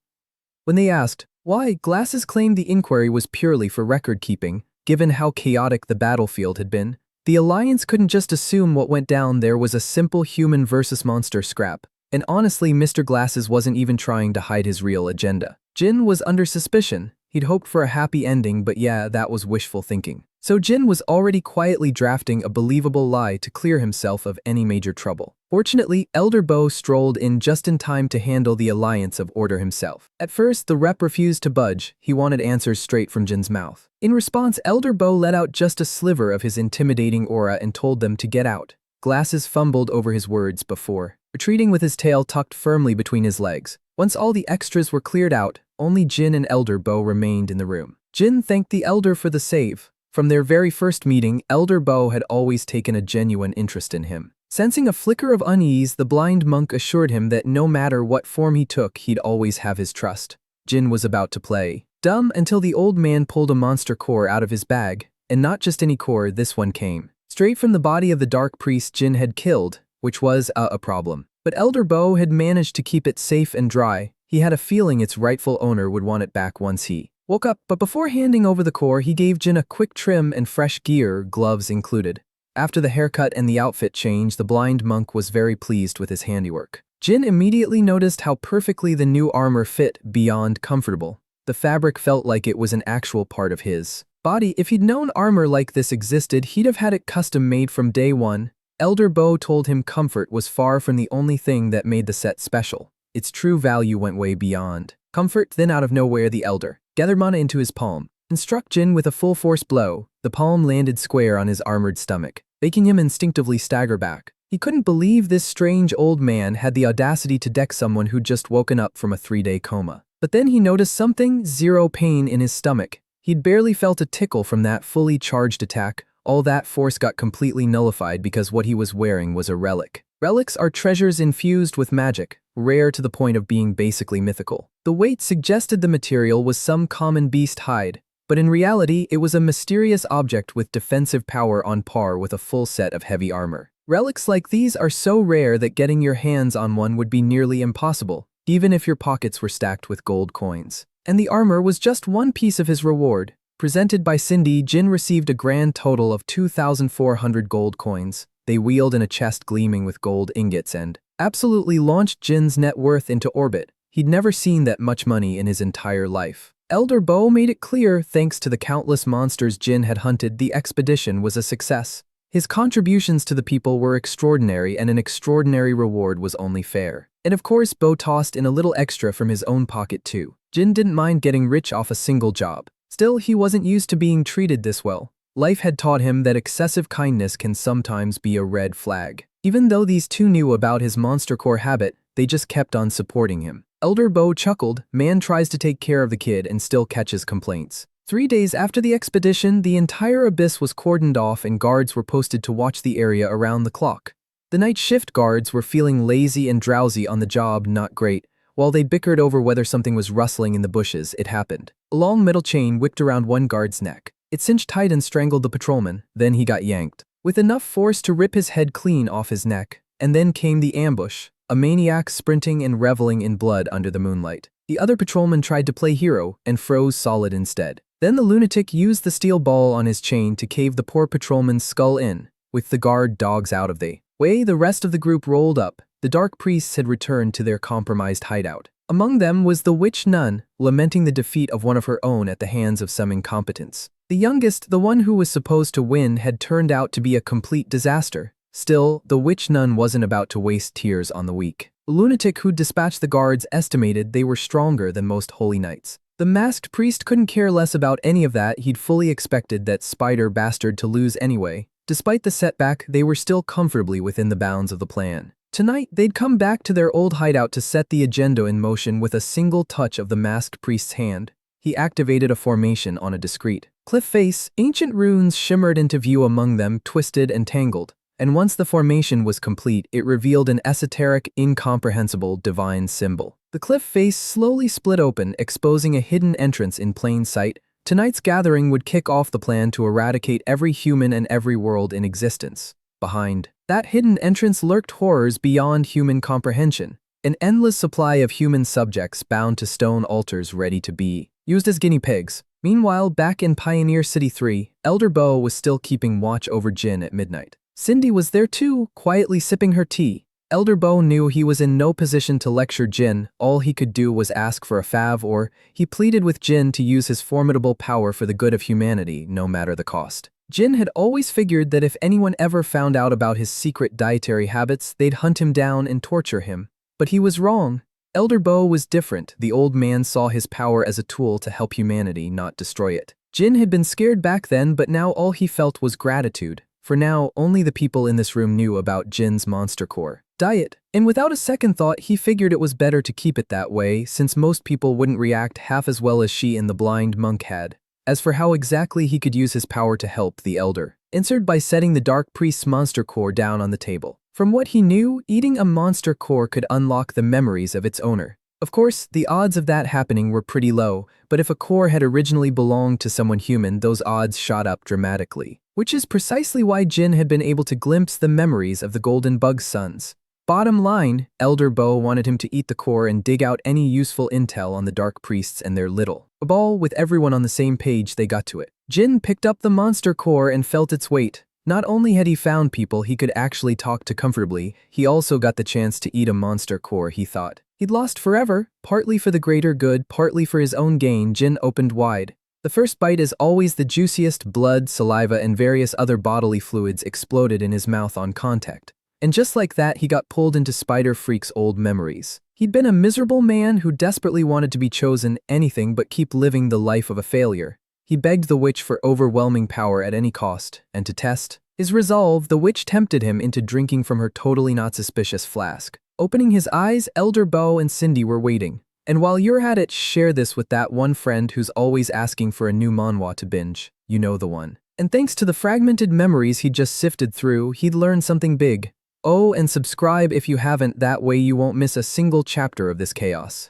When they asked why, Glasses claimed the inquiry was purely for record-keeping, given how chaotic the battlefield had been. The Alliance couldn't just assume what went down there was a simple human versus monster scrap. And honestly, Mr. Glasses wasn't even trying to hide his real agenda. Jin was under suspicion. He'd hoped for a happy ending, but yeah, that was wishful thinking. So Jin was already quietly drafting a believable lie to clear himself of any major trouble. Fortunately, Elder Bo strolled in just in time to handle the Alliance of Order himself. At first, the rep refused to budge. He wanted answers straight from Jin's mouth. In response, Elder Bo let out just a sliver of his intimidating aura and told them to get out. Glasses fumbled over his words before retreating with his tail tucked firmly between his legs. Once all the extras were cleared out, only Jin and Elder Bo remained in the room. Jin thanked the Elder for the save. From their very first meeting, Elder Bo had always taken a genuine interest in him. Sensing a flicker of unease, the blind monk assured him that no matter what form he took, he'd always have his trust. Jin was about to play dumb until the old man pulled a monster core out of his bag. And not just any core, this one came straight from the body of the dark priest Jin had killed, which was a problem. But Elder Bo had managed to keep it safe and dry. He had a feeling its rightful owner would want it back once he woke up, but before handing over the core, he gave Jin a quick trim and fresh gear, gloves included. After the haircut and the outfit change, the blind monk was very pleased with his handiwork. Jin immediately noticed how perfectly the new armor fit, beyond comfortable. The fabric felt like it was an actual part of his body. If he'd known armor like this existed, he'd have had it custom made from day one. Elder Bo told him comfort was far from the only thing that made the set special. Its true value went way beyond comfort. Then out of nowhere, the Elder gathered mana into his palm and struck Jin with a full-force blow. The palm landed square on his armored stomach, making him instinctively stagger back. He couldn't believe this strange old man had the audacity to deck someone who'd just woken up from a 3-day coma. But then he noticed something: zero pain in his stomach. He'd barely felt a tickle from that fully charged attack. All that force got completely nullified because what he was wearing was a relic. Relics are treasures infused with magic, rare to the point of being basically mythical. The weight suggested the material was some common beast hide, but in reality it was a mysterious object with defensive power on par with a full set of heavy armor. Relics like these are so rare that getting your hands on one would be nearly impossible, even if your pockets were stacked with gold coins. And the armor was just one piece of his reward. Presented by Cindy, Jin received a grand total of 2,400 gold coins. They wheeled in a chest gleaming with gold ingots and absolutely launched Jin's net worth into orbit. He'd never seen that much money in his entire life. Elder Bo made it clear, thanks to the countless monsters Jin had hunted, the expedition was a success. His contributions to the people were extraordinary, and an extraordinary reward was only fair. And of course, Bo tossed in a little extra from his own pocket too. Jin didn't mind getting rich off a single job. Still, he wasn't used to being treated this well. Life had taught him that excessive kindness can sometimes be a red flag. Even though these two knew about his monster core habit, they just kept on supporting him. Elder Bo chuckled. Man tries to take care of the kid and still catches complaints. 3 days after the expedition, the entire abyss was cordoned off and guards were posted to watch the area around the clock. The night shift guards were feeling lazy and drowsy on the job, not great. While they bickered over whether something was rustling in the bushes, it happened. A long metal chain whipped around one guard's neck. It cinched tight and strangled the patrolman. Then he got yanked with enough force to rip his head clean off his neck. And then came the ambush. A maniac sprinting and reveling in blood under the moonlight. The other patrolman tried to play hero and froze solid instead. Then the lunatic used the steel ball on his chain to cave the poor patrolman's skull in, with the guard dogs out of the way. The rest of the group rolled up. The dark priests had returned to their compromised hideout. Among them was the witch nun, lamenting the defeat of one of her own at the hands of some incompetents. The youngest, the one who was supposed to win, had turned out to be a complete disaster. Still, the witch nun wasn't about to waste tears on the weak. The lunatic who dispatched the guards estimated they were stronger than most holy knights. The masked priest couldn't care less about any of that. He'd fully expected that spider bastard to lose anyway. Despite the setback, they were still comfortably within the bounds of the plan. Tonight, they'd come back to their old hideout to set the agenda in motion with a single touch of the masked priest's hand. He activated a formation on a discrete cliff face. Ancient runes shimmered into view among them, twisted and tangled. And once the formation was complete, it revealed an esoteric, incomprehensible, divine symbol. The cliff face slowly split open, exposing a hidden entrance in plain sight. Tonight's gathering would kick off the plan to eradicate every human and every world in existence. Behind that hidden entrance lurked horrors beyond human comprehension. An endless supply of human subjects bound to stone altars ready to be used as guinea pigs. Meanwhile, back in Pioneer City 3, Elder Bo was still keeping watch over Jin at midnight. Cindy was there too, quietly sipping her tea. Elder Bo knew he was in no position to lecture Jin. All he could do was ask for a fav, or he pleaded with Jin to use his formidable power for the good of humanity, no matter the cost. Jin had always figured that if anyone ever found out about his secret dietary habits, they'd hunt him down and torture him. But he was wrong. Elder Bo was different. The old man saw his power as a tool to help humanity, not destroy it. Jin had been scared back then, but now all he felt was gratitude. For now, only the people in this room knew about Jin's monster core diet. And without a second thought, he figured it was better to keep it that way, since most people wouldn't react half as well as she and the blind monk had. As for how exactly he could use his power to help the elder, answered by setting the dark priest's monster core down on the table. From what he knew, eating a monster core could unlock the memories of its owner. Of course, the odds of that happening were pretty low, but if a core had originally belonged to someone human, those odds shot up dramatically. Which is precisely why Jin had been able to glimpse the memories of the Golden Bug's sons. Bottom line, Elder Bo wanted him to eat the core and dig out any useful intel on the dark priests and their little cabal. With everyone on the same page, they got to it. Jin picked up the monster core and felt its weight. Not only had he found people he could actually talk to comfortably, he also got the chance to eat a monster core he thought he'd lost forever, partly for the greater good, partly for his own gain. Jin opened wide. The first bite is always the juiciest. Blood, saliva, and various other bodily fluids exploded in his mouth on contact. And just like that, he got pulled into Spider Freak's old memories. He'd been a miserable man who desperately wanted to be chosen anything but keep living the life of a failure. He begged the witch for overwhelming power at any cost, and to test his resolve, the witch tempted him into drinking from her totally not suspicious flask. Opening his eyes, Elder Bo and Cindy were waiting. And while you're at it, share this with that one friend who's always asking for a new manhwa to binge. You know the one. And thanks to the fragmented memories he'd just sifted through, he'd learned something big. Oh, and subscribe if you haven't, that way you won't miss a single chapter of this chaos.